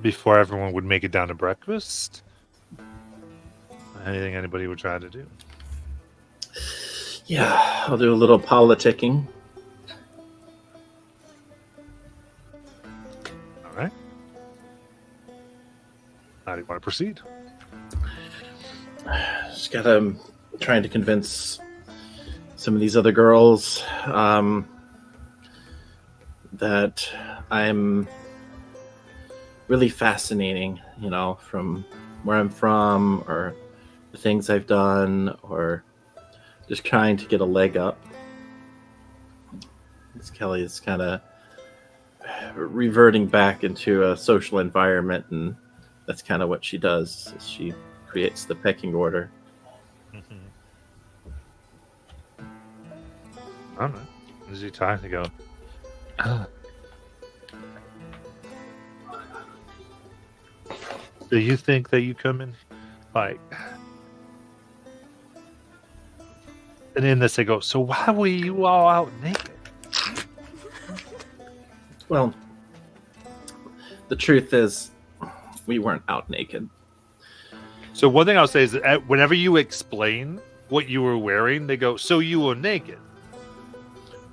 [SPEAKER 2] before everyone would make it down to breakfast, anything anybody would try to do.
[SPEAKER 4] Yeah, I'll do a little politicking.
[SPEAKER 2] All right. How do you want to proceed?
[SPEAKER 4] Just gotta trying to convince some of these other girls that I'm really fascinating, you know, from where I'm from or the things I've done or just trying to get a leg up. Miss Kelly is kind of reverting back into a social environment, and that's kind of what she does. Is she creates the pecking order.
[SPEAKER 2] Mm-hmm. I don't know. Is he time to go? Do you think that you come in like? And in this, they go. So why were you all out naked?
[SPEAKER 4] Well, the truth is, we weren't out naked.
[SPEAKER 2] So one thing I'll say is that whenever you explain what you were wearing, they go, "So you were naked?"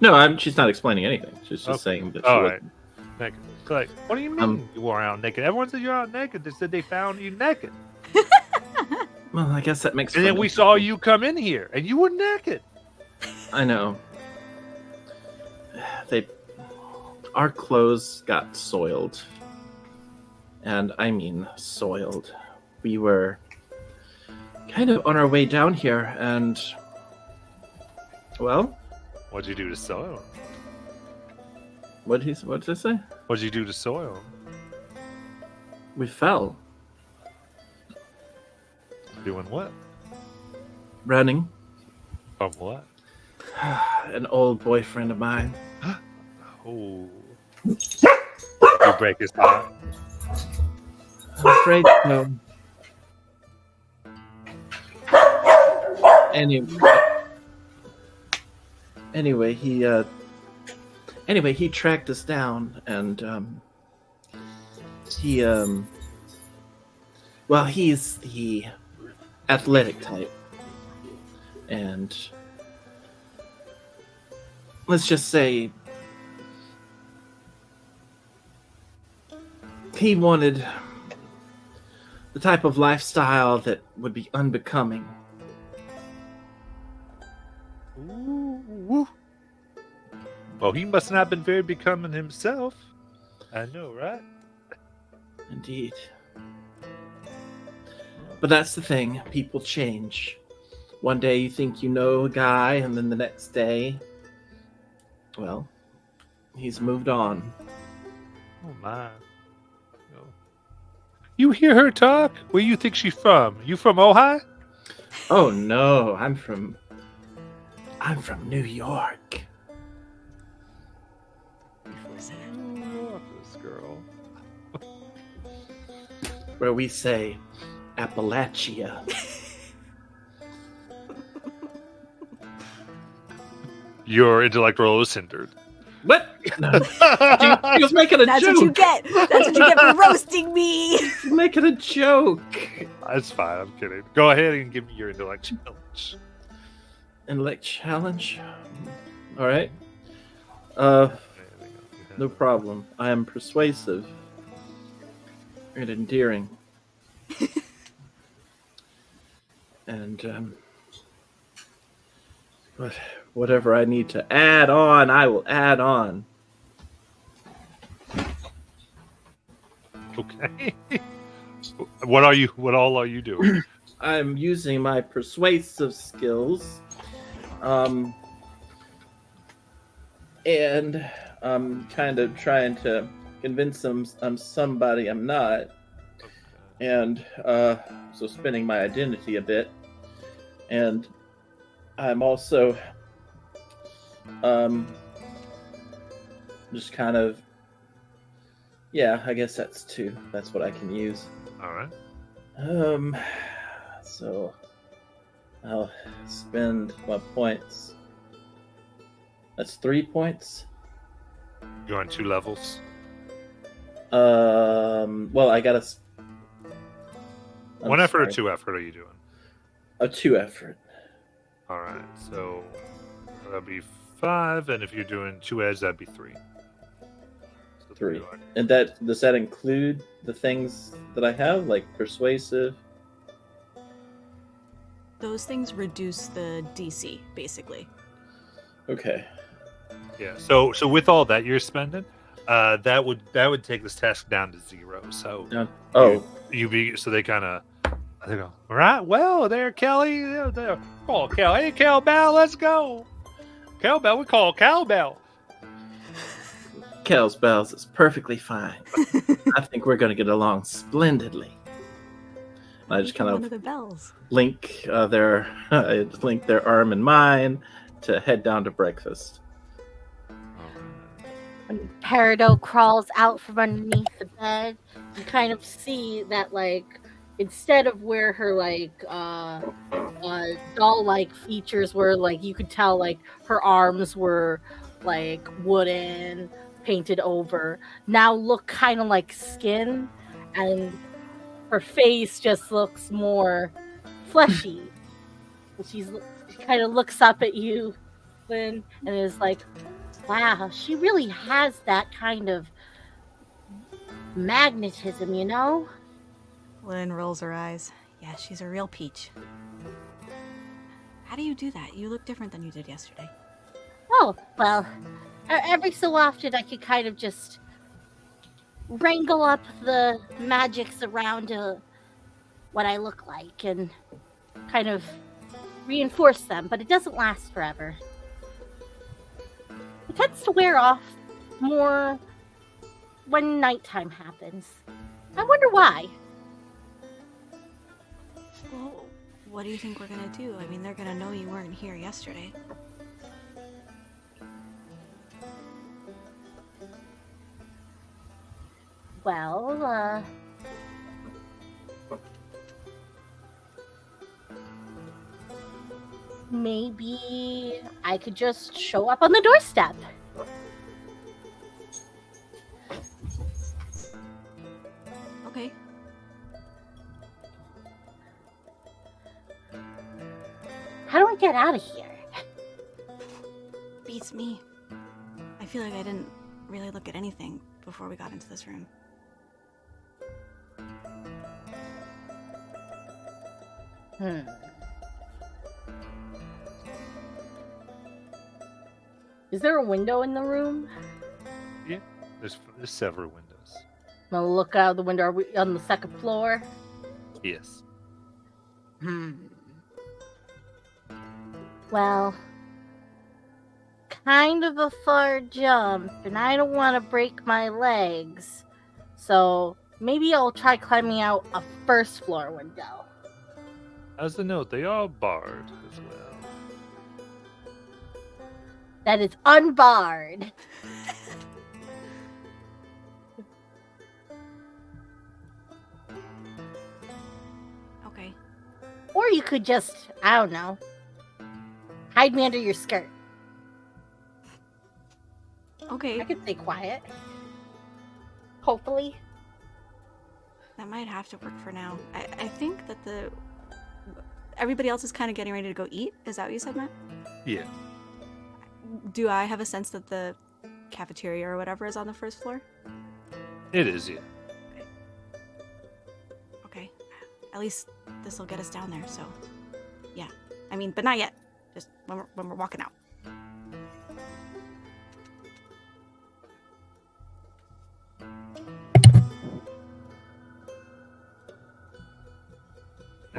[SPEAKER 4] No, she's not explaining anything. She's just
[SPEAKER 2] Okay.
[SPEAKER 4] saying that she
[SPEAKER 2] All
[SPEAKER 4] wasn't.
[SPEAKER 2] right. Naked. Like, what do you mean you were out naked? Everyone said you're out naked. They said they found you naked.
[SPEAKER 4] Well, I guess that makes
[SPEAKER 2] And then we saw you come in here, and you were naked.
[SPEAKER 4] I know. Our clothes got soiled. And I mean soiled. We were kind of on our way down here, and well,
[SPEAKER 2] What'd you do to soil?
[SPEAKER 4] What did I say?
[SPEAKER 2] What'd you do to Soil?
[SPEAKER 4] We fell.
[SPEAKER 2] Doing what?
[SPEAKER 4] Running.
[SPEAKER 2] From what?
[SPEAKER 4] An old boyfriend of mine.
[SPEAKER 2] Oh. You break his heart.
[SPEAKER 4] I'm afraid so. Anyway, he tracked us down, and he's the athletic type, and let's just say he wanted the type of lifestyle that would be unbecoming.
[SPEAKER 2] Ooh. Well, he must not have been very becoming himself. I know, right?
[SPEAKER 4] Indeed. But that's the thing. People change. One day you think you know a guy, and then the next day, well, he's moved on.
[SPEAKER 2] Oh, my. Oh. You hear her talk? Where you think she's from? You from Ojai?
[SPEAKER 4] Oh no, I'm from New York.
[SPEAKER 2] This girl.
[SPEAKER 4] Where we say Appalachia.
[SPEAKER 2] Your intellectual is hindered.
[SPEAKER 4] What? No. She was making a
[SPEAKER 3] That's
[SPEAKER 4] joke.
[SPEAKER 3] what you get. That's what you get for roasting me.
[SPEAKER 4] She's making a joke.
[SPEAKER 2] That's fine. I'm kidding. Go ahead and give me your intellectual.
[SPEAKER 4] Intellect challenge. All right. No problem. I am persuasive and endearing. And but whatever I need to add on, I will add on.
[SPEAKER 2] Okay. What all are you doing?
[SPEAKER 4] I'm using my persuasive skills. And I'm kind of trying to convince them I'm somebody I'm not. And so spinning my identity a bit. And I'm also just kind of, yeah, I guess that's two. That's what I can use.
[SPEAKER 2] All right.
[SPEAKER 4] So I'll spend my points. That's 3 points.
[SPEAKER 2] You're on 2 levels.
[SPEAKER 4] Well, I gotta.
[SPEAKER 2] One effort or 2 effort are you doing?
[SPEAKER 4] A 2 effort.
[SPEAKER 2] All right. So that'll be 5, and if you're doing 2 edge, that'd be 3. So
[SPEAKER 4] 3. And does that include the things that I have, like persuasive?
[SPEAKER 3] Those things reduce the DC, basically.
[SPEAKER 4] Okay.
[SPEAKER 2] Yeah. So with all that you're spending, that would take this task down to 0. So
[SPEAKER 4] Oh.
[SPEAKER 2] so they kind of they go, all right. Well, there, Kelly. There. Call Cal. Hey, Cowbell, let's go. Cowbell, we call Cowbell.
[SPEAKER 4] Kel's bells is perfectly fine. I think we're gonna get along splendidly. I just kind
[SPEAKER 3] one
[SPEAKER 4] of
[SPEAKER 3] the bells.
[SPEAKER 4] link their arm and mine to head down to breakfast.
[SPEAKER 7] When Peridot crawls out from underneath the bed, you kind of see that, like, instead of where her, like, doll-like features were, like, you could tell, like, her arms were, like, wooden, painted over, now look kind of like skin, and her face just looks more fleshy. She kind of looks up at you, Lynn, and is like, wow, she really has that kind of magnetism, you know?
[SPEAKER 3] Lynn rolls her eyes. Yeah, she's a real peach. How do you do that? You look different than you did yesterday.
[SPEAKER 7] Oh, well, every so often I could kind of just wrangle up the magics around what I look like and kind of reinforce them, but it doesn't last forever. It tends to wear off more when nighttime happens. I wonder why.
[SPEAKER 3] Well, what do you think we're gonna do? I mean, they're gonna know you weren't here yesterday.
[SPEAKER 7] Well, maybe I could just show up on the doorstep.
[SPEAKER 3] Okay.
[SPEAKER 7] How do I get out of here?
[SPEAKER 3] Beats me. I feel like I didn't really look at anything before we got into this room.
[SPEAKER 7] Is there a window in the room?
[SPEAKER 2] Yeah, there's several windows.
[SPEAKER 7] I'll look out the window. Are we on the second floor?
[SPEAKER 2] Yes.
[SPEAKER 7] Well, kind of a far jump, and I don't want to break my legs. So maybe I'll try climbing out a first floor window.
[SPEAKER 2] As a note, they are barred as well.
[SPEAKER 7] That is unbarred.
[SPEAKER 3] Okay.
[SPEAKER 7] Or you could just, I don't know, hide me under your skirt.
[SPEAKER 3] Okay.
[SPEAKER 7] I could stay quiet. Hopefully.
[SPEAKER 3] That might have to work for now. I think that everybody else is kind of getting ready to go eat. Is that what you said, Matt?
[SPEAKER 2] Yeah.
[SPEAKER 3] Do I have a sense that the cafeteria or whatever is on the first floor?
[SPEAKER 2] It is, yeah.
[SPEAKER 3] Okay. At least this will get us down there, so yeah. I mean, but not yet. Just when we're walking out.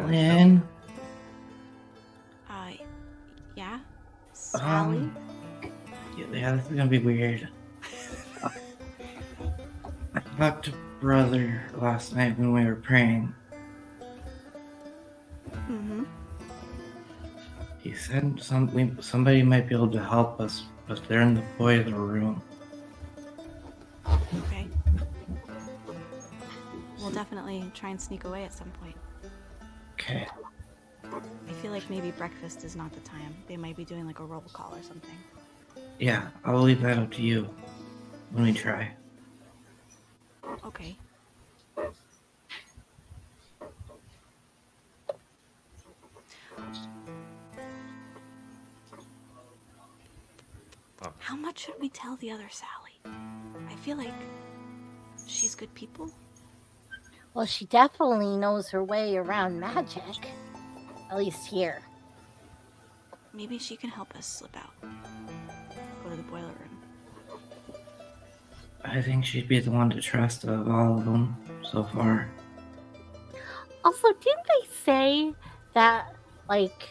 [SPEAKER 5] Lynn?
[SPEAKER 3] Yeah? Sally?
[SPEAKER 5] Yeah, this is gonna be weird. I talked to brother last night when we were praying.
[SPEAKER 3] Mm-hmm.
[SPEAKER 5] He said somebody might be able to help us, but they're in the boiler room.
[SPEAKER 3] Okay. We'll definitely try and sneak away at some point.
[SPEAKER 5] Okay.
[SPEAKER 3] I feel like maybe breakfast is not the time. They might be doing like a roll call or something.
[SPEAKER 5] Yeah, I'll leave that up to you when we try.
[SPEAKER 3] Okay. How much should we tell the other Sally? I feel like she's good people.
[SPEAKER 7] Well, she definitely knows her way around magic. At least here.
[SPEAKER 3] Maybe she can help us slip out. Go to the boiler room.
[SPEAKER 5] I think she'd be the one to trust of all of them so far.
[SPEAKER 7] Also, didn't they say that, like,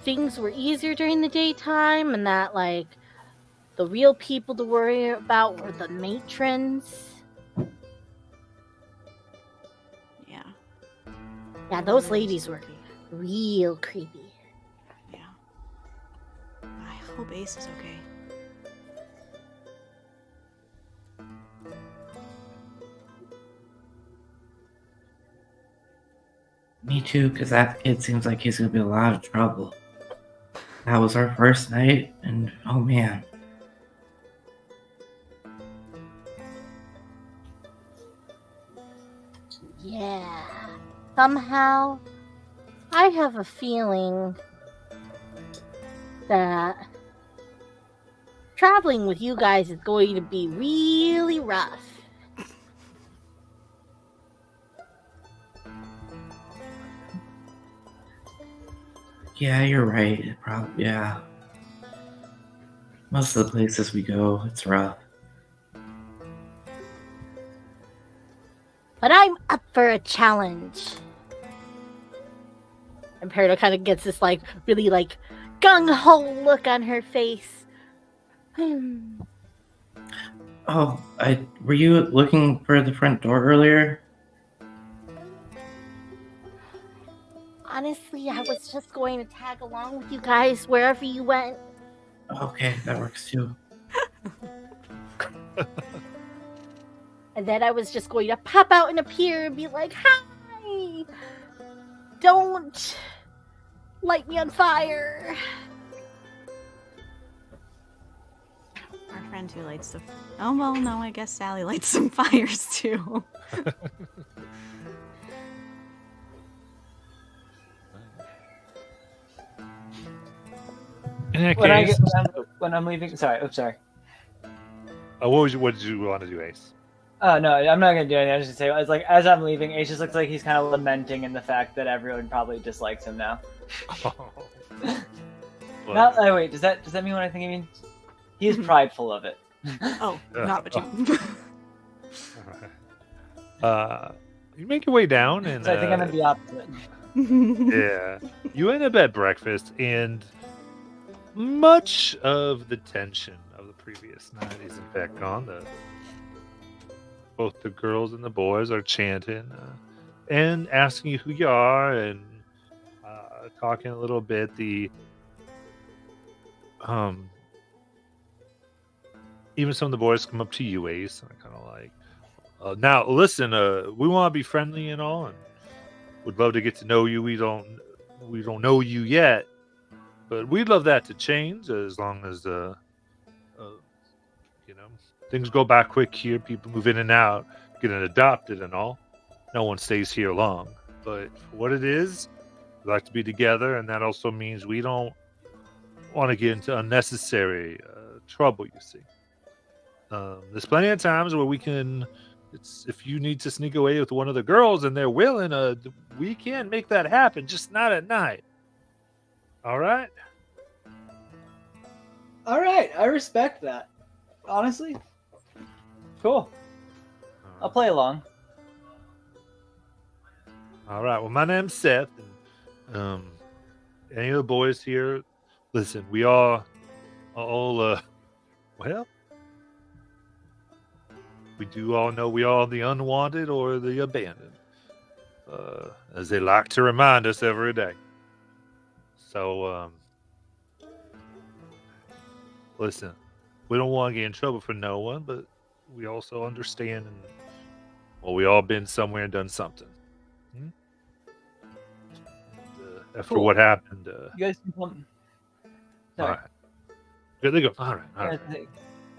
[SPEAKER 7] things were easier during the daytime and that, like, the real people to worry about were the matrons?
[SPEAKER 3] Yeah.
[SPEAKER 7] Yeah, those ladies were real creepy.
[SPEAKER 3] Yeah. I hope Ace is okay.
[SPEAKER 5] Me too, because that kid seems like he's gonna be in a lot of trouble. That was our first night, and oh man.
[SPEAKER 7] Yeah. Somehow, I have a feeling that traveling with you guys is going to be really rough.
[SPEAKER 5] Yeah, you're right. Yeah. Most of the places we go, it's rough.
[SPEAKER 7] But I'm up for a challenge. And Peridot kind of gets this, like, really, like, gung-ho look on her face.
[SPEAKER 5] Oh, were you looking for the front door earlier?
[SPEAKER 7] Honestly, I was just going to tag along with you guys wherever you went.
[SPEAKER 5] Okay, that works too.
[SPEAKER 7] And then I was just going to pop out and appear and be like, "Hi! Don't light me on fire."
[SPEAKER 3] Our friend who lights the. Oh well, no. I guess Sally lights some fires too.
[SPEAKER 2] In that
[SPEAKER 6] When
[SPEAKER 2] case,
[SPEAKER 6] when I'm leaving, sorry.
[SPEAKER 2] what did you want to do, Ace?
[SPEAKER 6] Oh no, I'm not gonna do anything. I was just gonna say, it's like as I'm leaving, Ace just looks like he's kind of lamenting in the fact that everyone probably dislikes him now. Not wait, does that mean what I think it means? He is prideful of it.
[SPEAKER 3] Oh, not what you.
[SPEAKER 2] You make your way down, and
[SPEAKER 6] So I think I'm gonna be opposite.
[SPEAKER 2] yeah, you end up at breakfast, and much of the tension of the previous night is in fact gone. Both the girls and the boys are chanting and asking you who you are, and talking a little bit. Even some of the boys come up to you, Ace, and are kind of like, now listen, we want to be friendly and all, and would love to get to know you. We don't know you yet, but we'd love that to change as long as things go by quick here. People move in and out, getting adopted and all. No one stays here long, but for what it is, we like to be together, and that also means we don't want to get into unnecessary trouble. You see, there's plenty of times where we can. If you need to sneak away with one of the girls and they're willing, we can make that happen. Just not at night. All right.
[SPEAKER 6] All right, I respect that. Honestly, cool. I'll play along.
[SPEAKER 2] All right. Well, my name's Seth, and any of the boys here, listen, we all, well, we do all know we are the unwanted or the abandoned, as they like to remind us every day. So, listen, we don't want to get in trouble for no one, but we also understand, and well, we all been somewhere and done something. After
[SPEAKER 6] Cool.
[SPEAKER 2] what happened,
[SPEAKER 6] You guys can call me.
[SPEAKER 2] all
[SPEAKER 6] Sorry.
[SPEAKER 2] right. Good to go. All right.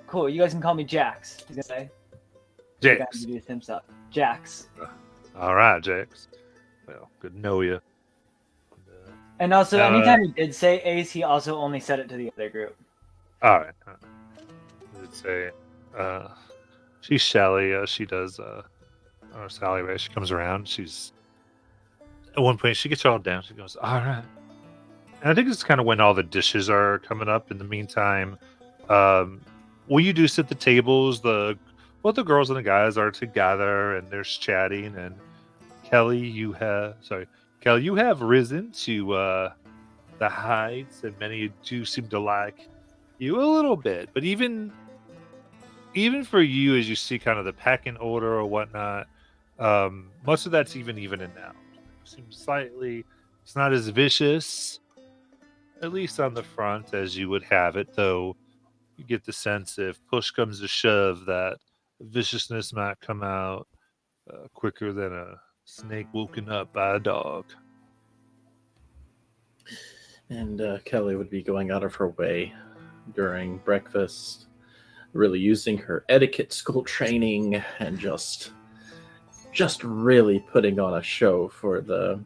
[SPEAKER 6] Cool. You guys can call me Jax. He's gonna say.
[SPEAKER 2] Jax.
[SPEAKER 6] Introduce himself. Jax.
[SPEAKER 2] All right, Jax. Well, good to know you.
[SPEAKER 6] And also, anytime he did say Ace, he also only said it to the other group.
[SPEAKER 2] All right. Let's say, she's Sally. She does, or Sally, right? She comes around. She's, at one point, she gets you all down. She goes, all right. And I think it's kind of when all the dishes are coming up. In the meantime, will you do sit the tables? Both the girls and the guys are together, and there's chatting. And Kelly, you have risen to the heights, and many do seem to like you a little bit. But even for you, as you see kind of the pecking order or whatnot, much of that's evening out. Seems slightly, it's not as vicious, at least on the front, as you would have it, though you get the sense if push comes to shove that viciousness might come out quicker than a snake woken up by a dog.
[SPEAKER 4] And Kelly would be going out of her way during breakfast, really using her etiquette school training and just really putting on a show for the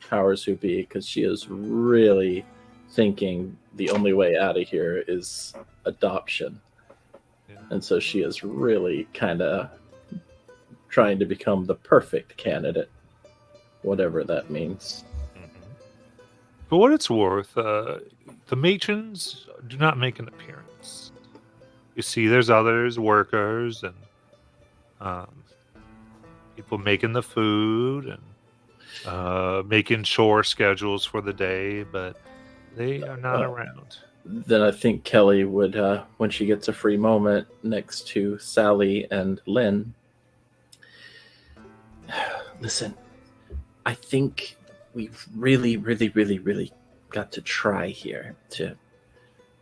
[SPEAKER 4] powers who be, because she is really thinking the only way out of here is adoption.
[SPEAKER 2] Yeah.
[SPEAKER 4] And so she is really kind of trying to become the perfect candidate, whatever that means.
[SPEAKER 2] For what it's worth, the matrons do not make an appearance. You see, there's others, workers, and people making the food and making chore schedules for the day, but they are not around.
[SPEAKER 4] then I think Kelly would, when she gets a free moment next to Sally and Lynn, listen, I think we've really, really, really, really got to try here to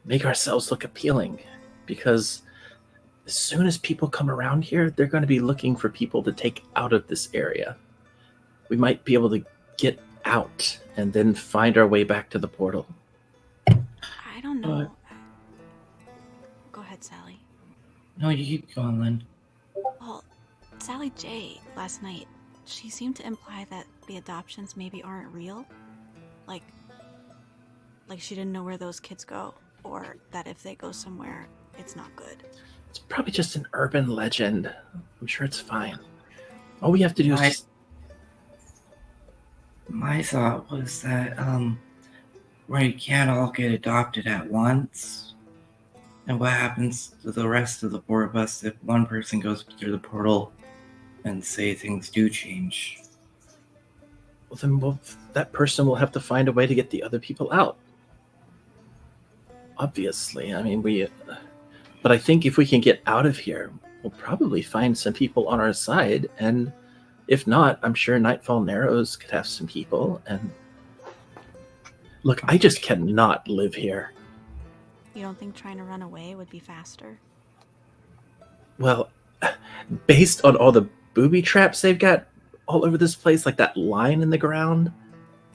[SPEAKER 4] make ourselves look appealing, because as soon as people come around here, they're going to be looking for people to take out of this area. We might be able to get out and then find our way back to the portal.
[SPEAKER 3] I don't know. Go ahead, Sally.
[SPEAKER 5] No, you keep going, Lynn.
[SPEAKER 3] Well, Sally J last night, she seemed to imply that the adoptions maybe aren't real. Like she didn't know where those kids go, or that if they go somewhere, it's not good.
[SPEAKER 4] It's probably just an urban legend. I'm sure it's fine. All we have to do is just...
[SPEAKER 5] My thought was that, we can't all get adopted at once. And what happens to the rest of the four of us if one person goes through the portal and say things do change?
[SPEAKER 4] Well, then that person will have to find a way to get the other people out. Obviously. I mean, but I think if we can get out of here, we'll probably find some people on our side. And if not, I'm sure Nightfall Narrows could have some people. And look, I just cannot live here.
[SPEAKER 3] You don't think trying to run away would be faster?
[SPEAKER 4] Well, based on all the booby traps they've got all over this place, like that line in the ground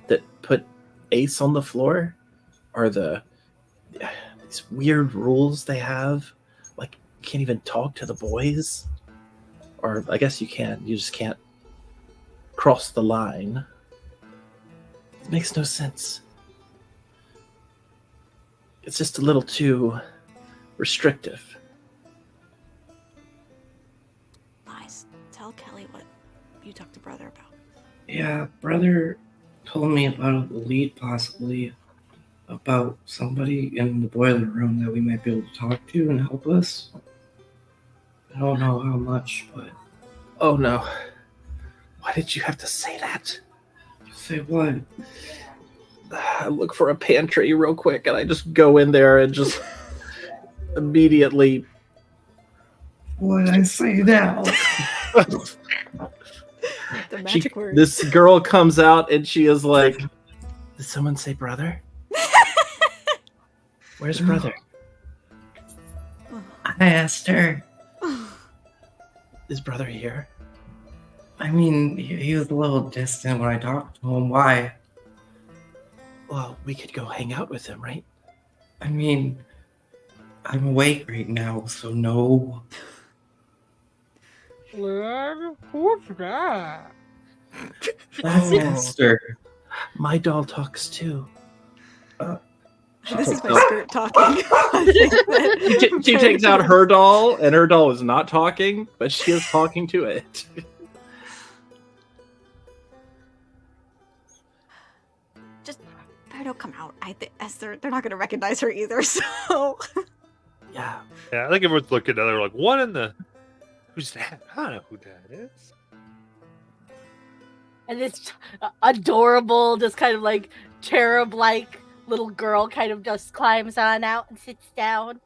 [SPEAKER 4] that put Ace on the floor, or these weird rules they have, like you can't even talk to the boys, or I guess you can. You just can't cross the line. It makes no sense. It's just a little too restrictive.
[SPEAKER 3] Lies. Tell Kelly what you talked to Brother about.
[SPEAKER 5] Yeah, brother told me about a lead, possibly about somebody in the boiler room that we might be able to talk to and help us. I don't know how much, but...
[SPEAKER 4] Oh no. Why did you have to say that?
[SPEAKER 5] Say what?
[SPEAKER 4] I look for a pantry real quick, and I just go in there and just immediately...
[SPEAKER 5] What did I say now?
[SPEAKER 3] The magic word.
[SPEAKER 4] This girl comes out, and she is like, did someone say brother? Where's brother?
[SPEAKER 5] I asked her.
[SPEAKER 4] Is brother here?
[SPEAKER 5] I mean, he was a little distant when I talked to him. Why?
[SPEAKER 4] Well, we could go hang out with him, right?
[SPEAKER 5] I mean, I'm awake right now, so no.
[SPEAKER 8] Who's that?
[SPEAKER 5] That's Esther.
[SPEAKER 4] My doll talks too.
[SPEAKER 3] This is my skirt talking. I think that-
[SPEAKER 4] She takes out her doll, and her doll is not talking, but she is talking to it.
[SPEAKER 3] Just Birdo, come out. I think Esther, they're not going to recognize her either. So
[SPEAKER 4] Yeah.
[SPEAKER 2] Yeah, I think everyone's looking at her like, what in the... Who's that? I don't know who that is.
[SPEAKER 7] And this adorable, just kind of like cherub-like little girl kind of just climbs on out and sits down.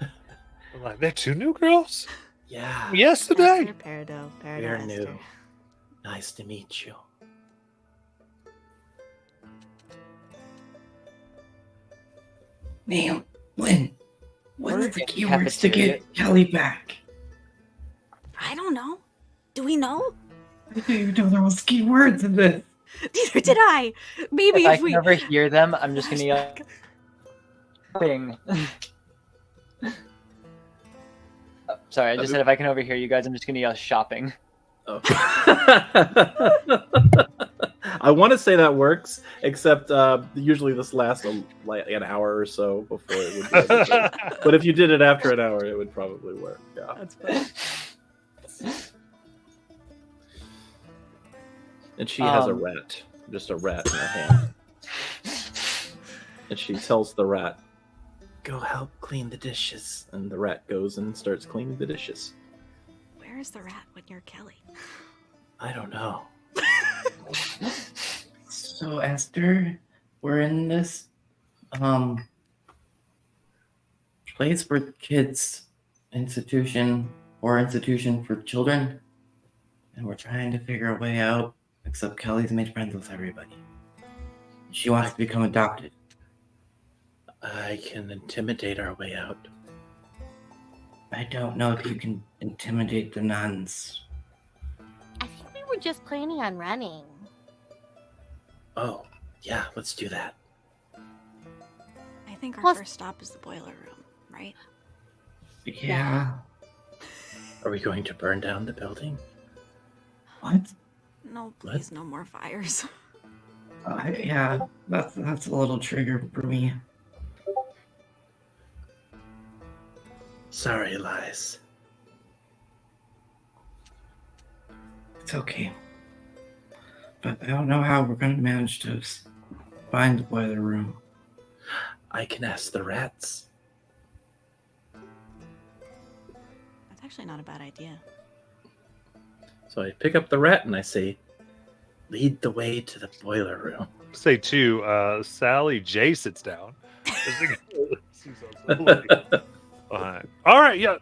[SPEAKER 2] I'm like, they're two new girls?
[SPEAKER 4] Yeah.
[SPEAKER 2] Yesterday?
[SPEAKER 3] Esther, Peridot,
[SPEAKER 4] We're
[SPEAKER 3] Esther.
[SPEAKER 4] new. Nice to meet you.
[SPEAKER 5] Ma'am, Lynn, what
[SPEAKER 6] We're
[SPEAKER 5] are the
[SPEAKER 6] in
[SPEAKER 5] keywords to
[SPEAKER 6] cafeteria.
[SPEAKER 5] get Kelly back?
[SPEAKER 3] I don't know. Do we know?
[SPEAKER 5] I didn't even know there was keywords in this.
[SPEAKER 3] Neither did I. Maybe
[SPEAKER 6] If I
[SPEAKER 3] if
[SPEAKER 6] can
[SPEAKER 3] we.
[SPEAKER 6] never hear them, I'm just gonna yell. Bing. Oh, sorry, I just said if I can overhear you guys, I'm just gonna yell shopping.
[SPEAKER 4] Oh. I want to say that works, except usually this lasts like an hour or so before it would be able to. But if you did it after an hour, it would probably work. Yeah.
[SPEAKER 3] That's funny.
[SPEAKER 4] And she has a rat, just a rat in her hand. And she tells the rat, go help clean the dishes. And the rat goes and starts cleaning the dishes.
[SPEAKER 3] Where is the rat when you're Kelly?
[SPEAKER 4] I don't know.
[SPEAKER 5] So, Esther, we're in this place for kids, institution for children, and we're trying to figure a way out. Except Kelly's made friends with everybody. She wants to become adopted.
[SPEAKER 4] I can intimidate our way out.
[SPEAKER 5] I don't know if you can intimidate the nuns.
[SPEAKER 7] I think we were just planning on running.
[SPEAKER 4] Oh, yeah, let's do that.
[SPEAKER 3] I think our
[SPEAKER 7] Plus-
[SPEAKER 3] first stop is the boiler room, right?
[SPEAKER 5] Yeah.
[SPEAKER 4] Are we going to burn down the building?
[SPEAKER 5] What?
[SPEAKER 3] No, please, no more fires.
[SPEAKER 5] Yeah, that's a little trigger for me.
[SPEAKER 4] Sorry, Elias.
[SPEAKER 5] It's okay. But I don't know how we're going to manage to find the boiler room.
[SPEAKER 4] I can ask the rats.
[SPEAKER 3] That's actually not a bad idea.
[SPEAKER 4] So I pick up the rat and I say, lead the way to the boiler room.
[SPEAKER 2] Say too, Sally J sits down. All right, yeah.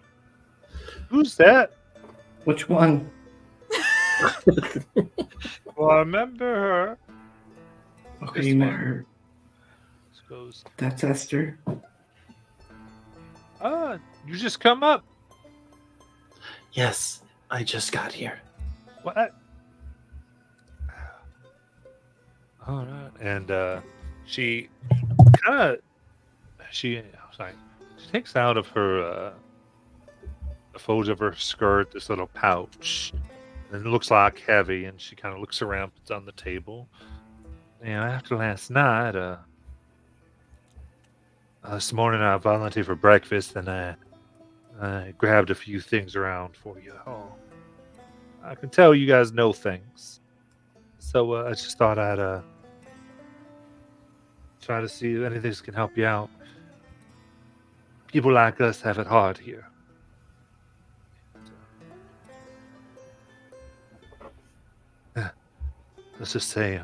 [SPEAKER 2] Who's that?
[SPEAKER 5] Which one?
[SPEAKER 2] Well, I remember her.
[SPEAKER 5] Okay,
[SPEAKER 2] This
[SPEAKER 5] you met
[SPEAKER 2] one.
[SPEAKER 5] her.
[SPEAKER 2] This goes.
[SPEAKER 5] That's Esther.
[SPEAKER 2] You just come up.
[SPEAKER 4] Yes, I just got here.
[SPEAKER 2] What? All right, and she she takes out of her the folds of her skirt this little pouch, and it looks like heavy, and she kind of looks around, puts it on the table. After last night, this morning I volunteered for breakfast, and I grabbed a few things around for you all. I can tell you guys know things. So I just thought I'd try to see if anything can help you out. People like us have it hard here. Let's just say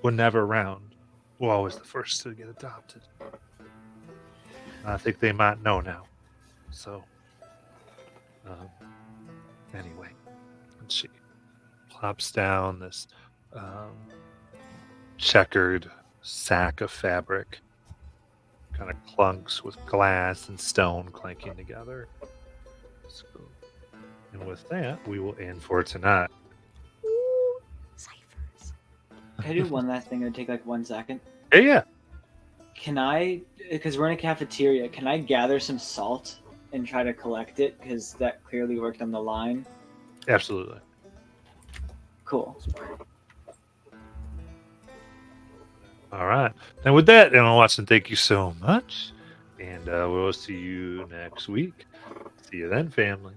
[SPEAKER 2] we're never around. We're always the first to get adopted. I think they might know now. So, anyway, and she plops down this checkered sack of fabric, kind of clunks with glass and stone clanking together. So, and with that, we will end for tonight.
[SPEAKER 3] Ooh, ciphers.
[SPEAKER 6] Can I do one last thing? It'll take like 1 second.
[SPEAKER 2] Yeah.
[SPEAKER 6] Can I, because we're in a cafeteria, can I gather some salt and try to collect it? Because that clearly worked on the line.
[SPEAKER 2] Absolutely.
[SPEAKER 6] Cool.
[SPEAKER 2] All right. And with that, Emma Watson, thank you so much. And we'll see you next week. See you then, family.